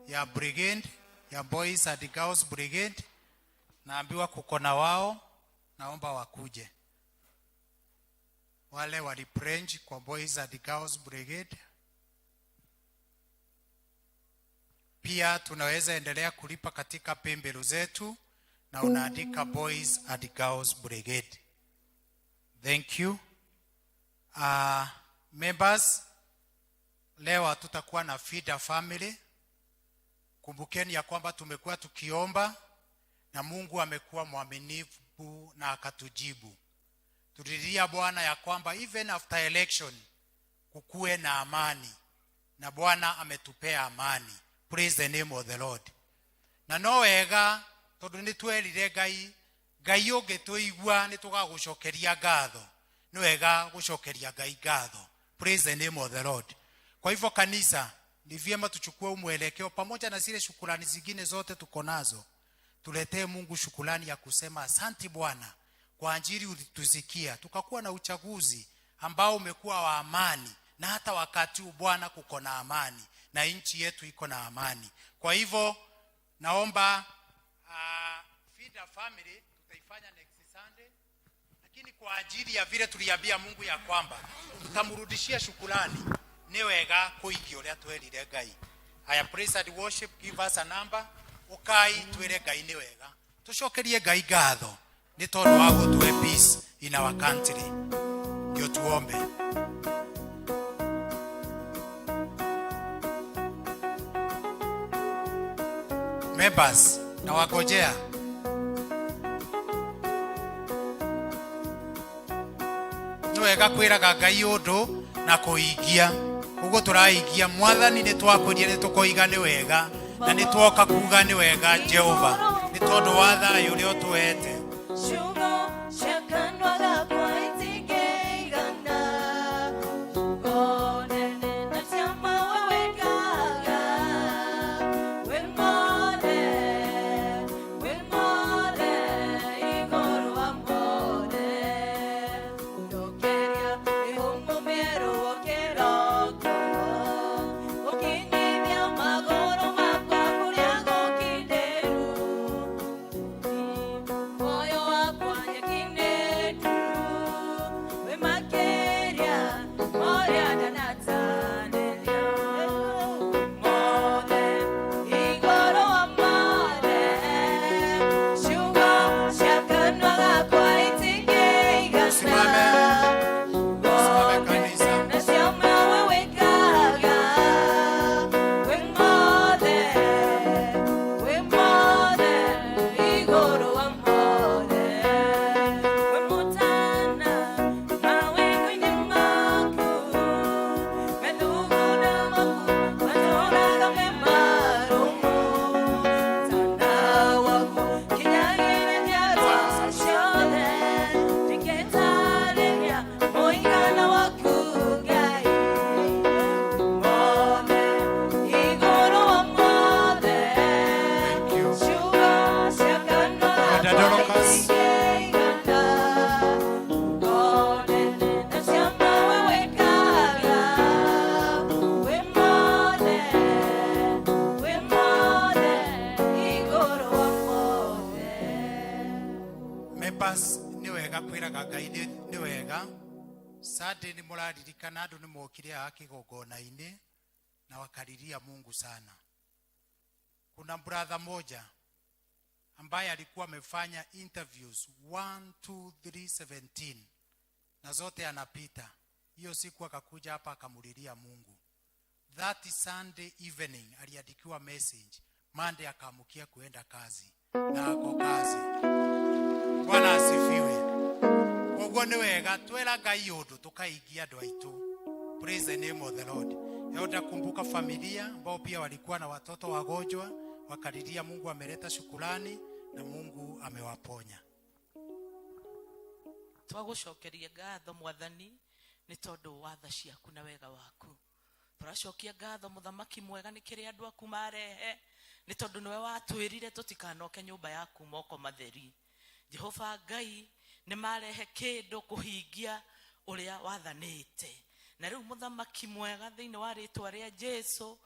ya brigade, ya Boys and Girls Brigade. Naambiwa kuko na wao, naomba wakuje. Wale wali branch kwa Boys and Girls Brigade. Pia tunaweza endelea kulipa katika pembelu zetu na unaandika Boys and Girls Brigade. Thank you. Members, leo tutakuwa na feeder family. Kumbukeni ya kwamba tumekuwa tukiomba na Mungu amekuwa mwaminifu na akatujibu. Tulilia Bwana ya kwamba even after election kukue na amani, na Bwana ametupea amani. Praise the name of the Lord. Na no wega tondu ni twelire Ngai ungetuigua ni tugagucokeria ngatho. Ni wega gucokeria Ngai ngatho. Praise the name of the Lord. Kwa hivyo kanisa, ni vyema tuchukue mwelekeo pamoja na zile shukrani zingine zote tuko nazo. Tuletee Mungu shukrani ya kusema asante Bwana kwa ajili ulitusikia. Tukakuwa na uchaguzi ambao umekuwa wa amani, na hata wakati Bwana kuko na amani na nchi yetu iko na amani. Kwa hivyo naomba feeder family tutaifanya next Sunday, lakini kwa ajili ya vile tuliambia Mungu ya kwamba tutamrudishia shukrani, ni wega kuigio lya twelire Ngai. Aya, praise and worship, give us a number. Ukai twere Ngai ni wega. Tushokerie Ngai ngatho ni tondu wa gutwe peace in our country. Ndio tuombe. Members, na wagojea. Ni wega kwiraga Ngai undu na kuigia. Ugo turaigia Mwathani ni twakuria ni tukoiga ni wega, na ni twoka kuga ni wega Jehova. Ni tondu wa thayu uri otuete. Sade ni muraririkana andu ni mokire akigogona-ini na wakariria Mungu sana. Kuna brother moja ambaye alikuwa amefanya interviews 1 2 3 17 na zote anapita. Hiyo siku akakuja hapa akamulilia Mungu. That Sunday evening aliandikiwa message, Monday akaamukia kuenda kazi na ako kazi. Bwana asifiwe. Mungu ni wega twera Ngai undu tukaigia andu aitu. Praise the name of the Lord. Yoda kumbuka familia ambao pia walikuwa na watoto wagonjwa, wakalilia Mungu ameleta shukrani na Mungu amewaponya. Twagucokeria ngatho Mwathani ni tondu wa tha ciaku na wega waku. Turacokia ngatho Muthamaki mwega ni kiri andu aku marehe, ni tondu niwe watwirire tutikanoke nyumba yaku moko matheri. Jehova Ngai ni marehe kindu kuhingia uria wathanite, na riu muthamaki mwega thiini wa ritwa ria Jesu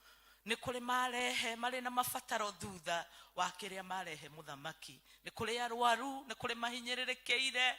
ni kuri marehe mari na mafataro thutha wa kiria marehe muthamaki, ni kuri arwaru, ni kuri mahinyirirekeire,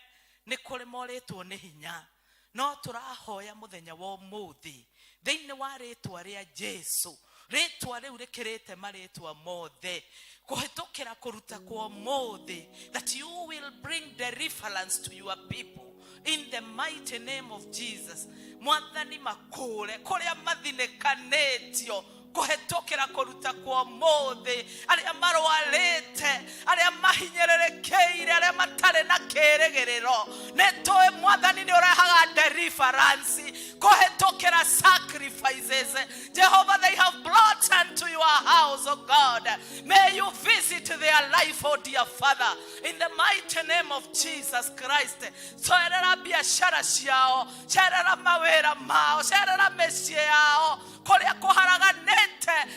ni kuri moritwo ni hinya, no turahoya muthenya wa umuthi thiini wa ritwa ria Jesu, ritwa riu rikirite maritwa mothe, kuhitukira kuruta kwa umuthi, that you will bring deliverance to your people in the mighty name of Jesus. Mwathani makure kuria mathinekanetio kuhetokera kuruta kwa mothe, aria marwarite, aria mahinyererekeire, aria matare na keregerero, netoe mwathani ni urahaga deliverance, kuhetokera sacrifices. Jehovah, they have brought unto your house, oh God. May you visit their life, oh dear Father, in the mighty name of Jesus Christ. Soerera biashara ciao, soerera mawera mao, soerera mesie yao, kuria kuharaganete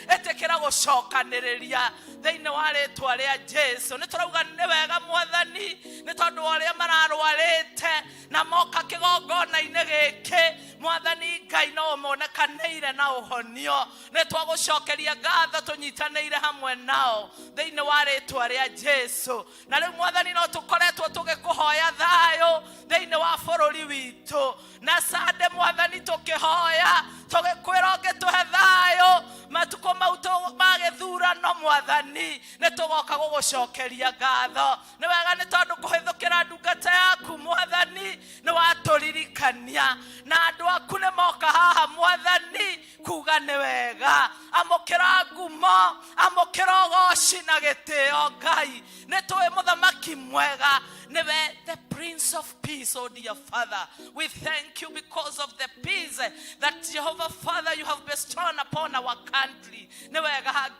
etekera gucokaniriria thiini wa ritwa ria Jesu. Ni turauga ni wega mwathani, ni tondu aria mararwarite na moka kigongona-ini giki, mwathani Ngai no monekanire na uhonio, ni twagucokeria ngatho tunyitanire hamwe nao thiini wa ritwa ria Jesu. Na riu mwathani no tukoretwo tugikuhoya thayo thiini wa bururi witu, na sande mwathani tukihoya tugikwira ngituhe thayo matuko mauto magithurano mwathani, ni tugoka gugucokeria ngatho. Ni wega ni tondu kuhithukira ndungata yaku mwathani ni waturirikania, na andu aku ni moka haha mwathani kuga ni wega, amukira ngumo, amukira ugoci na gitio Ngai. Ni tuwe muthamaki mwega, niwe the Prince of Peace, oh dear Father. We thank you because of the peace that Jehovah Father you have bestowed upon our country. Niwe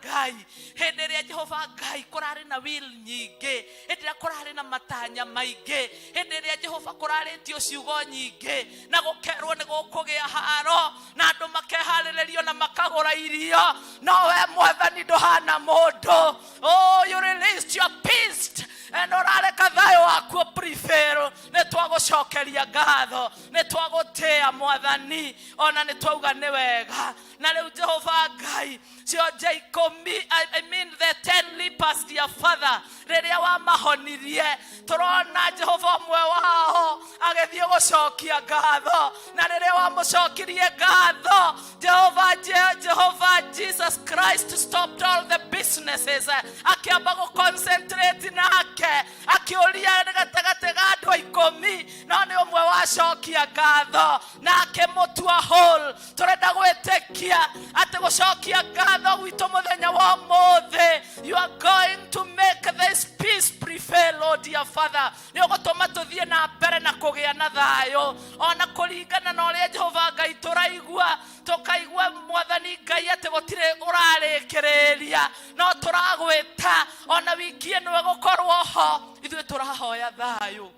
Ngai, henderia Jehovah Ngai kurari na will nyingi, henderia kurari na matanya maige, henderia Jehovah kurari tio ciugo nyingi, na gukerwo ni gukugia haro, na andu makeharirerio na makagura irio, no we mwathani nduhana mundu. Oh, you released your peace and orare kathayo waku prefer, ne twagucokeria ngatho, ne twagutia mwathani, ona ne twauga ni wega. Na riu Jehovah Ngai cio Jacob, I mean the 10 lepers, dear Father, riria wa mahonirie, turona Jehovah mwe wao agethie gucokia ngatho, na riria wa mucokirie ngatho Jehovah Jesus Christ stopped all the businesses, akiamba go concentrate nake, akiuria gatagate ga andu 10, no ni umwe wacokia ngatho na akimutua whole. Turenda gwitikia ati gucokia ngatho gwitu muthenya wa mothe, you are going to make this peace prevail, Lord dear Father. Ni ugutuma tuthie na mbere na kugia na thayo, ona kuringana na uria Jehovah Ngai turaigua, tukaigua mwathani Ngai ati gutire urarikiriria, no turagwita ona wikie niwe gukorwo ho. Ithuĩ turahoya thayo,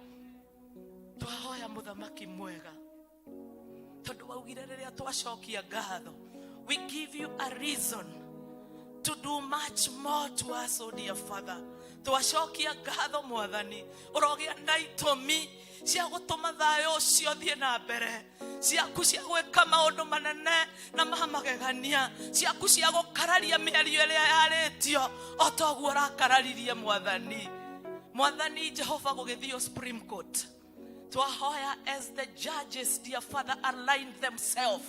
turahoya muthamaki mwega, tondu waugire riria twacokia ngatho, we give you a reason to do much more to us, oh dear Father. Twacokia ngatho mwathani, urogia na itumi cia gutuma thayo ucio thie na mbere, ciaku cia gwika maundu manene na mahamagegania, ciaku cia gukararia miario iria yaritio o toguo rakararirie mwathani. Mwathani Jehovah gugithio Supreme Court, twahoya as the judges, dear Father, align themselves,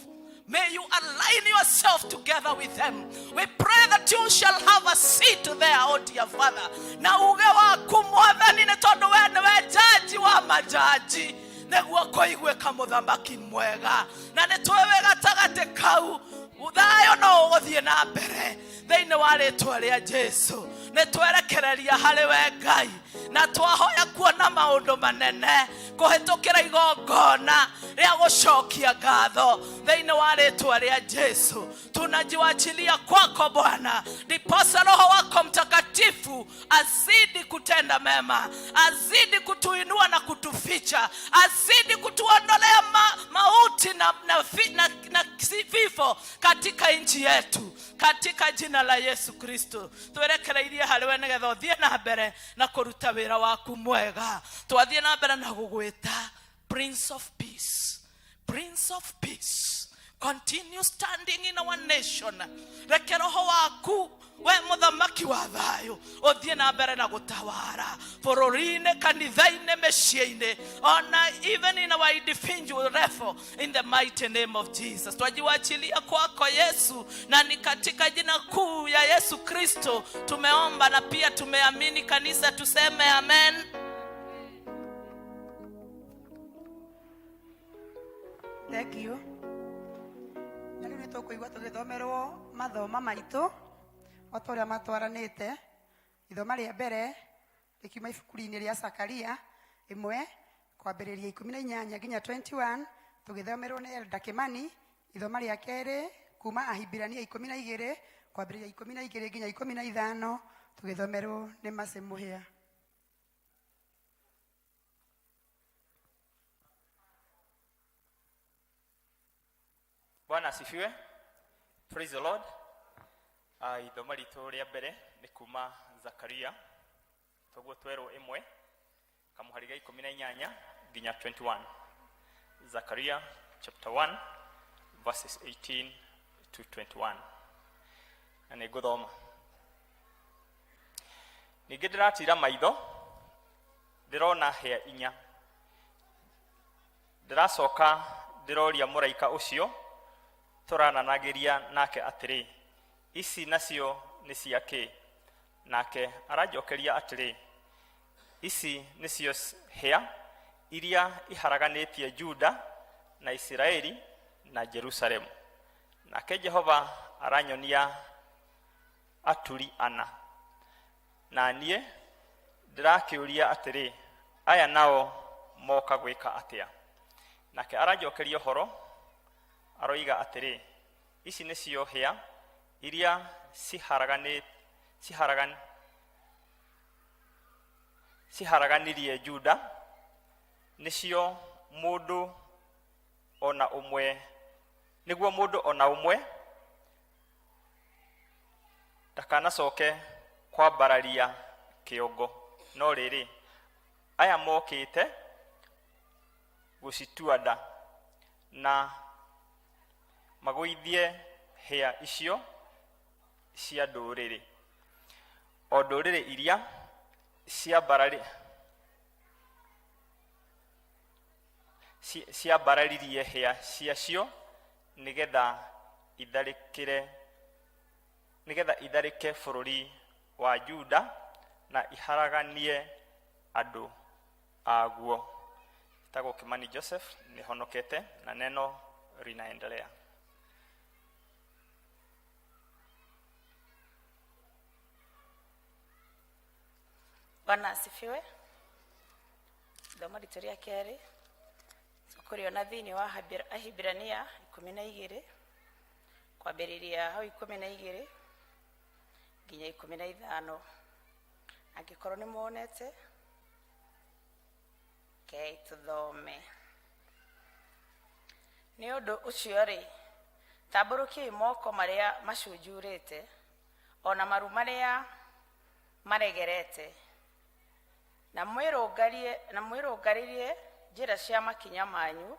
may you align yourself together with them. We pray that you shall have a seat there, oh dear Father. Na uge waku mwathani ni tondu we niwe jaji wa majaji, neguo koigwika muthamaki mwega, na ni twewe gatagati kau uthayo no uguthie na mbere thiini wa ritwa ria Jesu. Ni twerekereria hari we Ngai, na twahoya kuona maundu manene kuhitukira igongona ria gucokia ngatho thiini wa ritwa ria Jesu. Tunajiwachilia kwako Bwana, ndiposa Roho wako Mtakatifu azidi kutenda mema, azidi kutuinua na kutuficha, azidi kutuondolea mauti na vifo katika nchi yetu, katika jina la Yesu Kristo. Twerekereirie hariwe nigetha uthie na mbere na kuruta wira waku mwega, twathie na mbere na gugwita Prince of Peace, Prince of Peace. Continue standing in our nation. Reke roho waku we muthamaki wa thayo uthie na mbere na gutawara bururi-ini, kanitha-ini, mĩciĩ-ini, ona even in our individual level, in the mighty name of Jesus. Twajiwachilia kwako Yesu, na ni katika jina kuu ya Yesu Kristo tumeomba na pia tumeamini. Kanisa tuseme amen. Thank you. Na rĩu nĩtũkũigua tũgĩthomerwo mathoma maitũ o ta ũrĩa matwaranĩte. Ithoma rĩa mbere rĩkiuma ibuku-inĩ rĩa Zakaria 1 kwambĩrĩria 18 nginya 21, tũgĩthomerwo nĩ Elda Kimani. Ithoma rĩa kerĩ kuma Ahibirania 12 kwambĩrĩria 12 nginya 15, tũgĩthomerwo nĩ Mase Mũhĩa. Bwana asifiwe. Praise the Lord. Ithoma ritũ rĩa mbere nĩ kuma Zakaria toguo twerwo 1 kamuhari ga 18 nginya 21. Zakaria chapter 1 verses 18 to 21. Na nĩ ngũthoma. Ningĩ ndĩratira maitho ndĩrona hĩa 4. Ndĩracoka ndĩroria mũraika ũcio turananagiria nake atiri, ici nacio nĩ ciake. Nake arajokeria atiri, ici nicio hĩa iria iharaganĩtie Juda na Israeli na Jerusalemu. Nake Jehova aranyonia aturi 4. Na niĩ ndĩrakĩũria atiri, aya nao moka gwĩka atĩa? Nake arajokeria horo aroiga atiri, ici nicio hĩa iria ciharaganirie Juda, nicio mũndũ ona ũmwe, nĩguo mũndũ ona ũmwe ndakanacoke kwambararia kĩongo. No rĩrĩ, aya mokĩte gũcitua nda na magũithie hĩa icio cia ndũrĩrĩ, o ndũrĩrĩ iria ciambararirie hĩa ciacio nigetha itharĩke bũrũri wa Juda na iharaganie andũ aguo. Tago Kimani Joseph nihonokete na neno linaendelea. Bwana asifiwe. Ithoma ritũ rĩa kerĩ tũkũrĩona thĩinĩ wa Ahibirania 12 kwambĩrĩria hau 12 nginya 15. Angĩkorwo nĩ muonete, tũthome. Nĩ ũndũ ũcio rĩ, tambũrũkiai moko marĩa macunjurĩte, ona maru marĩa maregerete, na mwĩrũngaririe njĩra cia makinya manyu,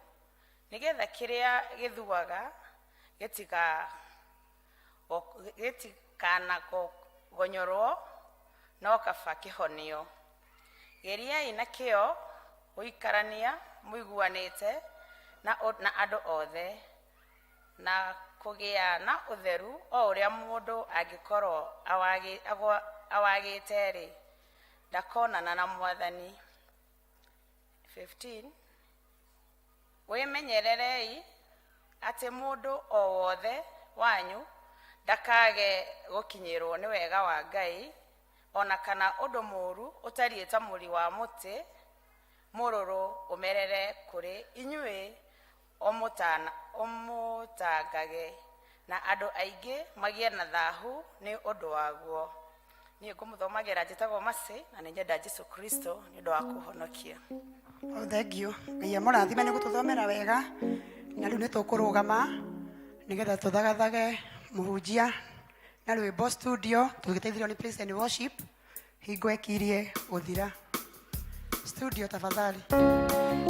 nigetha kĩrĩa gĩthuaga gĩtikanagonyorwo, no kaba kĩhonio. Geriai na kĩo gũikarania mũiguanĩte na andũ othe, na kũgĩa na ũtheru o ũrĩa mũndũ angĩkorwo awagĩte rĩ, ndakonana na Mwathani. 15. Wĩmenyererei atĩ mũndũ o wothe wanyu ndakage gũkinyĩrwo nĩ wega wa Ngai, ona kana ũndũ mũũru ũtariĩ ta mũri wa mũtĩ mũrũrũ ũmerere kũrĩ inyuĩ ũmũtangage, na andũ aingĩ magĩe na thahu nĩ ũndũ waguo. Niĩ ngũmũthomagĩra njĩtagwo Mase, na nĩ nyenda Jesũ Kristo nĩ ũndũ wa kũhonokia. Thank you. Ngai amũrathime nĩ gũtũthomera wega, na rĩu nĩ tũkũrũgama nĩgetha tũthagathage mũhunjia na rwĩmbo studio tũgĩteithĩrwo nĩ praise and worship hingo ekirie gũthira. Studio tafadhali.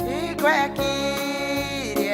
Hingo ekirie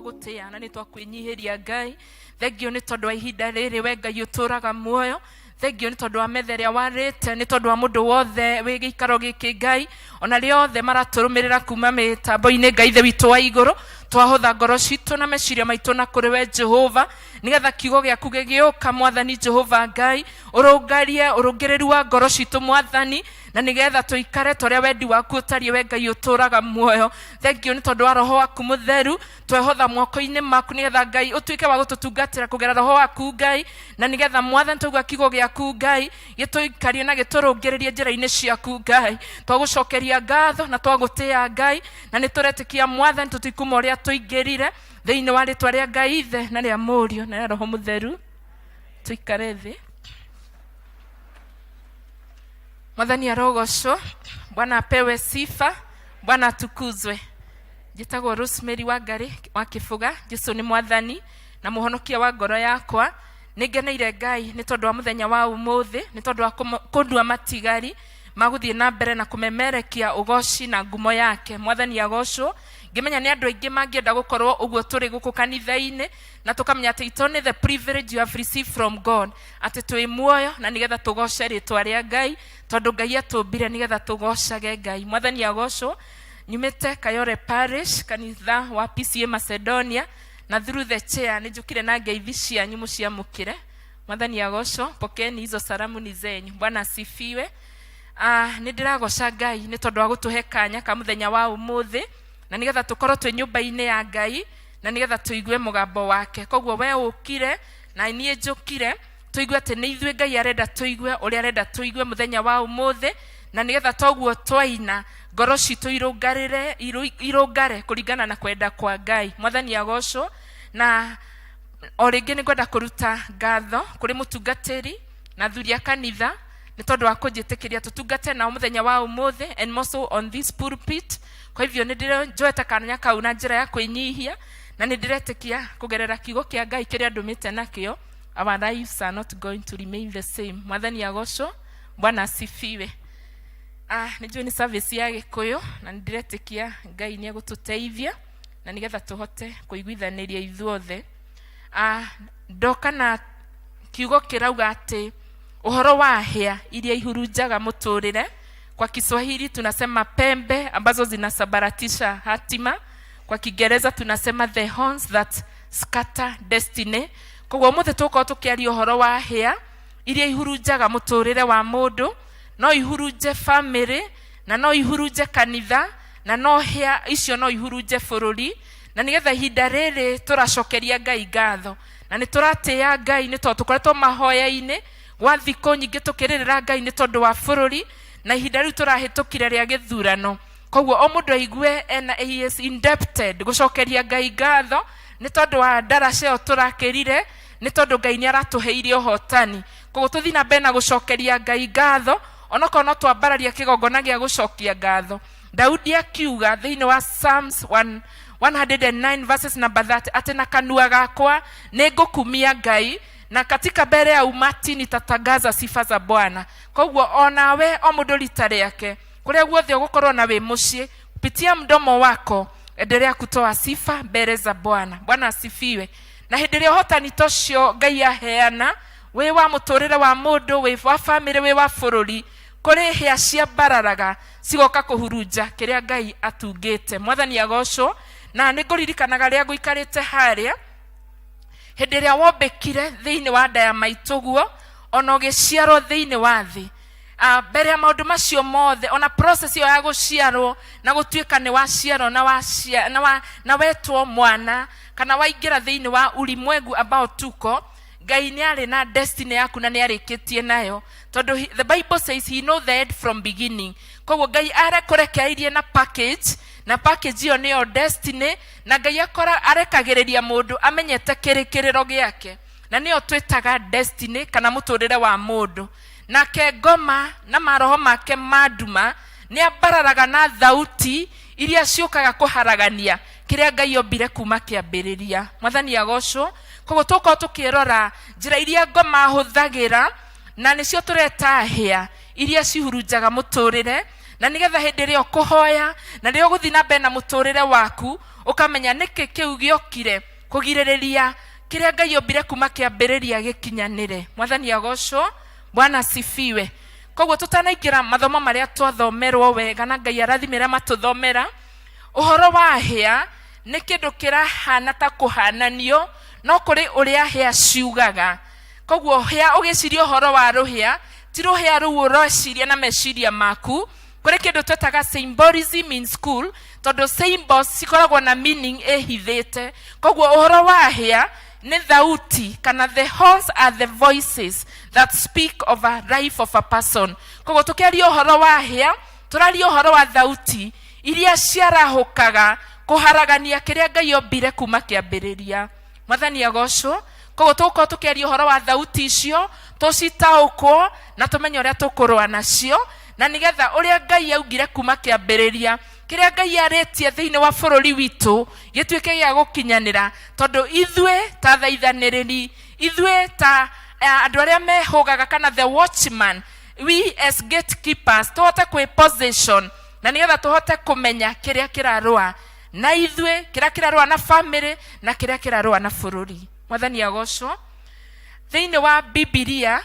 twagutia na nitwakwinyihiria Ngai. Thengio ni tondu wa ihinda riri we Ngai uturaga muoyo. Thengio ni tondu wa metheria warite, ni tondu wa mundu wothe wi giikaro giki Ngai, ona riothe maraturumirira kuma mitambo-ini Ngai the witu wa iguru. Twahotha ngoro citu na meciria maitu na kuri we Jehova, nigetha kiugo giaku gigiuka Mwathani Jehova Ngai, urungarie urungiriru wa ngoro citu Mwathani, na nigetha tuikare toria wendi waku utarie we Ngai uturaga muoyo. Thengio ni tondu wa roho waku mutheru, twehotha moko-ini maku nigetha Ngai utuike wa gututungatira kugera roho waku Ngai, na nigetha Mwathani tugwa kiugo giaku Ngai gituikarie na giturungiririe njira-ini ciaku Ngai. Twagucokeria ngatho na twagutia Ngai, na nituretikia Mwathani tutikuma uria tuingirire thiini wa ritwa ria Ngai Ithe na ria Murio na ria Roho Mutheru. Tuikare thi. Mwathani arogocwo, Bwana apewe sifa, Bwana atukuzwe. Njitagwo Rosemary Wangari wa Kibuga. Jesu ni Mwathani na muhonokia wa ngoro yakwa. Ningeneire Ngai ni tondu wa muthenya wa umuthi, ni tondu wa kundua matigari maguthie na mbere na kumemerekia ugoci na ngumo yake. Mwathani agocwo. Ngimenya ni andu aingi mangienda gukorwo uguo turi guku kanitha-ini, na tukamenya ati itone the privilege you have received from God, ati twi muoyo na nigetha tugoce ritwa ria Ngai, tondu Ngai atumbire nigetha tugocage Ngai. Mwathani agocwo. Nyumite Kayore Parish, kanitha wa P.C.E.A Macedonia, na through the chair nijukire na ngeithi cianyu muciamukire. Mwathani agocwo. Pokeni hizo salamu ni zenyu. Bwana asifiwe. Nindiragoca Ngai ni tondu wa gutuhe kanya ka muthenya wa umuthi, na nigetha tukorwo twi nyumba-ini ya Ngai, na nigetha tuigue mugambo wake. Koguo we ukire na nie njukire, tuigue ati ni ithue Ngai arenda tuigue uria arenda tuigue muthenya wa umuthi, na nigetha toguo twaina ngoro citu irungare kuringana na kwenda kwa Ngai. Mwathani agocwo. Na o ringi ni ngwenda kuruta ngatho kuri mutungatiri na thuri a kanitha nĩ tondũ wa kũnjĩtĩkĩria tũtungate nao mũthenya wa ũmũthĩ and also on this pulpit. Kwa hivyo nĩ njoete kanya kau na njĩra ya kwĩnyihia, na nĩ ndĩretĩkia kũgerera kiugo kĩa Ngai kĩrĩa ndũmĩte nakĩo, our lives are not going to remain the same. Mwathani agocwo, Bwana asifiwe. Nĩnjũĩ nĩ service ya Gĩkũyũ, na nĩ ndĩretĩkia Ngai nĩ egũtũteithia na nĩgetha tũhote kũiguithanĩria ithuothe. Ndoka na kiugo kĩrauga atĩ uhoro wa hĩa iria ihurunjaga mũtũrĩre. Kwa Kiswahili tunasema pembe ambazo zinasabaratisha hatima. Kwa Kiingereza tunasema the horns that scatter destiny. Koguo mũthĩ tũkorwo tũkĩaria uhoro wa hĩa iria ihurunjaga mũtũrĩre wa mũndũ, no ihurunje family, na no ihurunje kanitha, na no hĩa icio no ihurunje bũrũri. Na nĩgetha ihinda rĩrĩ tũracokeria Ngai ngatho, na nĩ tũratĩĩa Ngai nĩ tondũ tũkoretwo mahoya-inĩ gwa thikũ nyingĩ tũkĩrĩrĩra Ngai nĩ tondũ wa bũrũri, na ihinda rĩu tũrahĩtũkire rĩa gĩthurano. Koguo o mũndũ aigue he is indebted gũcokeria Ngai ngatho nĩ tondũ wa ndaraca ĩyo tũrakĩrire, nĩ tondũ Ngai nĩ aratũheire ũhotani. Koguo tũthiĩ na mbere na gũcokeria Ngai ngatho, onokorwo no twambararia kĩgongona gĩa gũcokia ngatho. Daudi akiuga thĩinĩ wa Psalms 109 verses number 30 atĩ na kanua gakwa nĩ ngũkumia Ngai, na katika mbele ya umati nitatangaza sifa za Bwana. Koguo onawe o mũndũ rita rĩake kũrĩa guothe ũgũkorwo na wĩ mũciĩ, kupitia mdomo wako endelea kutoa sifa mbele za Bwana. Bwana asifiwe. Na hĩndĩ ĩrĩa ũhotani tocio Ngai aheana, wĩ wa mũtũrĩre wa mũndũ, wĩ wa family, wĩ wa bũrũri, kũrĩ hĩa cia mbararaga cigoka kũhurunja kĩrĩa Ngai atungĩte. Mwathani agocwo. Na nĩ ngũririkanaga rĩa ngũikarĩte harĩa hĩndĩ ĩrĩa wombĩkire thĩinĩ wa nda ya maitũguo, ona ũgĩciarwo thĩinĩ wa thĩ. Mbere ya maũndũ macio mothe, ona process ĩyo ya gũciarwo na gũtuĩka nĩ waciarwo na wetwo mwana, kana waingĩra thĩinĩ wa ulimwengu ambao tuko, Ngai nĩ arĩ na destiny yaku na nĩ arĩkĩtie nayo, tondũ the Bible says he know the end from beginning. Koguo Ngai arekũrekeirie na package, na package ĩyo nĩyo destiny, na Ngai arekagĩrĩria mũndũ amenyete kĩrĩkĩrĩro gĩake, na nĩyo twĩtaga destiny kana mũtũrĩre wa mũndũ. Nake ngoma na maroho make manduma nĩ ambararaga na thauti iria ciũkaga kũharagania kĩrĩa Ngai ombire kuma kĩambĩrĩria. Mwathani agocwo. Koguo tũkorwo tũkĩrora njĩra iria ngoma hũthagĩra, na nĩcio tũreta hĩa iria cihurunjaga mũtũrĩre, na nĩgetha hĩndĩ ĩrĩa ũkũhoya na rĩrĩa ũgũthiĩ na mbere na mũtũrĩre waku, ũkamenya nĩkĩ kĩu gĩokire kũgirĩrĩria kĩrĩa Ngai ombire kuma kĩambĩrĩria gĩkinyanĩre. Mwathani agocwo. Bwana asifiwe. Koguo tũtanaingĩra mathomo marĩa twathomerwo wega na Ngai arathimĩra matũthomera, ũhoro wa hĩa nĩ kĩndũ kĩrahana ta kũhananio no kũrĩ ũrĩa hĩa ciugaga. Koguo hĩa ũgĩciria ũhoro wa rũhĩa, ti rũhĩa rũu ũreciria na meciria maku. Kũrĩ kĩndũ twetaga symbolism in school, tondũ symbols cikoragwo na meaning ĩhithĩte. Koguo ũhoro wa hĩa nĩ thauti, kana the horns are the voices that speak of a life of a person. Koguo tũkĩaria ũhoro wa hĩa, tũraria ũhoro wa thauti iria ciarahũkaga kũharagania kĩrĩa Ngai ombire kuma kĩambĩrĩria. Mwathani agocwo. Koguo tũkorwo tũkĩaria ũhoro wa thauti icio, tũcitaũkwo na tũmenye ũrĩa tũkũrũa nacio, na nĩgetha ũrĩa Ngai augire kuma kĩambĩrĩria, kĩrĩa Ngai arĩtie thĩinĩ wa bũrũri witũ gĩtuĩke gĩa gũkinyanĩra, tondũ ithuĩ ta thaithanĩrĩri, ithuĩ ta andũ arĩa mehũgaga kana the watchman, we as gatekeepers tũhote kwĩ position, na nĩgetha tũhote kũmenya kĩrĩa kĩrarũa na ithuĩ, kĩrĩa kĩrarũa na family, na kĩrĩa kĩrarũa na bũrũri. Mwathani agocwo. Thĩinĩ wa Biblia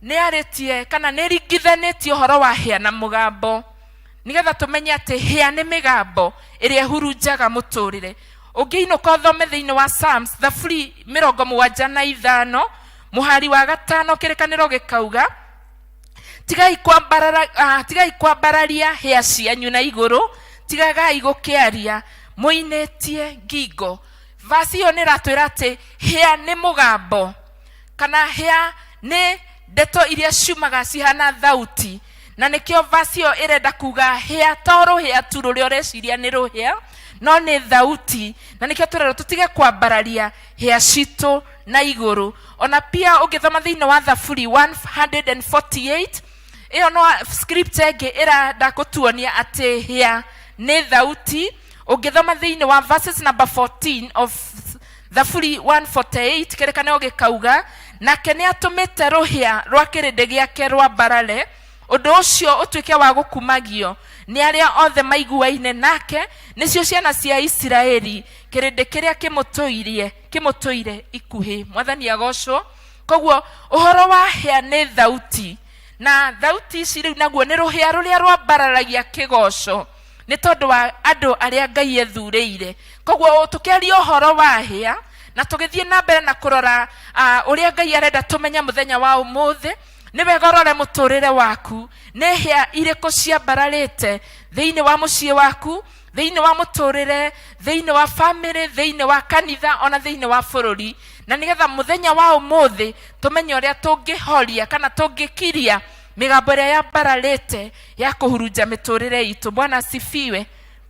nĩ arĩtie kana nĩ ringithanĩtie ũhoro wa hĩa na mũgambo, nĩgetha tũmenye atĩ hĩa nĩ mĩgambo ĩrĩa hurunjaga mũtũrĩre. Ũngĩinũka ũthome thĩinĩ wa Psalms 75 mũhari wa 5 kĩrĩkanĩro gĩkauga, tigai kwambararia hĩa cianyu na igũrũ, tigagai gũkĩaria mũinĩtie ngingo. Vasi ĩyo nĩ ratwĩra atĩ hĩa nĩ mũgambo, kana hĩa nĩ ndeto iria ciumaga cihana thauti, na nĩkĩo vasi ĩyo ĩrenda kuga hĩa to rũhĩa tu rũrĩa ũreciria nĩ rũhĩa, no nĩ thauti, na nĩkĩo tũrerwo tũtige kwambararia hĩa citũ na igũrũ. Ona pia ũngĩthoma thĩinĩ wa Thaburi 148 iyo no script enge irenda kutuonia ati hia ni thauti. Ungithoma thiini wa verses number 14 of Thaburi 148 kerekana gikauga nake ni atumite ruhia rwa kirindi giake rwa barale undu ucio utuike wa gukumagio ni aria othe maiguaine nake nicio ciana cia Isiraeli kirindi kiria kimutuire ikuhi. Mwathani agocwo. Koguo uhoro wa hia ni thauti, na thauti ici riu naguo ni ruhia ruria rwa bararagia kigoco ni tondu wa andu aria Ngai ethurĩire. Koguo tukiaria uhoro wa hia na tugithie na mbere na kurora uria Ngai arenda tumenya muthenya wa umuthi, ni wega urore muturire waku ni hia iriku cia bararite thiini wa mucii waku, thiini wa muturire, thiini wa family, thiini wa kanitha, ona thiini wa bururi, na nigetha muthenya wa umuthi tumenye uria tungihoria kana tungikiria migambo iria ya bararite ya kuhurunja miturire itu. Bwana asifiwe.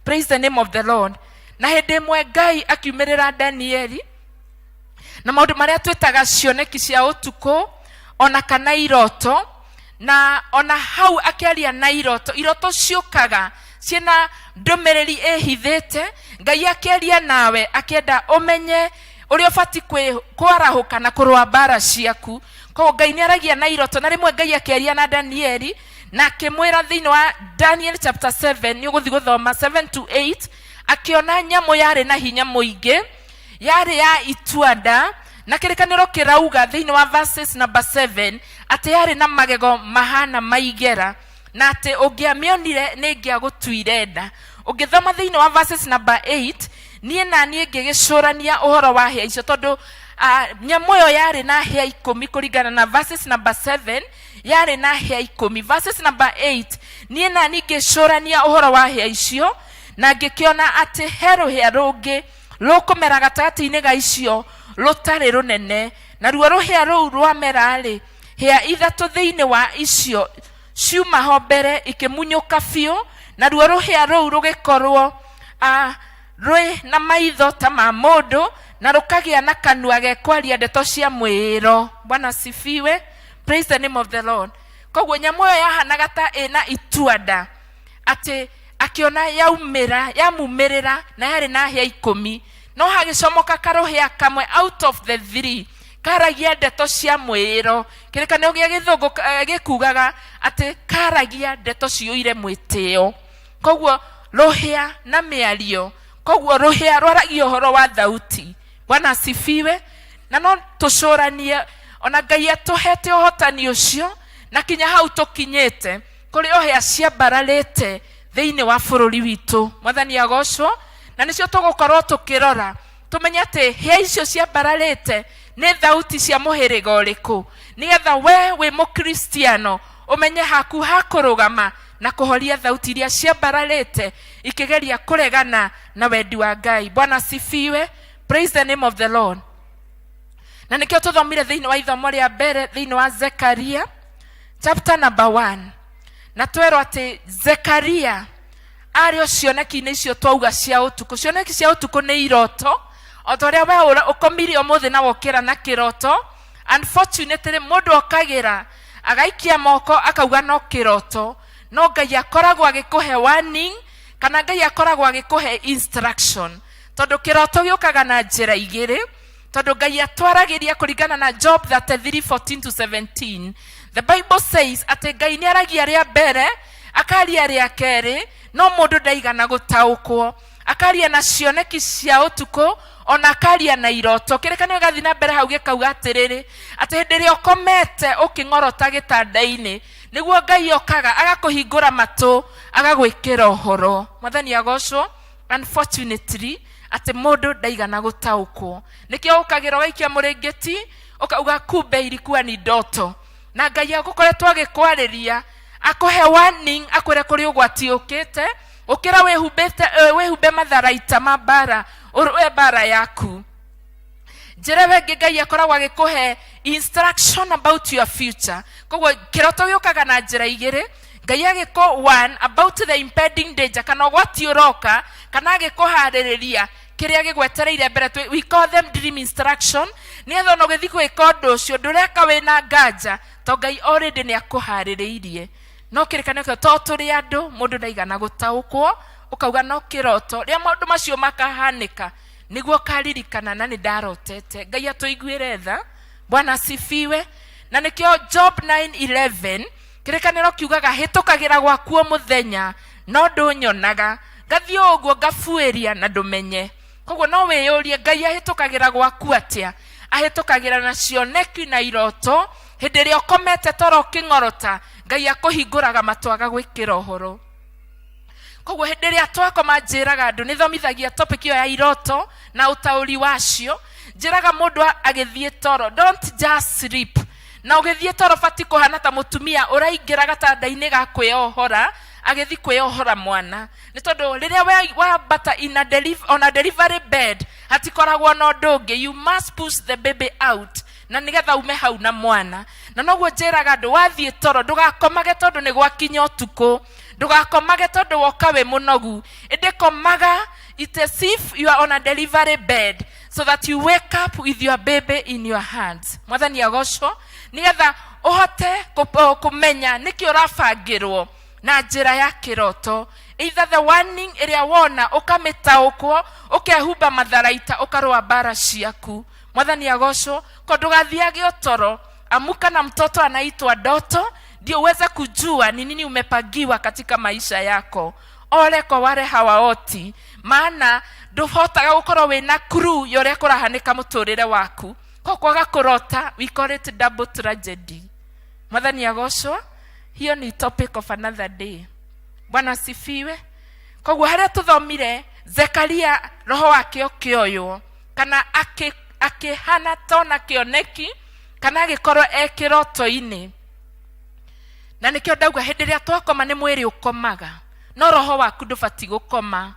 Praise the name of the Lord. Na hindi imwe Ngai akiumirira Danieli na maundu maria twitaga cioneki cia utuku ona kana iroto, na ona hau akiaria na iroto ciukaga ciena ndumiriri ehithite. Ngai akiaria nawe akienda umenye uria ubati kwarahuka na kurwa bara ciaku. Koguo Ngai ni aragia na iroto, na rimwe Ngai akiaria na Danieli na akimwira thiini wa Daniel chapter 7 ni uguthi guthoma 7 to 8 akiona nyamu yari na hinya muingi yari ya ituanda, na kirikaniro kirauga thiini wa verses number 7 ati yari na magego mahana maigera na ati ungiamionire ni ngiagutuire nda. Ungithoma thiini wa verses number 8 nie na nie ngigicurania uhoro wa hia icio tondu nyamu yo yari na hia 10 kuringana na verses number 7 yari na hia 10. Verses number 8 nie na nie ngicurania uhoro wa hia icio na ngikiona ati heru hia rungi rukumera gatagati-ini ga icio rutari runene, na ruo ruhia ruu rwamera ri hia ithatu thiini wa icio ciuma ho mbere ikimunyuka biu, na ruo ruhia ruu rugikorwo rwi na maitho ta ma mundu na rukagia na kanua gekwaria ndeto cia mwiro. Bwana asifiwe. Praise the name of the Lord. Koguo nyamu yo yahanaga ta ina ituanda ati akiona yamumirira na yari na hia 10, no hagicomoka karuhia kamwe out of the 3 karagia ndeto cia mwiro. Kirikanio gia githungu gikugaga ati karagia ndeto ciuire mwitio. Koguo ruhia na miario, koguo ruhia rwaragia uhoro wa thauti. Bwana asifiwe. Na no tucuranie ona Ngai atuhete uhotani ucio na kinya hau tukinyite kuri ohia cia bararite thiini wa bururi witu. Mwathani agocwo. Na nicio tugukorwo tukirora tumenye ati hia icio cia bararite ni thauti cia muhiriga uriku, nigetha we wi mukristiano umenye haku hakurugama na kuhoria thauti iria cia bararite ikigeria kuregana na wendi wa Ngai. Bwana asifiwe. Praise the name of the Lord. Na nikio tuthomire thiini wa ithomo ria mbere thiini wa Zekaria chapter number 1, na twero ati Zekaria ario cioneki-ini icio twauga cia utuku. Cioneki cia utuku ni iroto, o ta uria we ukomire umuthi na wokira na kiroto. Unfortunately mundu okagira agaikia moko akauga no kiroto, no Ngai akoragwo agikuhe warning kana Ngai akoragwo agikuhe instruction, tondu kiroto giukaga na njira igiri. Tondu Ngai atwaragiria kuringana na Job 33:14 to 17. The Bible says ati Ngai ni aragia ria mbere akaria ria keri, no mundu ndaigana gutaukwo. Akaria na cioneki cia utuku ona akaria na iroto. Kirikanio gathi na mbere hau gikauga atiriri ati hindi ria ukomete ukingorota gitanda-ini niguo Ngai okaga agakuhingura matu agagwikira uhoro. Mwathani agocwo. Unfortunately ati mundu ndaigana gutaukwo, nikio ukagira waikia muringeti ukauga kumbe ilikuwa ni ndoto, na Ngai agukoretwo agikwariria akuhe warning akwire kuri ugwati ukite ukira wehumbe matharaita mabara urwe bara yaku. Njira wengi Ngai akoragwo agikuhe instruction about your future. Koguo kiroto giukaga na njira igiri. Ngai agiko one about the impending danger kana ugwati uroka, kana agikuhaririria kiria gigwetereire mbere. We call them dream instruction. Nietho no githi gwika undu ucio ndureka wina nganja to Ngai already ni akuhaririirie. no kirikane ko to turi andu mundu ndaigana gutaukwo ukauga no kiroto ria maundu macio makahanika niguo karirikana na ni ndarotete. Ngai atuiguire tha. Bwana asifiwe. Na nikio Job 9:11 kirikaniro kiugaga hitukagira gwakuo muthenya no ndunyonaga gathio uguo gafueria na ndumenye. Koguo no weyurie Ngai ahitukagira gwaku atia? Ahitukagira na cioneki na iroto hindi ria ukomete toro kingorota Ngai akuhinguraga matwaga gwikira uhoro. Koguo hindi ria twakoma njiraga andu nithomithagia topic iyo ya iroto na utauri wacio. Njiraga mundu agithie toro, don't just sleep. Na ugithie toro fati kuhana ta mutumia uraingira gatanda-ini ga kwiohora agithi kwiohora mwana. Ni tondu riria wa bata on a delivery bed hatikoragwo no ndungi, you must push the baby out na nigetha ume hau na mwana. Na noguo njiraga andu wathie toro ndugakomage tondu ni gwakinya utuku, ndugakomage tondu woka we munogu. Indi komaga it as if you are on a delivery bed so that you wake up with your baby in your hands. Mwathani agocwo nigetha uhote kumenya niki urafangirwo na njira ya kiroto. Either the warning iria wona ukamitaukwo ukehumba matharaita ukarwa bara ciaku. Mwathani agocwo ko ndugathiage utoro. Amuka na mtoto anaitwa ndoto ndio uweze kujua ni nini umepagiwa katika maisha yako. Ole kwa wale hawaoti, maana nduhotaga gukorwo wina crew yore kurahanika muturire waku ko kwaga kurota. We call it double tragedy. Mwathani agocwo, hiyo ni topic of another day. Bwana sifiwe. Koguo haria tuthomire Zekaria roho wake okioyo kana akihana tona kioneki kana gikorwo ekiroto-ini. Na nikio ndauga hindi ria twakoma ni mwiri ukomaga no roho waku ndubati gukoma.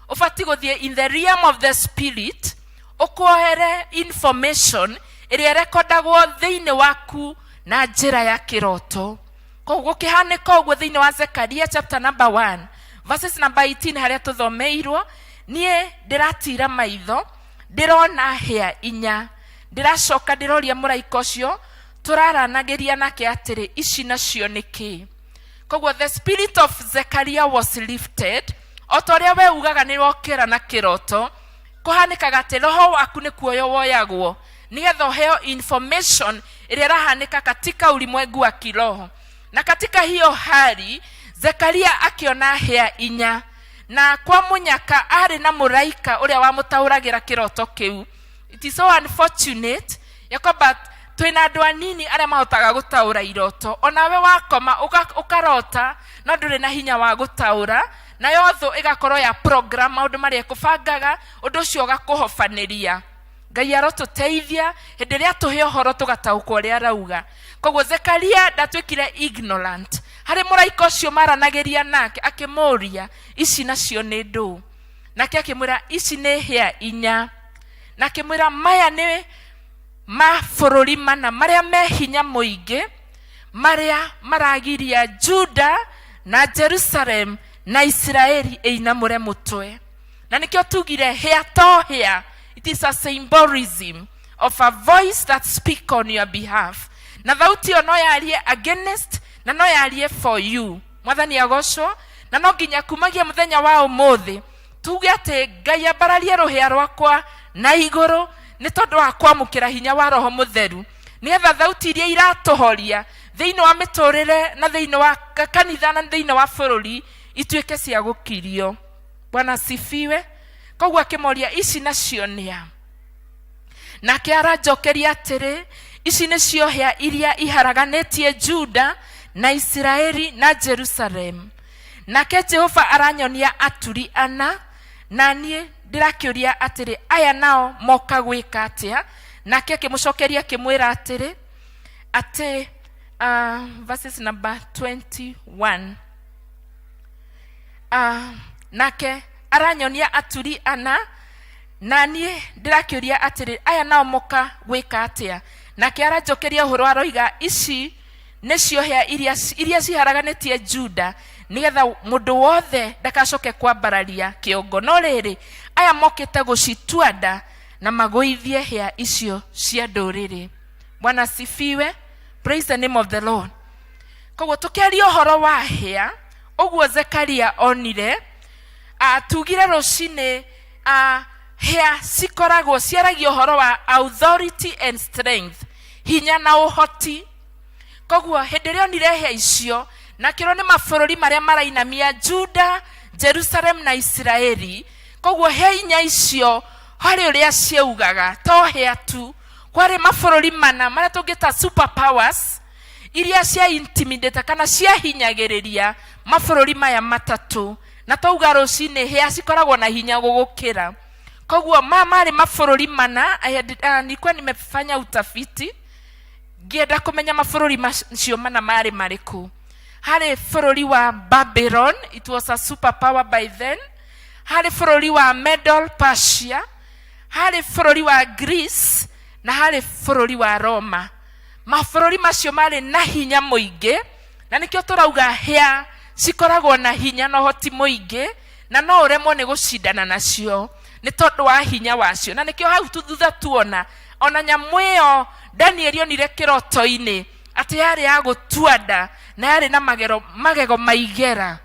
Ubati guthie in the realm of the spirit ukuohere information iria rekordagwo thiini waku na njira ya kiroto. Koguo kihanika uguo thiini wa Zekaria chapter number 1 verses number 18 haria tuthomeirwo. Nie ndiratira maitho ndirona hia inya, ndiracoka ndiroria muraika ucio turaranagiria nake atiri ici nacio niki. Koguo the spirit of Zekaria was lifted. Otoria we ugaga ni rokera na kiroto kuhanikaga ati roho waku ni kuoyo woyagwo nigetha heo information iria rahanika katika ulimwengu wa kiroho. Na katika hiyo hali Zekaria akiona hia inya na kwa munyaka ari na muraika uria wamutauragira kiroto kiu. It is so unfortunate yakoba twina andu anini aria mahotaga gutaura iroto. Onawe wakoma ukarota no nduri na hinya wa gutaura na yotho igakorwo ya program maundu maria kubangaga undu ucio ugakuhofaniria. Ngai arotuteithia hindi ria tuhe uhoro tugataukwo ria rauga. Koguo Zekaria ndatwikire ignorant hari muraika ucio maranagiria nake akimuria ici nacio ni ndu. Nake akimwira ici ni hia inya. Na akimwira maya ni mabũrũri mana maria me hinya muingi maria maragiria Juda na Jerusalem na Israeli einamure mutwe. Na nikio tugire hia to hia. It is a symbolism of a voice that speak on your behalf. Na thauti yo no yarie against na no yarie for you. Mwathani agocwo na no nginya kumagia muthenya wa umuthi tuge ati Ngai ambararie ruhia rwakwa na iguru ni tondu wa kwamukira hinya wa roho mutheru nigetha thauti iria iratuhoria thiini wa miturire na thiini wa kanitha na thiini wa bururi ituike cia gukirio. Bwana sifiwe. Koguo akimoria ici nacio nia. Nake aranjokeria atiri ici nicio hia iria iharaganitie Juda na Israeli na Jerusalem. Nake Jehova aranyonia aturi ana na nie ndirakiuria atiri aya nao moka gwika atia. Nake akimucokeria akimwira atiri ati verses number 21 nake aranyonia aturi ana na nie ndirakiuria atiri aya nao moka gwika atia. Nake aranjokeria uhoro aroiga ici nicio hia iria ciharaganitie Juda nigetha mundu wothe ndakacoke kwambararia kiongo. No riri aya mokite gucituanda na magoithie hia icio cia nduriri. Bwana sifiwe. Praise the name of the Lord. koguo tukiaria uhoro wa hĩa uguo Zekaria onire tugire rucine hĩa cikoragwo ciaragio uhoro wa authority and strength, hinya na uhoti. Koguo hĩndĩ ĩrĩa onire hĩa icio na kĩro nĩ mabũrũri marĩa marainamia Juda, Jerusalem na Israeli, koguo hĩa inya icio harĩ ũrĩa ciaugaga to hĩa tu, kwarĩ mabũrũri mana marĩa tũngĩta super powers iria cia intimidate kana cia hinyagĩrĩria mabũrũri maya matatũ, na tauga rũcinĩ hĩa cikoragwo na hinya gũgũkĩra. Koguo marĩ mabũrũri mana. Nilikuwa nimefanya utafiti ngĩenda kũmenya mabũrũri macio mana marĩ marĩkũ. Harĩ bũrũri wa Babylon, it was a super power by then. Harĩ bũrũri wa Middle Persia, harĩ bũrũri wa Greece, na harĩ bũrũri wa Roma. Mabũrũri macio marĩ na hinya mũingĩ, na nĩkĩo tũrauga hĩa cikoragwo na hinya na ũhoti mũingĩ, na no ũremwo nĩ gũcindana nacio nĩ tondũ wa hinya wacio. Na nĩkĩo hau thutha tuona ona nyamũ ĩyo Daniel onire kĩroto-inĩ atĩ yarĩ ya gũtua nda na yarĩ na magego maigera,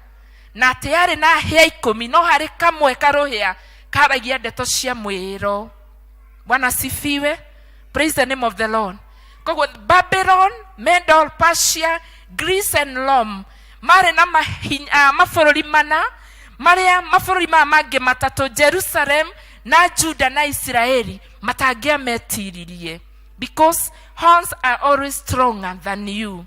na atĩ yarĩ na hĩa 10 no harĩ kamwe karũhĩa karagia ndeto cia mwĩro. Bwana sifiwe. Praise the name of the Lord. Koguo Babylon, Middle Persia, Greece and Rome marĩ na mabũrũri mana marĩa mabũrũri maya mangĩ matatũ Jerusalem na Juda na Israeli matangĩametiririe, because horns are always stronger than you.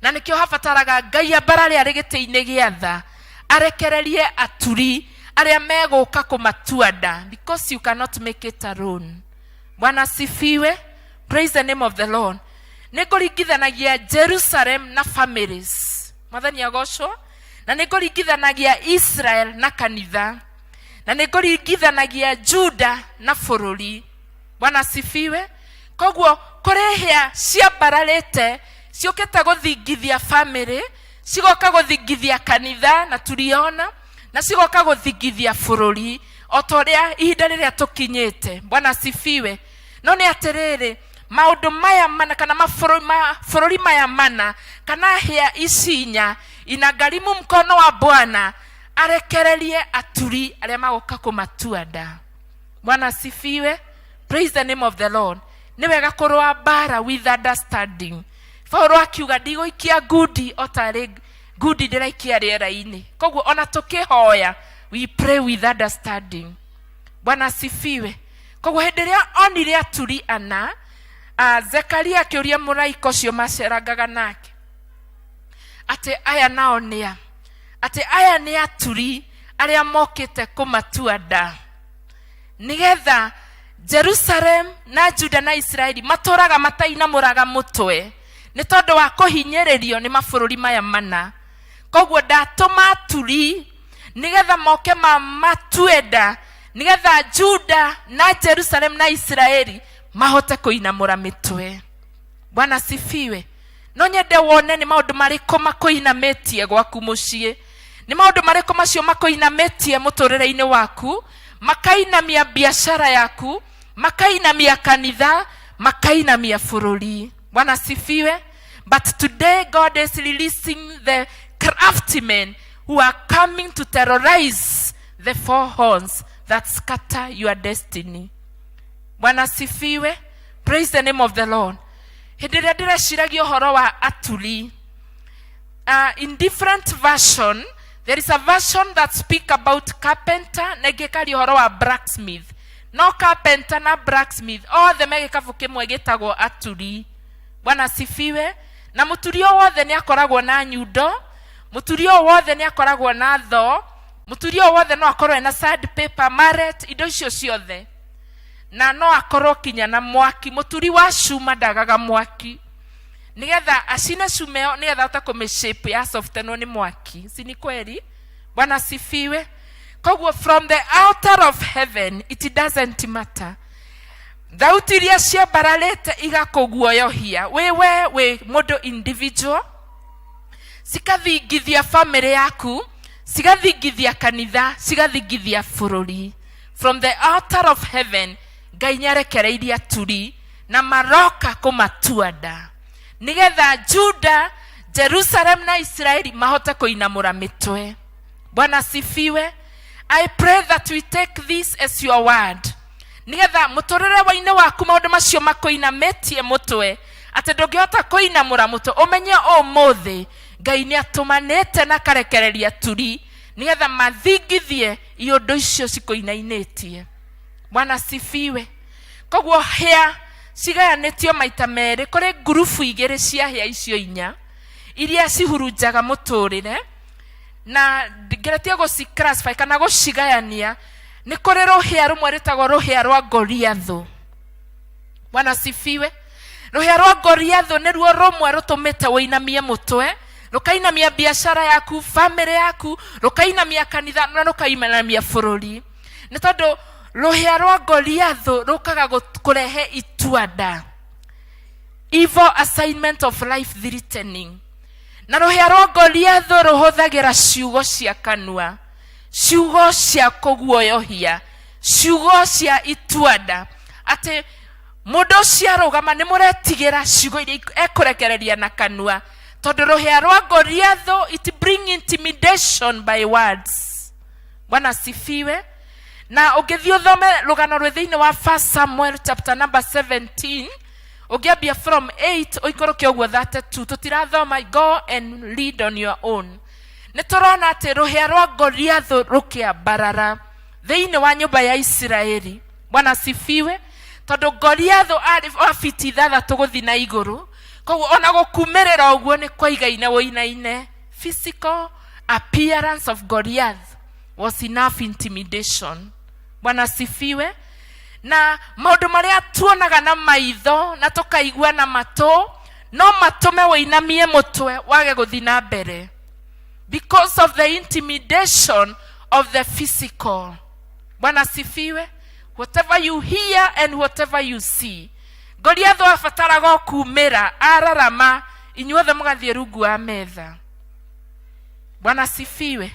Na nĩkĩo habataraga Ngai ambarare arĩ gĩtĩ-inĩ gĩa tha arekererie aturi arĩa megũka kũmatua nda, because you cannot make it alone. Bwana sifiwe. Praise the name of the Lord. Nĩngũringithanagia Jerusalem na families, mwathani agocwo, na nĩngũringithanagia Israel na kanitha, na nĩngũringithanagia Juda na bũrũri. Bwana sifiwe. Koguo kũrĩ hĩa ciambararĩte ciũkĩte gũthingithia family, cigoka gũthingithia kanitha na turiona, na cigoka gũthingithia bũrũri o ta ũrĩa ihinda rĩrĩa tũkinyĩte. Bwana sifiwe. No nĩ atĩrĩrĩ, maũndũ maya mana kana mabũrũri maya mana kana hĩa isinya inagharimu mkono wa Bwana arekererie aturi arĩa magoka kũmatua nda. Bwana sifiwe. Praise the name of the Lord. Nĩ wega kũrũa mbara with understanding. Paulo akiuga ndigũikia ngundi o tarĩ ngundi ndĩraikia rĩera-inĩ. Koguo ona tũkĩhoya we pray with understanding. Bwana sifiwe. Koguo hĩndĩ ĩrĩa onire aturi ana, Zekaria akĩũria mũraika ũcio macerangaga nake atĩ aya nao nĩa, atĩ aya nĩ aturi arĩa mokĩte kũmatua nda, nĩgetha Jerusalem na Juda na Israeli matũraga matainamũraga mũtwe nĩ tondũ wa kũhinyĩrĩrio nĩ mabũrũri maya mana. Koguo ndatũma aturi nĩgetha moke matue nda, nĩgetha Juda na Jerusalem na Israeli mahote kũinamũra mĩtwe. Bwana sifiwe. No nyende wone nĩ maũndũ marĩkũ makũinamĩtie gwaku mũciĩ, nĩ maũndũ marĩkũ macio makũinamĩtie mũtũrĩre-inĩ waku, makainamia biashara yaku, makainamia kanitha, makainamia bũrũri. Bwana sifiwe. But today God is releasing the craftsmen who are coming to terrorize the four horns that scatter your destiny. Bwana sifiwe. Praise the name of the Lord. Hĩndĩ ĩrĩa ndĩreciragia ũhoro wa aturi, in different version, there is a version that speak about carpenter na ĩngĩkaria ũhoro wa blacksmith. No carpenter na blacksmith othe me gĩkabũ kĩmwe gĩtagwo aturi. Bwana sifiwe. Na mũturi o wothe nĩ akoragwo na nyundo, mũturi o wothe nĩ akoragwo na tho, mũturi o wothe no akorwo na sandpaper, mallet, indo icio ciothe. Na no akorwo kinya na mwaki. Mũturi wa cuma ndagaga mwaki, nĩgetha acine cuma ĩyo nĩgetha ahote kũmĩshape ya softenwo nĩ mwaki. Si ni kweli? Bwana sifiwe. Koguo from the altar of heaven it doesn't matter. Thauti iria ciambararĩte igakũguoyohia we mũndũ individual, cikathingithia family yaku, cigathingithia kanitha, cigathingithia bũrũri. From the altar of heaven Ngai nĩarekereirie aturi na maroka kũmatua nda, nĩgetha Juda Jerusalem na Israeli mahote kuinamura mitwe. Bwana sifiwe. I pray that we take this as your word. Nigetha mutorere waine waku maundu macio makuinametie mutwe ati ndungihota kuinamura mutwe umenye umuthi Ngai ni atumanite na karekereria turi nigetha mathingithie iundu icio cikuinainetie. Bwana sifiwe. Koguo hea cigayanitio maita meri kuri ngurubu igiri cia hea icio inya iria cihurunjaga muturire na ngeretie guciclassify kana gucigayania ni kuri ruhia rumwe ritagwo ruhia rwa Goliathu. Bwana sifiwe. Ruhia rwa Goliathu ni ruo rumwe rutumite weinamie mutwe, rukainamia biashara yaku, family yaku, rukainamia kanitha na rukainamia bururi. Ni tondu ruhia rwa Goliathu rukaga kurehe ituada, evil assignment of life threatening. Na ruhia rwa Goliathu ruhuthagira ciugo cia kanua, ciugo cia kuguoyohia, ciugo cia ituada ati mundu cia rugama ni muretigira ciugo iria ekurekereria na kanua. Tondu ruhia rwa Goliathu it bring intimidation by words. Bwana sifiwe. Na ungithio thome rugano rwe thiini wa 1 Samuel chapter number 17 ugiambia from 8 oikoroke ogwo 32 tutirathoma, go and read on your own. Niturona ati ruhia rwa Goliathu rukiambarara thiini wa nyumba ya Israeli. Bwana sifiwe. Tondu Goliathu ari wa fiti 6 guthi na iguru, koguo ona gukumerera ogwo ni kwaigaine woinaine. Physical appearance of Goliath was enough intimidation. Bwana sifiwe. Na maundu maria tuonaga na maitho na tukaigua na mato no matume woinamie mutwe wage guthi na mbere because of the intimidation of the physical. Bwana sifiwe. Whatever you hear and whatever you see, Goliathu afataraga kumera ararama inyuothe mugathie rungu wa metha. Bwana sifiwe.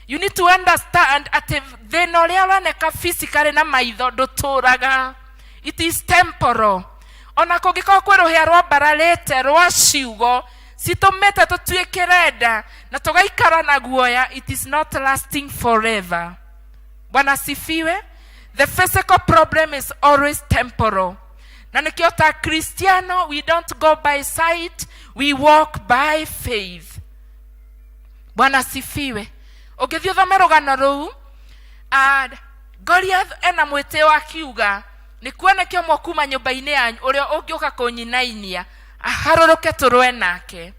You need to understand at thina uria uroneka physically na maitho nduturaga. It is temporal. Ona kungikoo kwi ruhia rwa mbararite rwa ciugo citumite tutuikirenda na tugaikara na guoya, it is not lasting forever. Bwana sifiwe. The physical problem is always temporal. Na nikio ta Cristiano, we don't go by sight, we walk by faith. Bwana sifiwe. Ugithio thome rugano ruu Goliath ena mwiteo akiuga ni kuonekio mwakuma nyumba-ini yanyu uria ungiuka kunyinainia aharuruke turwe nake.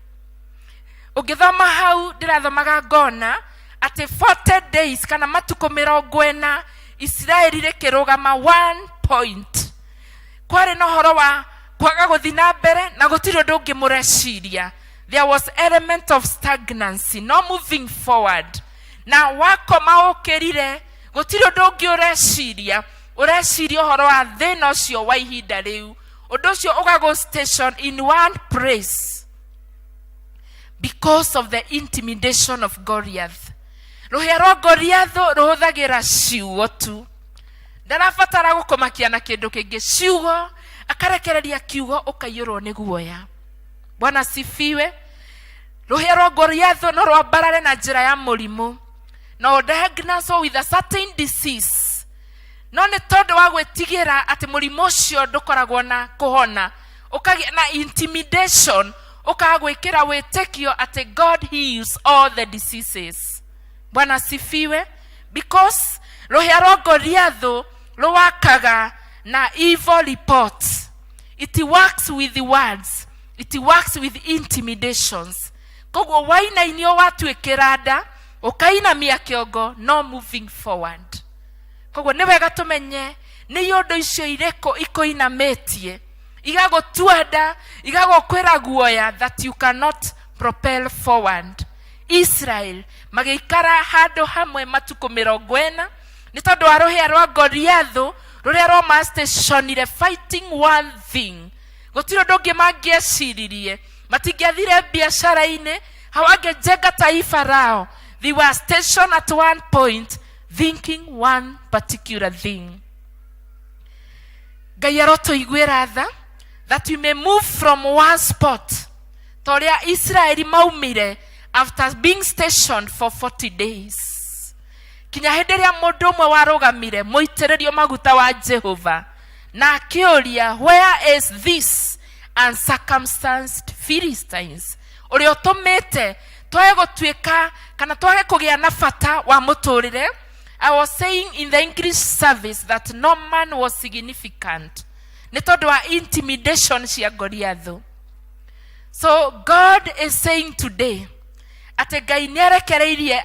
Ugithoma hau ndirathomaga ngona ati 40 days kana matuko 40 Israeli rikirugama 1 point. Kwari no horo wa kwaga guthi na mbere na gutiri ndungi mureciria. There was element of stagnancy, no moving forward. Na wakoma ukirire gutiri ndungi ureciria horo wa thina ucio wa ihinda riu. Undu ucio ugago station in one place because of the intimidation of Goliath. Ruhia rwa Goliathu ruhuthagira ciugo tu. Ndarabatara gukomakia na kindu kingi, ciugo akarekereria kiugo ukaiyurwo ni guoya. Bwana sifiwe. Ruhia rwa Goliathu no rwambarare na njira ya murimu, no diagnose with a certain disease. No ni tondu wa gwitigira ati murimu ucio ndukoragwo na kuhona, ukagia na intimidation, ukagwikira witekio ati God heals all the diseases. Bwana sifiwe. Because ruhia rwa Goliathu ruwakaga na evil reports. It works with the words, it works with intimidations. Koguo wainainio watuikiranda ukainamia kiongo, no moving forward. Koguo ni wega tumenye ni yundu icio ireko ikoinametie igagutuanda igagukwira guoya that you cannot propel forward. Israel magiikara handu hamwe matuko 40 ni tondu wa ruhia rwa Goliathu ruria rwa stationire fighting one thing. Gutiro ndungi mangieciririe, matingiathire biashara-ini, hawangejenga taifa rao. They were stationed at one point thinking one particular thing. Ngai arotuiguira tha that we may move from one spot toria Israeli maumire after being stationed for 40 days. Kinya henderia mundu mwe warugamire muitiririo maguta wa Jehova na akioria, where is this uncircumcised Philistines? Urio tumite twage gutuika kana twage kugia na bata wa muturire. I was saying in the English service that no man was significant. Ni tondu wa intimidation cia Goliath. So God is saying today, ate Ngai niarekereirie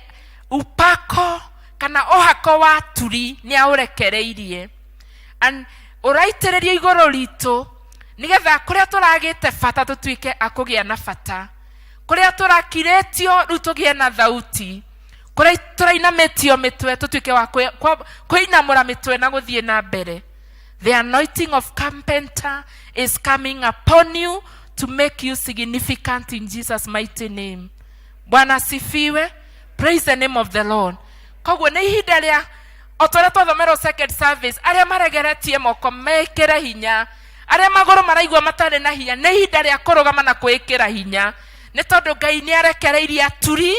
upako kana ohako wa turi niaurekereirie. And uraitiririe iguru ritu nigetha kuria turagite bata tutuike akugia na bata. Kuria turakiretio rutugie na thauti. Kuria turainametio mitwe tutuike wa kuinamura mitwe na guthie na mbere. The anointing of carpenter is coming upon you to make you significant in Jesus' mighty name. Bwana sifiwe. Praise the name of the Lord. Kogwo ni ihinda ria otore twathomerwo second service aria maregeretie moko mekere hinya, aria maguru maraigwa matare na hinya, ni ihinda ria kurugama na kwikira hinya. Ni tondu Ngai ni arekereirie aturi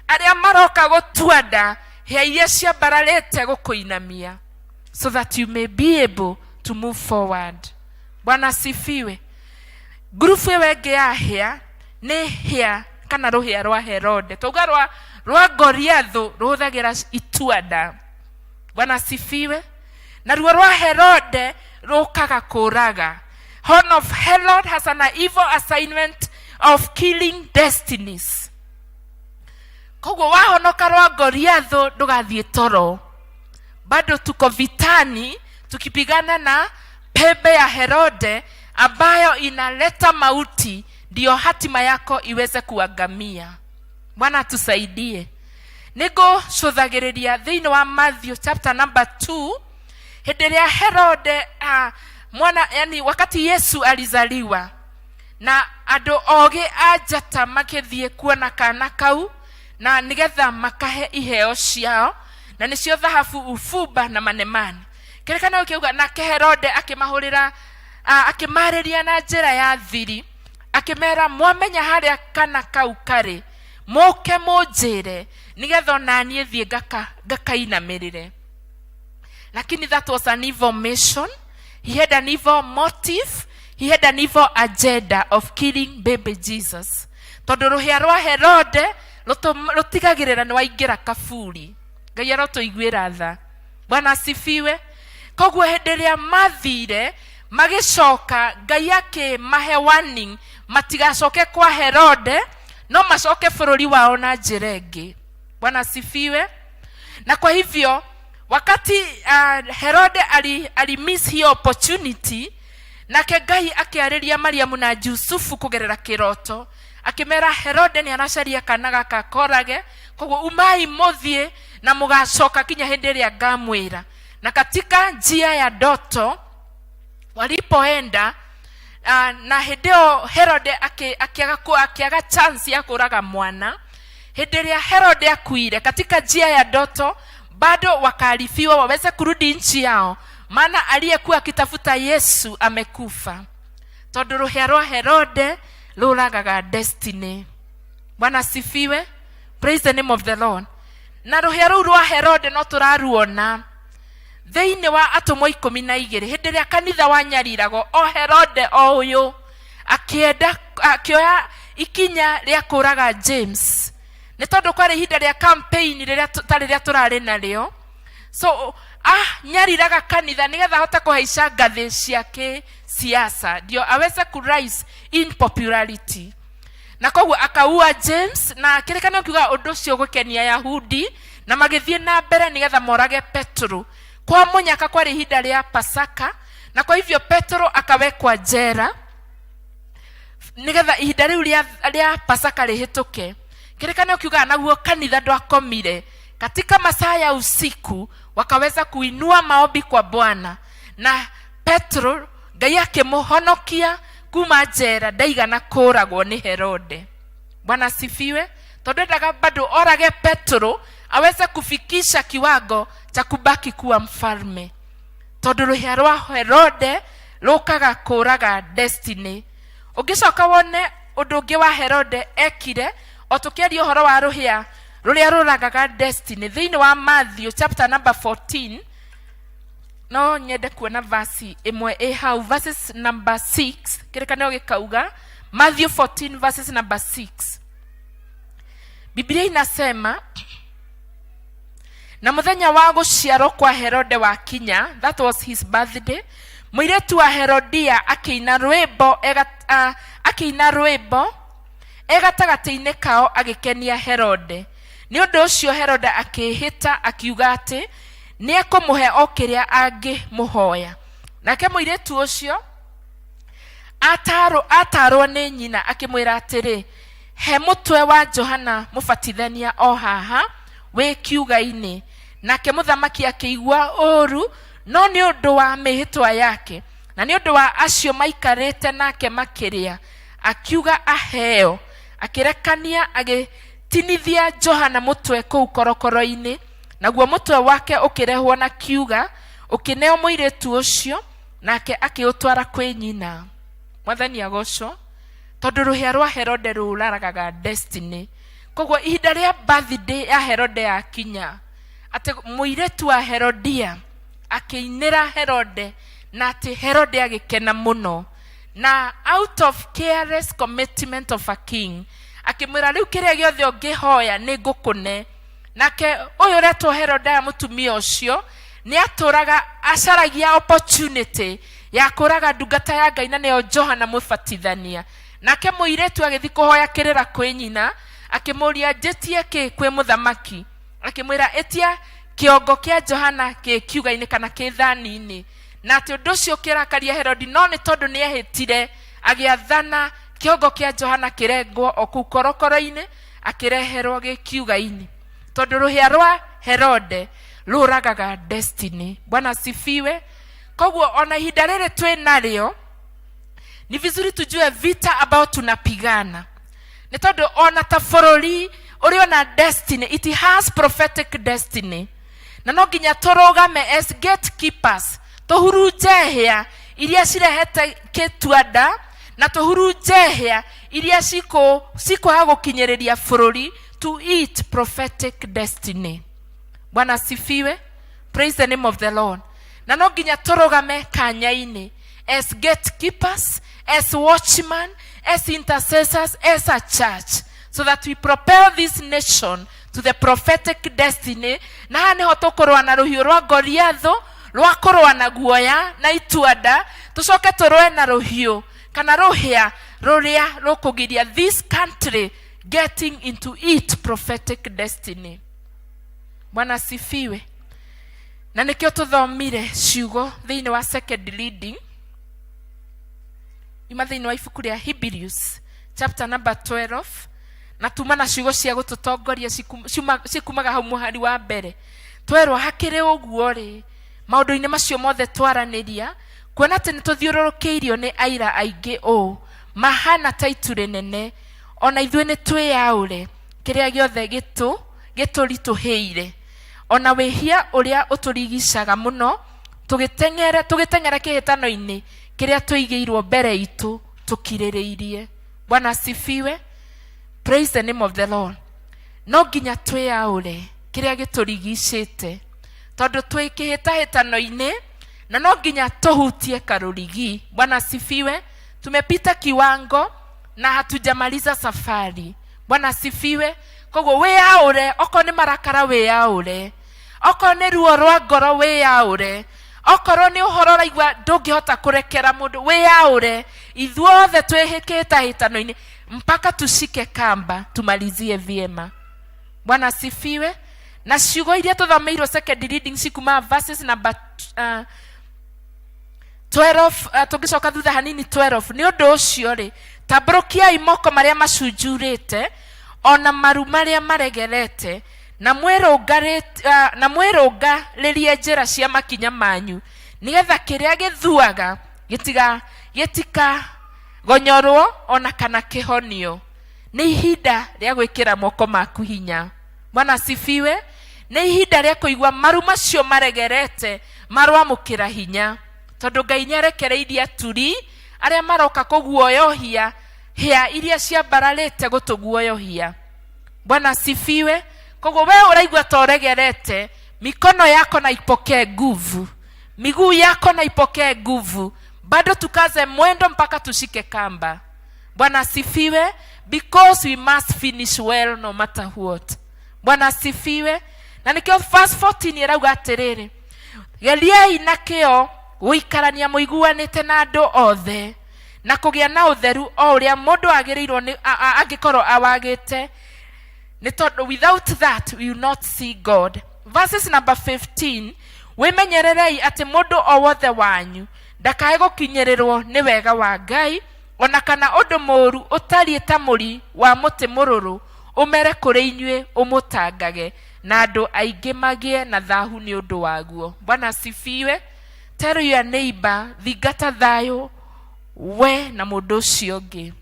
aria maroka gutuanda hia iria ciambararite gukuinamia, so that you may be able to move forward. Bwana sifiwe. Grupu wenge ya hia ni hia kana ruhia rwa Herode. Tuga rwa Goliath ruhuthagira ituanda. Bwana sifiwe. Na ruo rwa Herode rukaga kuraga. Horn of Herod has an evil assignment of killing destinies. Kogwo wahonoka rwa Goliath ndugathie toro. Bado tuko vitani tukipigana na pembe ya Herode ambayo inaleta mauti ndio hatima yako iweze kuangamia. Bwana tusaidie. Nego shuthagiriria thiini wa Matthew chapter number 2. Henderia Herode yani wakati Yesu alizaliwa na ando oge ajata makethie kuona kana kau na nigetha makahe iheo ciao na nicio thahabu, ufuba na manemane. Kerekana ukiuga na Herode akimahurira akimariria na njira ya thiri, akimera mwamenya haria kana kau kari, muke munjire nigetha nanie thie ngakainamirire. Lakini that was an evil mission. He had an evil motive. He had an evil agenda of killing baby Jesus. Tondu ruhia rwa Herode rutigagirira ni waingira kaburi. Ngai arotuiguira tha. Bwana asifiwe. Kogwo henderia mathire magicoka Ngai yake mahe warning matigacoke kwa Herode, no macoke bururi wao na njira ingi. Bwana asifiwe. Na kwa hivyo wakati Herode ali miss hiyo opportunity, nake Ngai akiariria Mariamu na Yusufu kugerera kiroto, akimera Herode ni aracaria kana gaka korage, kogwo umai muthie na mugacoka kinya hindi ria ngamwira. Na katika njia ya ndoto walipoenda na hideo Herode akiaga chance ya kuraga mwana. Hederia Herode akuire katika njia ya ndoto, bado wakaarifiwa waweze kurudi nchi yao, maana aliyekuwa akitafuta Yesu amekufa. Tondu ruhia rwa Herode ruragaga destiny. Bwana sifiwe. Praise the name of the Lord. Na ruhia rwa Herode no turaruona thiini wa atumwa 12 hindi ria kanitha wanyarirago o Herode o uyu akioya ikinya ria kuraga James. Ni tondu kwari ihinda ria campaign riria turari nario, so nyariraga kanitha nigetha hota kuhaica ngathi ciake siasa ndio aweze ku rise in popularity. Na kogwo akaua James, na kirekana ukiuga undu cio gukenia Yahudi na magithie na mbere nigetha morage Petro. Kwa munyaka kwari ihinda ria Pasaka, na kwa hivyo Petro akawekwa jera nigetha ihinda riu ria Pasaka rihituke. Kirekana ukiuga naguo kanitha ndwakomire katika masaa ya usiku, wakaweza kuinua maombi kwa Bwana, na Petro Ngai akimuhonokia kuma jera ndaigana kuragwo ni Herode. Bwana sifiwe. Tondu ndaga bado orage Petro aweze kufikisha kiwango cha kubaki kuwa mfalme. Tondu ruhia rwa Herode rukaga kuraga destiny. Ugicoka wone ũndũ wa Herode ekire o tukiaria ũhoro wa rũhĩa rũrĩa rũragaga destiny thĩinĩ wa Matthew chapter number 14. No nyende kuona verse imwe hau, verses number 6 kĩrĩkanĩro gĩkauga Matthew 14 verses number 6. Biblia inasema na mũthenya wa gũciarwo kwa Herode wa kinya, that was his birthday, mũirĩtu wa Herodia akĩina rwĩmbo egatagatĩ-inĩ kao agĩkenia Herode. Nĩ ũndũ ũcio Herode akĩhĩta akiuga atĩ nĩ ekũmũhe o kĩrĩa angĩmũhoya. Nake mũirĩtu ũcio atarwo nĩ nyina akĩmwĩra atĩrĩ, he mũtwe wa Johana mũbatithania o haha wĩ kiuga-inĩ. Nake mũthamaki akĩigua ũru, no nĩ ũndũ wa mĩhĩtwa yake na nĩ ũndũ wa acio maikarĩte nake makĩrĩa, akiuga aheo. Akĩrekania agĩtinithia Johana mũtwe kũu korokoro-inĩ, naguo mũtwe wake ũkĩrehwo na kiuga ũkĩneo mũirĩtu ũcio, nake akĩũtwara kwĩ nyina. Mwathani agocwo. Tondũ rũhĩa rwa Herode rũraragaga destiny. Koguo ihinda rĩa birthday ya Herode ya kinya, atĩ mũirĩtu wa Herodia akĩinĩra Herode, na atĩ Herode agĩkena mũno, na out of careless commitment of a king akĩmwĩra rĩu kĩrĩa gĩothe ũngĩhoya nĩ ngũkũne. Nake ũyũ ũretwo Herode mũtumia ũcio nĩ atũraga acaragia opportunity ya kũraga ndungata ya Ngai, na nĩyo Johana mũbatithania. Nake mũirĩtu agĩthiĩ kũhoya kĩrĩra kwĩ nyina, akĩmũria njĩtie kĩ kwĩ mũthamaki. Akĩmwĩra etia kĩongo kĩa Johana kĩ kiuga-inĩ kana kĩ thani-inĩ. Na atĩ ũndũ ũcio ũkĩrakaria Herodi, no nĩ tondũ nĩ ehĩtire agĩathana kĩongo kĩa Johana kĩrengwo o kũu korokoro-inĩ, akĩreherwo gĩ kiuga-inĩ. Tondũ rũhĩa rwa Herode rũragaga destiny. Bwana sifiwe. Koguo ona ihinda rĩrĩ twĩ narĩo ni vizuri tujue vita ambao tunapigana. Ni tondũ ona ta bũrũri ũrĩ ona destiny, it has prophetic destiny. Na no nginya tũrũgame as gatekeepers, tũhurunje hĩa iria cirehete kĩtuanda, na tũhurunje hĩa iria cikũha gũkinyĩrĩria bũrũri to eat prophetic destiny. Bwana sifiwe. Praise the name of the Lord. Na no nginya tũrũgame kanya-inĩ as gatekeepers, as watchmen, as intercessors, as a church, so that we propel this nation to the prophetic destiny. Na haha nĩho tũkũrũa na rũhiũ rwa Goliatho, rwa kũrũa na guoya na ituanda, tũcoke tũrũe na rũhiũ kana rũhĩa rũrĩa rũkũgiria this country getting into its prophetic destiny. Bwana sifiwe. Na nĩkĩo tũthomire ciugo thĩinĩ wa second reading ima thĩinĩ wa ibuku rĩa Hebrews chapter number 12, na tuma na ciugo cia gũtũtongoria cikumaga hau mũhari wa mbere. Twerwo hakĩrĩ ũguo rĩ, maũndũ-inĩ macio mothe twaranĩria, kuona atĩ nĩtũthiũrũrũkĩirio nĩ aira aingĩ ũũ mahana ta itu rĩnene, ona ithuĩ nĩ twĩyaũre kĩrĩa gĩothe gĩtũritũhĩire, ona wĩhia ũrĩa ũtũrigicaga mũno, tũgĩteng'era kĩhĩtano-inĩ kĩrĩa tũigĩirwo mbere itũ tũkirĩrĩirie. Bwana sifiwe. Praise the name of the Lord. No nginya twĩyaũre kĩrĩa gĩtũrigicĩte, tondũ twĩ kĩhĩtahĩtano-inĩ, na no nginya tũhutie karũrigi. Bwana sifiwe. Tumepita kiwango na hatujamaliza safari. Bwana sifiwe. Koguo wĩyaũre, okorwo nĩ marakara wĩyaũre, okorwo nĩ ruo rwa ngoro wĩyaũre, okorwo nĩ ũhoro ũraigua ndũngĩhota kũrekera mũndũ wĩyaũre. Ithuothe twĩ kĩhĩtahĩtano-inĩ mpaka tushike kamba tumalizie vyema. Bwana sifiwe. Na ciugo iria tũthomeirwo second reading cikuma verses number 12, tũngĩcoka thutha hanini 12. Nĩ ũndũ ũcio rĩ, tambũrũkiai moko marĩa macunjurĩte, ona maru marĩa maregerete, na mwĩrũngarĩrie njĩra cia makinya manyu, nĩgetha kĩrĩa gĩthuaga gĩtikagonyorwo ona kana kĩhonio. Nĩ ihinda rĩa gwĩkĩra moko maku hinya. Bwana sifiwe. Nĩ ihinda rĩa kũigua maru macio maregerete marwamũkĩra hinya, tondũ Ngai nĩarekereirie aturi arĩa maroka kũguoyohia hia iria ciambararĩte gũtũguoyohia. Bwana asifiwe. Koguo wewe ũraigua ta ũregerete, mikono yako na ipokee nguvu, miguu yako na ipokee nguvu, bado tukaze mwendo mpaka tushike kamba. Bwana asifiwe. Because we must finish well no matter what. Bwana asifiwe. Na nikio verse 14 irauga atiriri, geriai na kĩo gũikarania mũiguanĩte na andũ othe na kũgĩa na ũtheru o ũrĩa mũndũ agĩrĩirwo nĩ angĩkorwo awagĩte, nĩ tondũ without that we will not see God. Verses number 15, wĩmenyererei atĩ mũndũ o wothe wanyu ndakae gũkinyĩrĩrwo nĩ wega wa Ngai, ona kana ũndũ mũũru ũtariĩ ta mũri wa mũtĩ mũrũrũ ũmere kũrĩ inyuĩ ũmũtangage, na andũ aingĩ magĩe na thahu nĩ ũndũ waguo. Bwana asifiwe. Tell your neighbor, thingata thayũ we na mũndũ ũcio ũngĩ.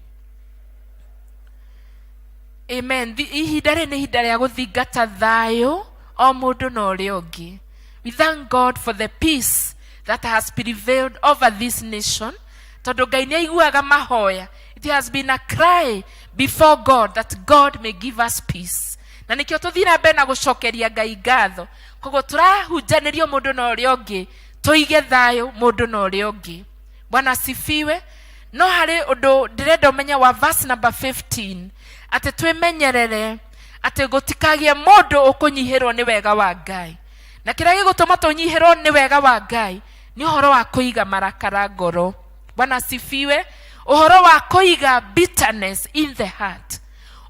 Amen. Ihinda rĩ nĩ ihinda rĩa gũthingata thayũ o mũndũ na ũrĩa ũngĩ. We thank God for the peace that has prevailed over this nation. Tondũ Ngai nĩ aiguaga mahoya. It has been a cry before God that God may give us peace. Na nikio tuthii na mbere na gũcokeria Ngai ngatho. Koguo turahunjanĩrio mũndũ na ũrĩa ũngĩ, tuige thayũ mũndũ na ũrĩa ũngĩ. Bwana asifiwe. No harĩ ũndũ ndĩrenda ũmenye wa verse number 15, atĩ twĩmenyerere atĩ gũtikagie mũndũ ũkũnyihĩrwo nĩ wega wa Ngai. Na kĩrĩa gĩgũtũma tũnyihĩrwo nĩ wega wa Ngai nĩ ũhoro wa kũiga marakara ngoro. Bwana asifiwe. Ũhoro wa kũiga bitterness in the heart.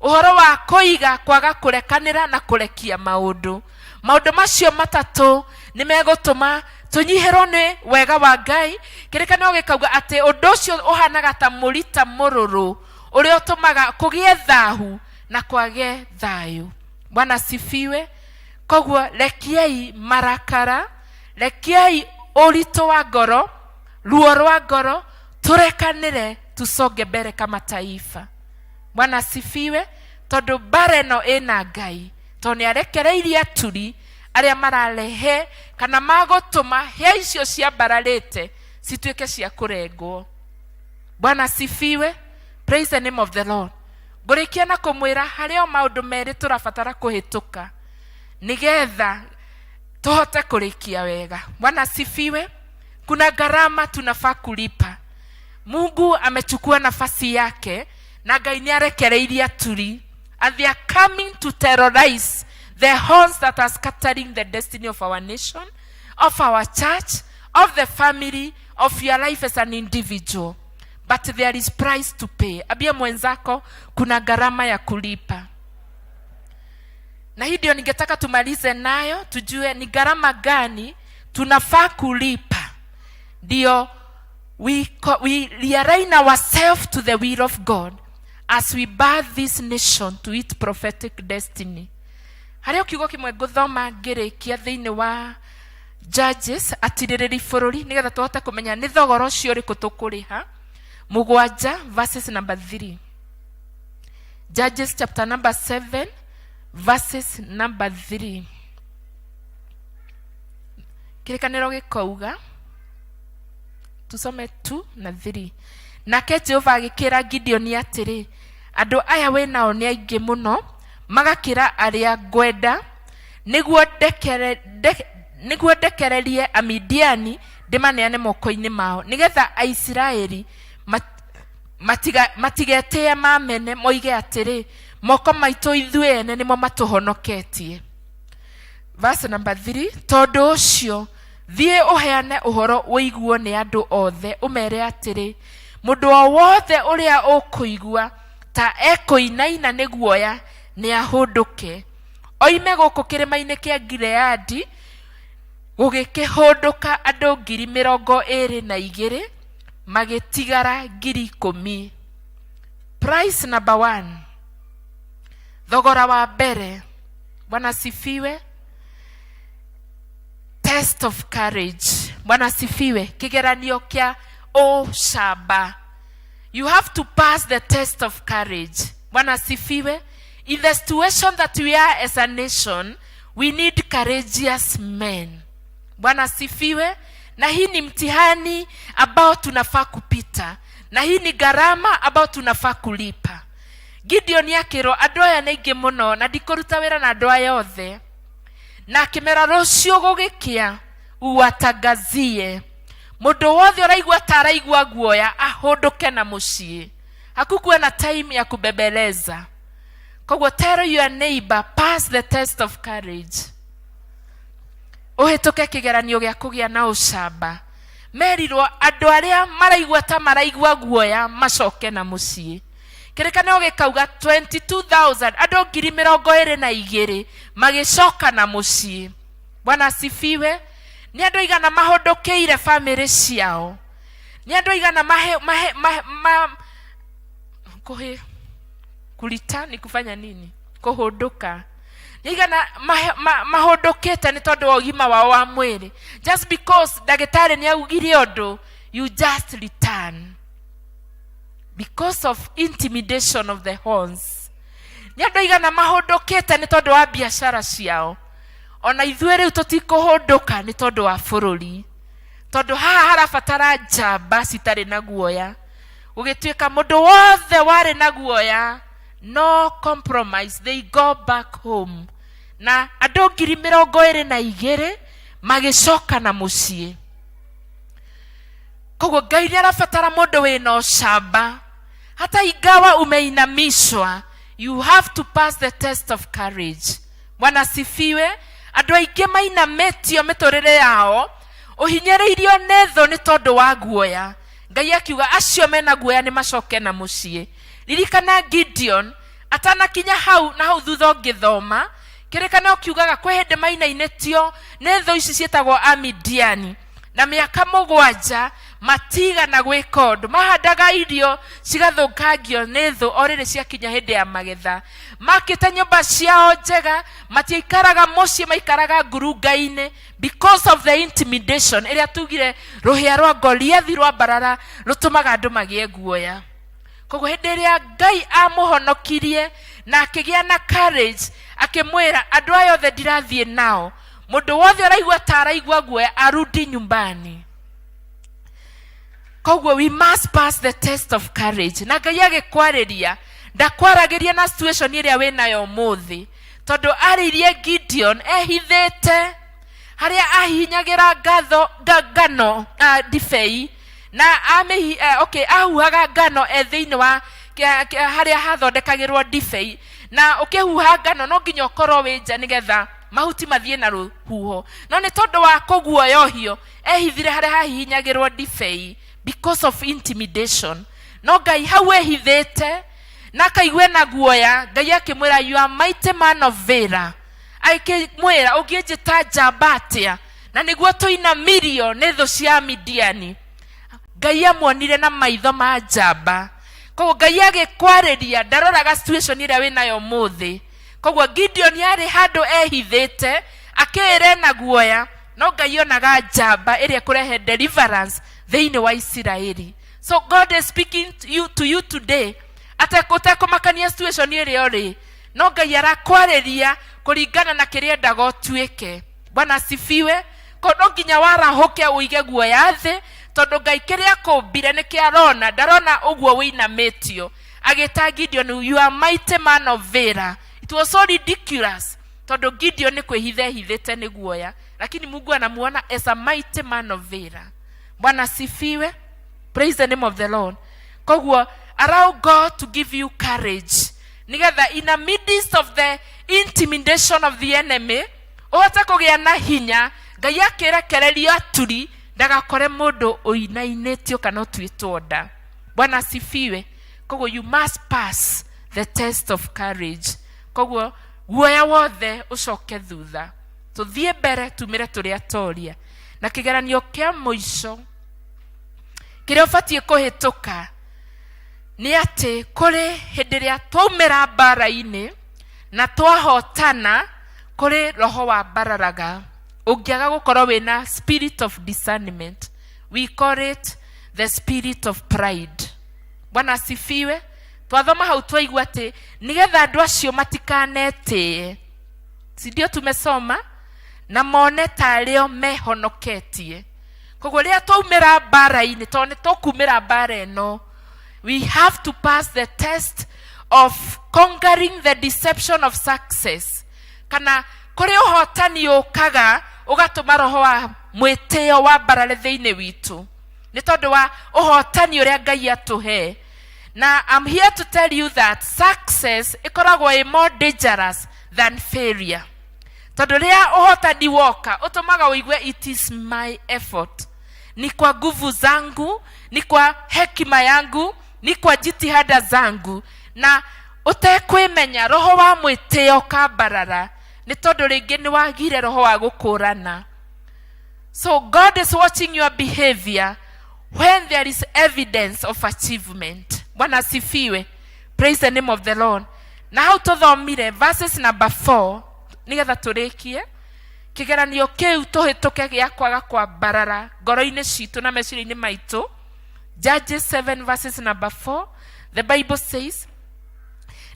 Ũhoro wa kũiga kwaga kũrekanĩra na kũrekia maũndũ. Maũndũ macio matatũ nĩ megũtũma tũnyihĩrwo nĩ wega wa Ngai. Kĩrĩkanĩro gĩkauga atĩ ũndũ ũcio ũhanaga ta mũrita mũrũrũ ũrĩa ũtũmaga kũgĩe thahu na kwage thayũ. Bwana asifiwe. Koguo rekiai marakara, rekiai ũritũ wa ngoro, ruo rwa ngoro, turekanĩre tusonge mbere kama taifa. Bwana asifiwe. Tondũ mbara ĩno ĩna Ngai, tondũ nĩ arekereirie aturi arĩa mararehe kana magũtũma hĩa icio ciambararĩte cituĩke cia kũrengwo. Bwana asifiwe. Praise the name of the Lord. Ngũrĩkia na kũmwĩra harĩ o maũndũ merĩ tũrabatara kũhĩtũka nigetha tuhote kũrĩkia wega. Bwana asifiwe. Kuna gharama tunafaa kulipa. Mungu amechukua nafasi yake na Ngai nĩ arekereirie aturi, and they are coming to terrorize the horns that are scattering the destiny of our nation, of our church, of the family, of your life as an individual. But there is price to pay. Abia mwenzako kuna gharama ya kulipa. Na hii ndio ningetaka tumalize nayo, tujue ni gharama gani tunafaa kulipa. Ndio we realign ourselves to the will of God as we birth this nation to its prophetic destiny. Harĩa kiugo kĩmwe ngũthoma ngĩrĩkia thĩinĩ wa Judges atirĩrĩri bũrũri nĩgetha tũhote kũmenya nĩ thogora ũcio ũrĩkũ tũkũrĩha. 7 verses number 3. Judges chapter number 7 verses number 3. Kĩrĩkanĩro gĩkauga, tusome 2 na 3. Nake Jehova agĩkĩra Gideoni atĩrĩ, andũ aya we nao nĩ aingĩ mũno magakĩra arĩa ngwenda, nĩguo ndekererie Amidiani ndĩmaneane moko-inĩ mao, nĩgetha Aisiraeli matigetĩe mamene moige atĩrĩ, moko maitũ ithuĩ ene nĩmo matũhonoketie. Verse number 3, tondũ ũcio thiĩ ũheane ũhoro ũiguo nĩ andũ othe, ũmere atĩrĩ, mũndũ o wothe ũrĩa ũkũigua ta ekũinaina nĩ guoya nĩ ahũndũke, oime gũkũ kĩrĩma-inĩ kĩa Gileadi, gũgĩkĩhũndũka andũ 22,000 magĩtigara 10,000. Price number 1, thogora wa mbere. Bwana asifiwe. Test of courage. Bwana asifiwe. Kigeranio kĩa ũcamba. You have to pass the test of courage. Bwana asifiwe. In the situation that we are as a nation, we need courageous men. Bwana asifiwe. Na hii ni mtihani ambao tunafaa kupita. na hii ni gharama ambayo tunafaa kulipa. Gideon yakirwo andũ aya nĩ aingĩ mũno na ndikũruta wĩra na andũ aya othe, na akĩmera rũciũ gũgĩkĩa uwatangazie mũndũ wothe ũraigua ta araigua guoya ahũndũke na mũciĩ. Hakukuwa na time ya kubebeleza. Koguo tell your neighbor, pass the test of courage. Ũhĩtũke kĩgeranio gĩa kũgĩa na ũcamba. Merirwo andũ arĩa maraigua ta maraigua guoya macoke na mũciĩ. Kĩrĩkanĩro gĩkauga 22,000 andũ 22,000 magĩcoka na mũciĩ. Bwana asifiwe. Nĩ andũ aigana mahũndũkĩire family ciao. Nĩ andũ aigana kulita ni kufanya nini? Kuhũndũka. Nĩ aigana mahũndũkĩte nĩ tondũ wa ũgima wao wa mwĩrĩ. Just because ndagĩtarĩ nĩ augire ũndũ, you just return. Because of intimidation of the horns. Nĩ andũ aigana mahũndũkĩte nĩ tondũ wa biacara ciao. Ona ithuĩ rĩu tũtikũhũndũka nĩ tondũ wa bũrũri. Tondũ haha harabatara njamba citarĩ na guoya. Gũgĩtuĩka mũndũ wothe warĩ na guoya, no compromise, they go back home. Na andũ 22,000 magĩcoka na mũciĩ. Koguo Ngai nĩ arabatara mũndũ wĩna ũcamba. Hata ingawa umeinamishwa, you have to pass the test of courage. Bwana asifiwe. Andũ aingĩ mainamĩtio mĩtũrĩre yao, ũhinyĩrĩirio nĩ thũ nĩ tondũ wa guoya. Ngai akiuga acio mena guoya nĩ macoke na mũciĩ. Ririkana Gideon atanakinya hau na hau thutha ũngĩthoma, kĩrĩkanĩro kiugaga kwĩ hĩndĩ mainainĩtio nĩ thũ ici ciĩtagwo Amidiani, na mĩaka 7 matiga na gwĩka ũndũ. Mahandaga irio cigathũkangio nĩ thũ o rĩrĩ ciakinya hĩndĩ ya magetha. Makĩte nyũmba ciao njega, matiikaraga mũciĩ, maikaraga ngurunga-inĩ because of the intimidation ĩrĩa tugire rũhĩa rwa Goliathi rwa mbarara rũtũmaga andũ magĩe guoya. Koguo hĩndĩ ĩrĩa Ngai amũhonokirie na akĩgĩa na courage, akĩmwĩra andũ aya othe ndirathiĩ nao, mũndũ wothe araigua ta araigua guoya arudi nyumbani. Koguo we must pass the test of courage. Na Ngai agĩkwarĩria, ndakwaragĩria na situation ĩrĩa wĩnayo ũmũthĩ, tondũ arĩirie Gideon ehithĩte harĩa ahihinyagĩra ngano ndibei na ahuhaga ngano thĩinĩ wa harĩa hathondekagĩrwo ndibei, na ũkĩhuha ngano no nginya ũkorwo wĩ nja nĩgetha mahuti mathiĩ na rũhuho. No nĩ tondũ wa kũguoyohio ehithire harĩa hahihinyagĩrwo ndibei because of intimidation. No Ngai hau ehithĩte na kaigwe na guoya, Ngai akĩmwĩra you are mighty man of valor. Akĩmwĩra ũngĩnjĩta njamba atĩa na nĩguo tũinamirio nĩ thũ cia Midiani. Ngai amuonire na maitho ma njamba. Koguo Ngai agĩkwarĩria, ndaroraga situation ĩrĩa wĩnayo mũthĩ. Koguo Gideon yarĩ handũ ehithĩte akĩĩre na guoya, no Ngai onaga njamba ĩrĩa kũrehe deliverance thĩinĩ wa Isiraeli. So God is speaking to you today. Atekũmakania situation ĩrĩa ũrĩ, no Ngai arakwarĩria kũringana na kĩrĩa endaga ũtuĩke. Bwana asifiwe. Kono nginya warahũke ũige guoya thĩ, tondũ Ngai kĩrĩa kũmbire nĩ kĩarona, ndarona ũguo wĩinamĩtio. Agĩta Gideon, you are mighty man of valor. It was so ridiculous, tondũ Gideon nĩ kwĩhithĩte nĩ guoya, lakini Mungu anamuona as a mighty man of valor. Bwana asifiwe. Praise the name of the Lord. Koguo allow God to give you courage, nigetha in the midst of the intimidation of the enemy ũhote kũgĩa na hinya. Ngai akĩrekereria aturi ndagakore mũndũ ũinainĩtio kana ũtuĩtwo nda. Bwana asifiwe. Koguo you must pass the test of courage. Koguo guoya wothe ũcoke thutha, tũthiĩ mbere tumĩre tũrĩa toria. Na kĩgeranio kĩa mũico kĩrĩa ũbatiĩ kũhĩtũka nĩ atĩ kũrĩ hĩndĩ ĩrĩa twaumĩra mbara-inĩ na twahotana, kũrĩ roho wa mbararaga ũngĩaga gũkorwo wĩna spirit of discernment. We call it the spirit of pride. Bwana asifiwe. Twathoma hau twaigua atĩ nigetha andũ acio matikanetĩe, si ndio tumesoma, na mone tarĩo mehonoketie. Koguo rĩrĩa twaumĩra mbara-inĩ, tondũ nĩ tũkumĩra mbara ĩno, we have to pass the test of conquering the deception of success. Kana kore uhotani ukaga ugatuma roho wa mwiteo wa barare thiini witu ni tondu wa uhotani uria Ngai atuhe. Now I'm here to tell you that success ikoragwo i more dangerous than failure. Tondu ria uhotani woka utumaga uigue it is my effort, ni kwa nguvu zangu, ni kwa hekima yangu, ni kwa jitihada zangu, na utekwimenya roho wa mwiteo kabarara ni tondu ringi ni wagire roho wa gukurana. So God is watching your behavior when there is evidence of achievement. Bwana asifiwe. Praise the name of the Lord. Na hau tuthomire verses number 4 nigetha turikie kigeranio kiu tuhituke gia kwaga kwa barara ngoro-ini citu na meciria-ini maitu. Judges 7 verses number 4, the Bible says,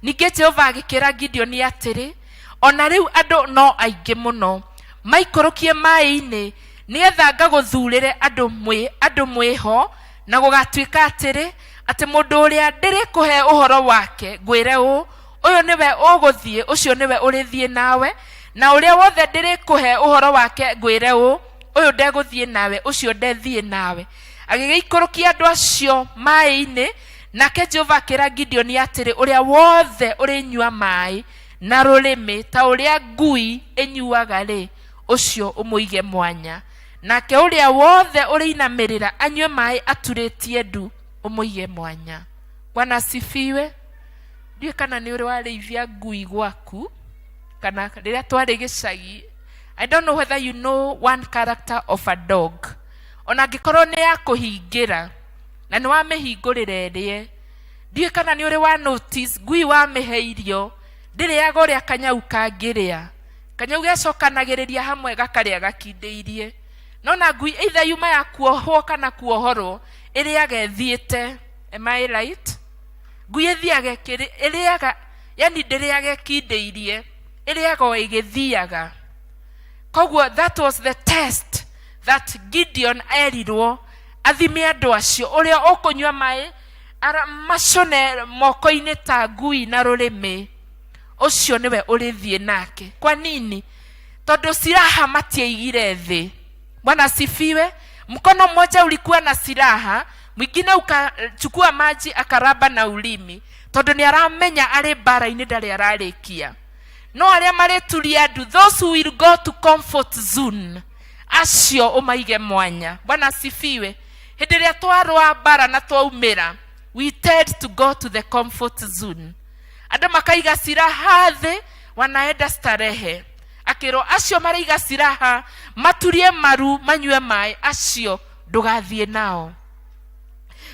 ninge Jehova agikira Gideoni atiri, ona riu andu no aingi muno maikurukie mai-ini nigetha ngaguthurire andu mwiho na gugatuika atiri ati mundu uria ndiri kuhe uhoro wake ngwire uyu niwe uguthie ucio niwe urithie nawe, na uria wothe ndiri kuhe uhoro wake ngwire uyu ndeguthie nawe ucio ndethie nawe. Agigiikurukia andu acio mai-ini, nake Jehova akira Gideoni atiri uria wothe urinyua mai na rurimi ta uria ngui inyuaga ri ucio umuige mwanya, nake uria wothe urinamirira anywe mai aturitie ndu umuige mwanya. Bwana asifiwe. Ndiye kana ni uri warithia ngui gwaku kana riria twari gicagi. I don't know whether you know one character of a dog. Ona ngikorwo ni ya kuhingira na ni wamihingurire rie, ndiye kana ni uri wa notice ngui wamiheirio ndiriaga uria kanyau kangiria, kanyau gacokanagiriria hamwe gakaria gakindeirie, no na ngui either yuma ya kuohwo kana kuohorwo iriaga ethiite. Am I right? Ngui ethiaga iriaga, yani ndiriaga kindeirie, iriaga igithiaga. Koguo that was the test that Gideon erirwo athime andu acio uria ukunywa mai ara macone moko-ini ta ngui na rurimi ucio niwe urithie nake. Kwa nini? Tondu silaha matiaigire thi. Bwana asifiwe. Mkono mmoja ulikuwa na silaha, mwingine ukachukua maji akaraba na ulimi, tondu ni aramenya ari bara-ini ndari ararikia. No aria mareturia andu, those who will go to comfort zone, acio umaige mwanya. Bwana asifiwe. Hindi ria twarwa bara na twaumira, we tend to go to the comfort zone. Andu makaiga silaha thi, wanaenda starehe. Akiro acio maraiga silaha maturie maru manywe mai, acio ndugathie nao.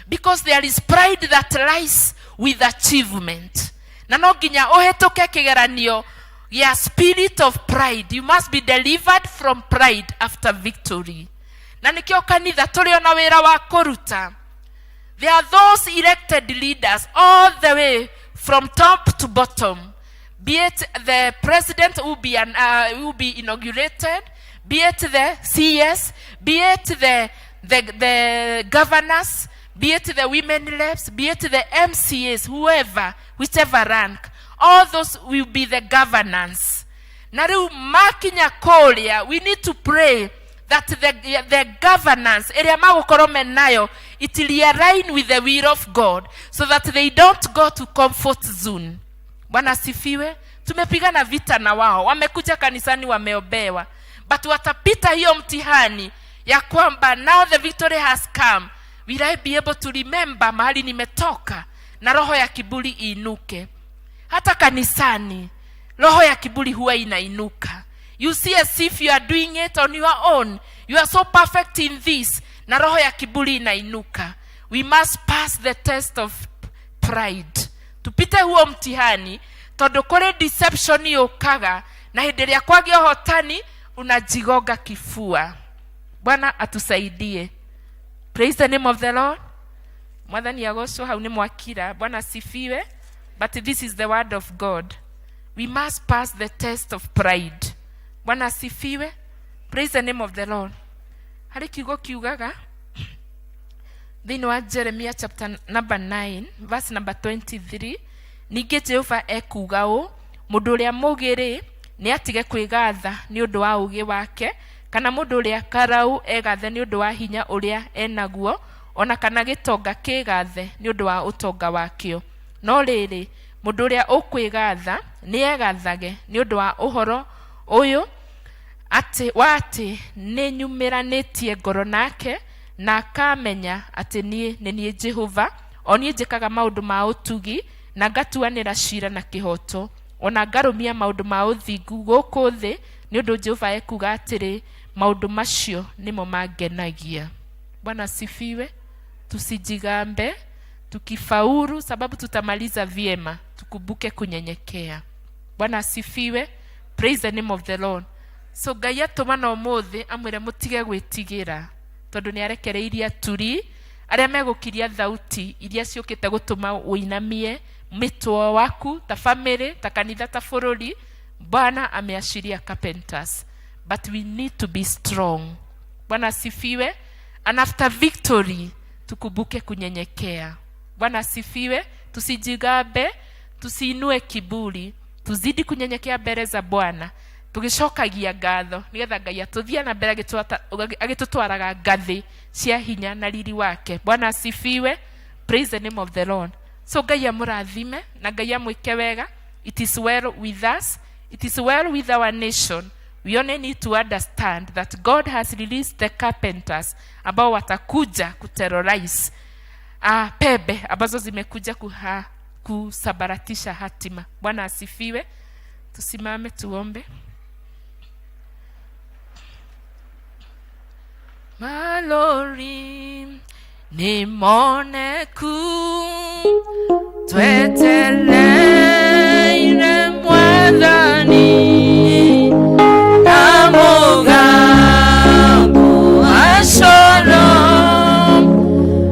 Because there is pride that lies with achievement. Na no nginya uhituke kigeranio ya spirit of pride. You must be delivered from pride after victory. Na nikio kanitha turi ona wira wa kuruta. There are those elected leaders all the way from top to bottom. Be it the president who will be inaugurated, be it the CS, be it the governors, be it the women reps, be it the MCAs, whoever, whichever rank, all those will be the governance. Na riu makinya koria, we need to pray that the governance area magukorwo menayo it will align with the will of God, so that they don't go to comfort zone. Bwana asifiwe. Tumepigana vita na wao, wamekuja kanisani wameobewa, but watapita hiyo mtihani ya kwamba now the victory has come. Will I be able to remember mahali nimetoka, na roho ya kiburi inuke. Hata kanisani roho ya kiburi huwa inainuka. You see as if you are doing it on your own, you are so perfect in this, na roho ya kiburi inainuka. We must pass the test of pride. Tupite huo mtihani, tondu kore deception yukaga, na hindi ria kwagia hotani unajigoga kifua. Bwana atusaidie. Praise the name of the Lord. Mwathani agocwo hau ni mwakira. Bwana sifiwe. But this is the word of God. We must pass the test of pride. Bwana sifiwe. Praise the name of the Lord. Hari kiugo kiugaga, Thĩinĩ wa Jeremiah chapter number 9 verse number 23, ningĩ Jehova ekuga ũũ, mũndũ ũrĩa mũũgĩ nĩ atige kwĩgatha nĩ ũndũ wa ũũgĩ wake, kana mũndũ ũrĩa karau egathe nĩ ũndũ wa hinya ũrĩa enaguo, ona kana gĩtonga kĩgathe nĩ ũndũ wa ũtonga wakĩo. No rĩrĩ, mũndũ ũrĩa ũkwĩgatha nĩ egathage nĩ ũndũ wa ũhoro ũyũ, atĩ nĩ nyumĩranĩtie ngoro nake, na akamenya atĩ niĩ nĩ niĩ Jehova, o niĩ njĩkaga maũndũ ma ũtugi, na ngatuanĩra cira na kĩhoto, ona ngarũmia maũndũ ma ũthingu gũkũ thĩ, nĩ ũndũ Jehova ekuga atĩrĩ, maũndũ macio nĩmo mangenagia. Bwana sifiwe. Tusijigambe, tukifaulu sababu tutamaliza vyema, tukumbuke kunyenyekea. Bwana sifiwe. Praise the name of the Lord. So Ngai atũmana ũmũthĩ amwĩre mũtige gwĩtigĩra, tondũ nĩ arekereirie aturi arĩa megũkiria thauti iria ciũkĩte gũtũma ũinamie mĩtwe waku, ta family, ta kanitha, ta bũrũri. Bwana ameashiria carpenters, but we need to be strong. Bwana sifiwe. And after victory tukumbuke kunyenyekea. Bwana sifiwe. Tusijigambe, tusiinue kiburi, tuzidi kunyenyekea mbele za Bwana, tugicokagia ngatho nigetha Ngai atuthia na mbere agitutwaraga ngathi cia hinya na riri wake. Bwana sifiwe. Praise the name of the Lord. So Ngai amurathime na Ngai amwike wega. It is well with us, it is well with our nation. We only need to understand that God has released the carpenters ambao watakuja kuterrorize pembe ambazo zimekuja kusabaratisha hatima. Bwana asifiwe. Tusimame tuombe. Malori ni moneku tweteleire Mwathani na mugambo ashoro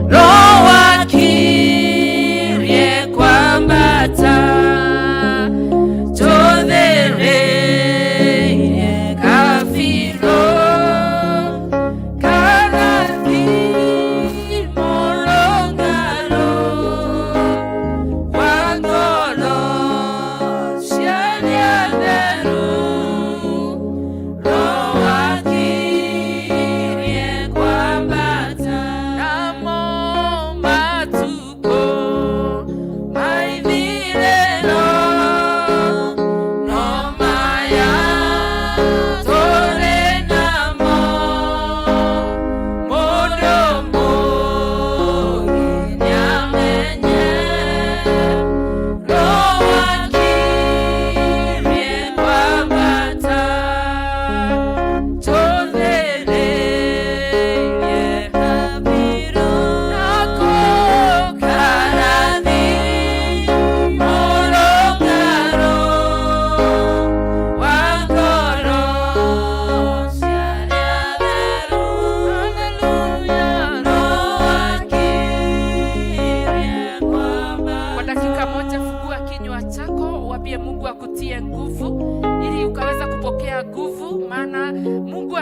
roho kirie kwambata tothere kafiro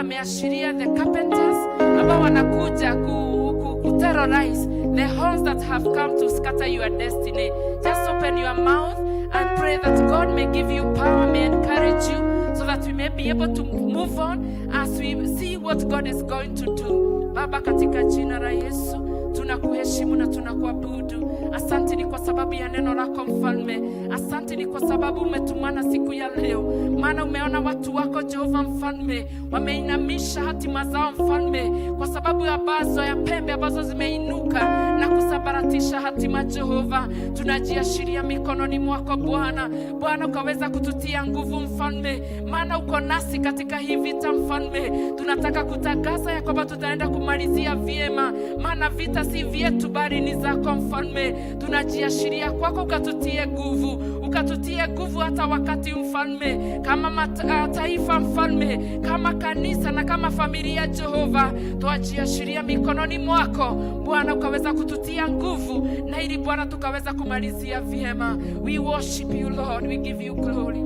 ameashiria the carpenters ambao wanakuja terrorize the horns that have come to scatter your destiny. Just open your mouth and pray that God may give you power, may encourage you, so that we may be able to move on as we see what God is going to do. Baba, katika jina la Yesu tunakuheshimu na tunakuabudu. Asante ni kwa sababu ya neno lako mfalme. Asante ni kwa sababu umetumana siku ya leo. Maana umeona watu wako Jehova mfalme wameinamisha hatima zao mfalme, kwa sababu ya bazo ya pembe ambazo zimeinuka na kusabaratisha hatima. Jehova, tunajiashiria mikononi mwako Bwana. Bwana, ukaweza kututia nguvu mfalme, maana uko nasi katika hii vita mfalme. Tunataka kutangaza ya kwamba tutaenda kumalizia vyema, maana vita si vyetu bali ni zako mfalme. Tunajiashiria kwako, ukatutie nguvu hata wakati mfalme, kama taifa mfalme, kama kanisa na kama familia Jehova, tuajiashiria mikononi mwako Bwana, ukaweza kututia nguvu na ili Bwana tukaweza kumalizia vyema. We worship you Lord, we give you glory.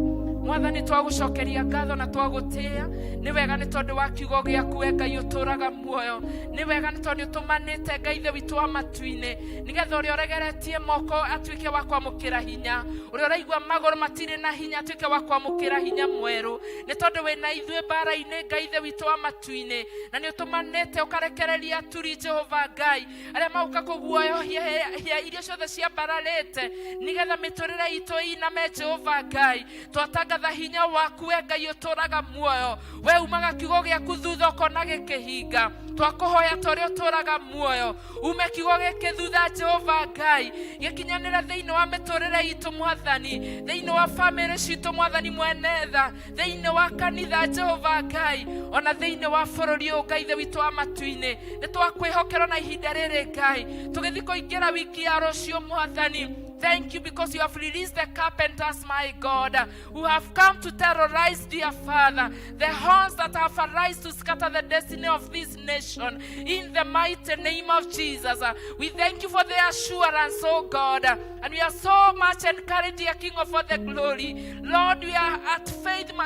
Mwathani twagucokeria ngatho na twagutia ni wega ni tondu wa kiugo giaku Ngai uturaga muoyo ni wega ni tondu tumanite Ngai the witu wa matuine nigetha uria uregeretie moko atuike wa kwamukira hinya uria uraigua maguru matire na hinya atuike wa kwamukira hinya mweru ni tondu wina ithue bara-ine Ngai the witu wa matuine na ni utumanite ukarekereria turi Jehova Ngai aria mauka kuguoyohia irio ciothe cia bararite nigetha miturire itu iname Jehova Ngai twatangatha hinya waku Ngai uturaga muoyo we umaga kiugo giaku thutha ukona gikihinga twakuhoya tori uturaga muoyo ume kiugo giki thutha Jehova Ngai gikinyanira thiini wa miturire itu Mwathani thiini wa family citu Mwathani mwenetha thiini wa kanitha Jehova Ngai ona thiini wa bururi Ngai the witu wa matuine ni twakwihokerwo na ihinda riri Ngai tugithi kuingira wiki ya rucio Mwathani. Thank you because you have released the carpenters, my God, who have come to terrorize, dear Father, the horns that have arisen to scatter the destiny of this nation. In the mighty name of Jesus, we thank you for the assurance, oh God, and we are so much encouraged, dear King of all the glory. Lord, we are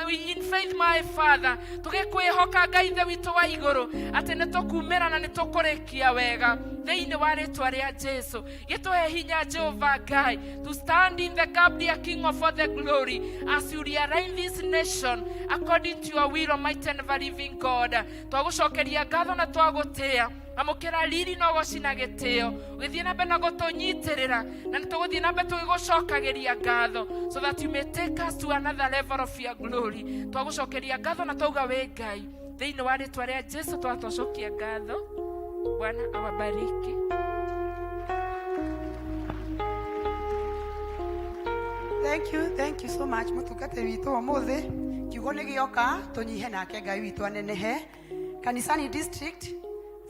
in faith, my Father. Tugekwihoka Ngai the witu wa iguru ati nitukumira na nitukurekia wega thiini wa ritwa ria Jesu gituhe hinya Jehova Ngai to stand in the gap, dear King of all the glory, as you rearrange this nation according to your will, almighty and ever living God. Twagucokeria ngatho na twagutia amukira riri no gocina gitio githie na mbere na gutunyitirira na nituguthie na mbere tugigucokagiria ngatho so that you may take us to another level of your glory. Twagucokeria ngatho na twauga we Ngai thiini wa ritwa ria Jesu twatwacokia ngatho. Bwana awabariki. Thank you so much mutungate witu umuthi kiugo ni gioka tunyihe nake Ngai witu anenehe kanisani district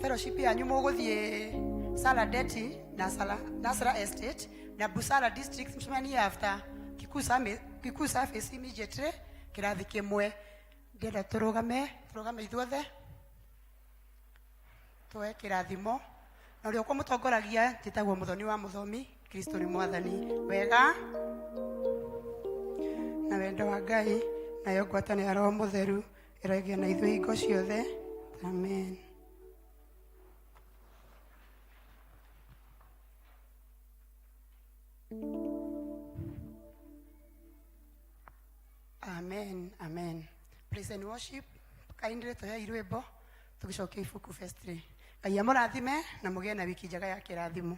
fellowship yanyu muguthie Saladeti na Nasra Estate na Busara district msumani after Kikuyu service immediately kirathi kimwe ndenda turugame ithuothe tuwe kirathimo na uria kwa mutongoragia titagwo muthoni wa muthomi Kristo ni Mwathani wega na wendo wa Ngai na yo ngwatane ya Roho Mutheru iragia na ithuĩ hingo ciothe. Amen. Amen. Amen. Praise and worship. Kindly tuhe irwimbo tugicokia ibuku first 3. Ngai amũrathime na mũgĩe na wiki njega ya kĩrathimo.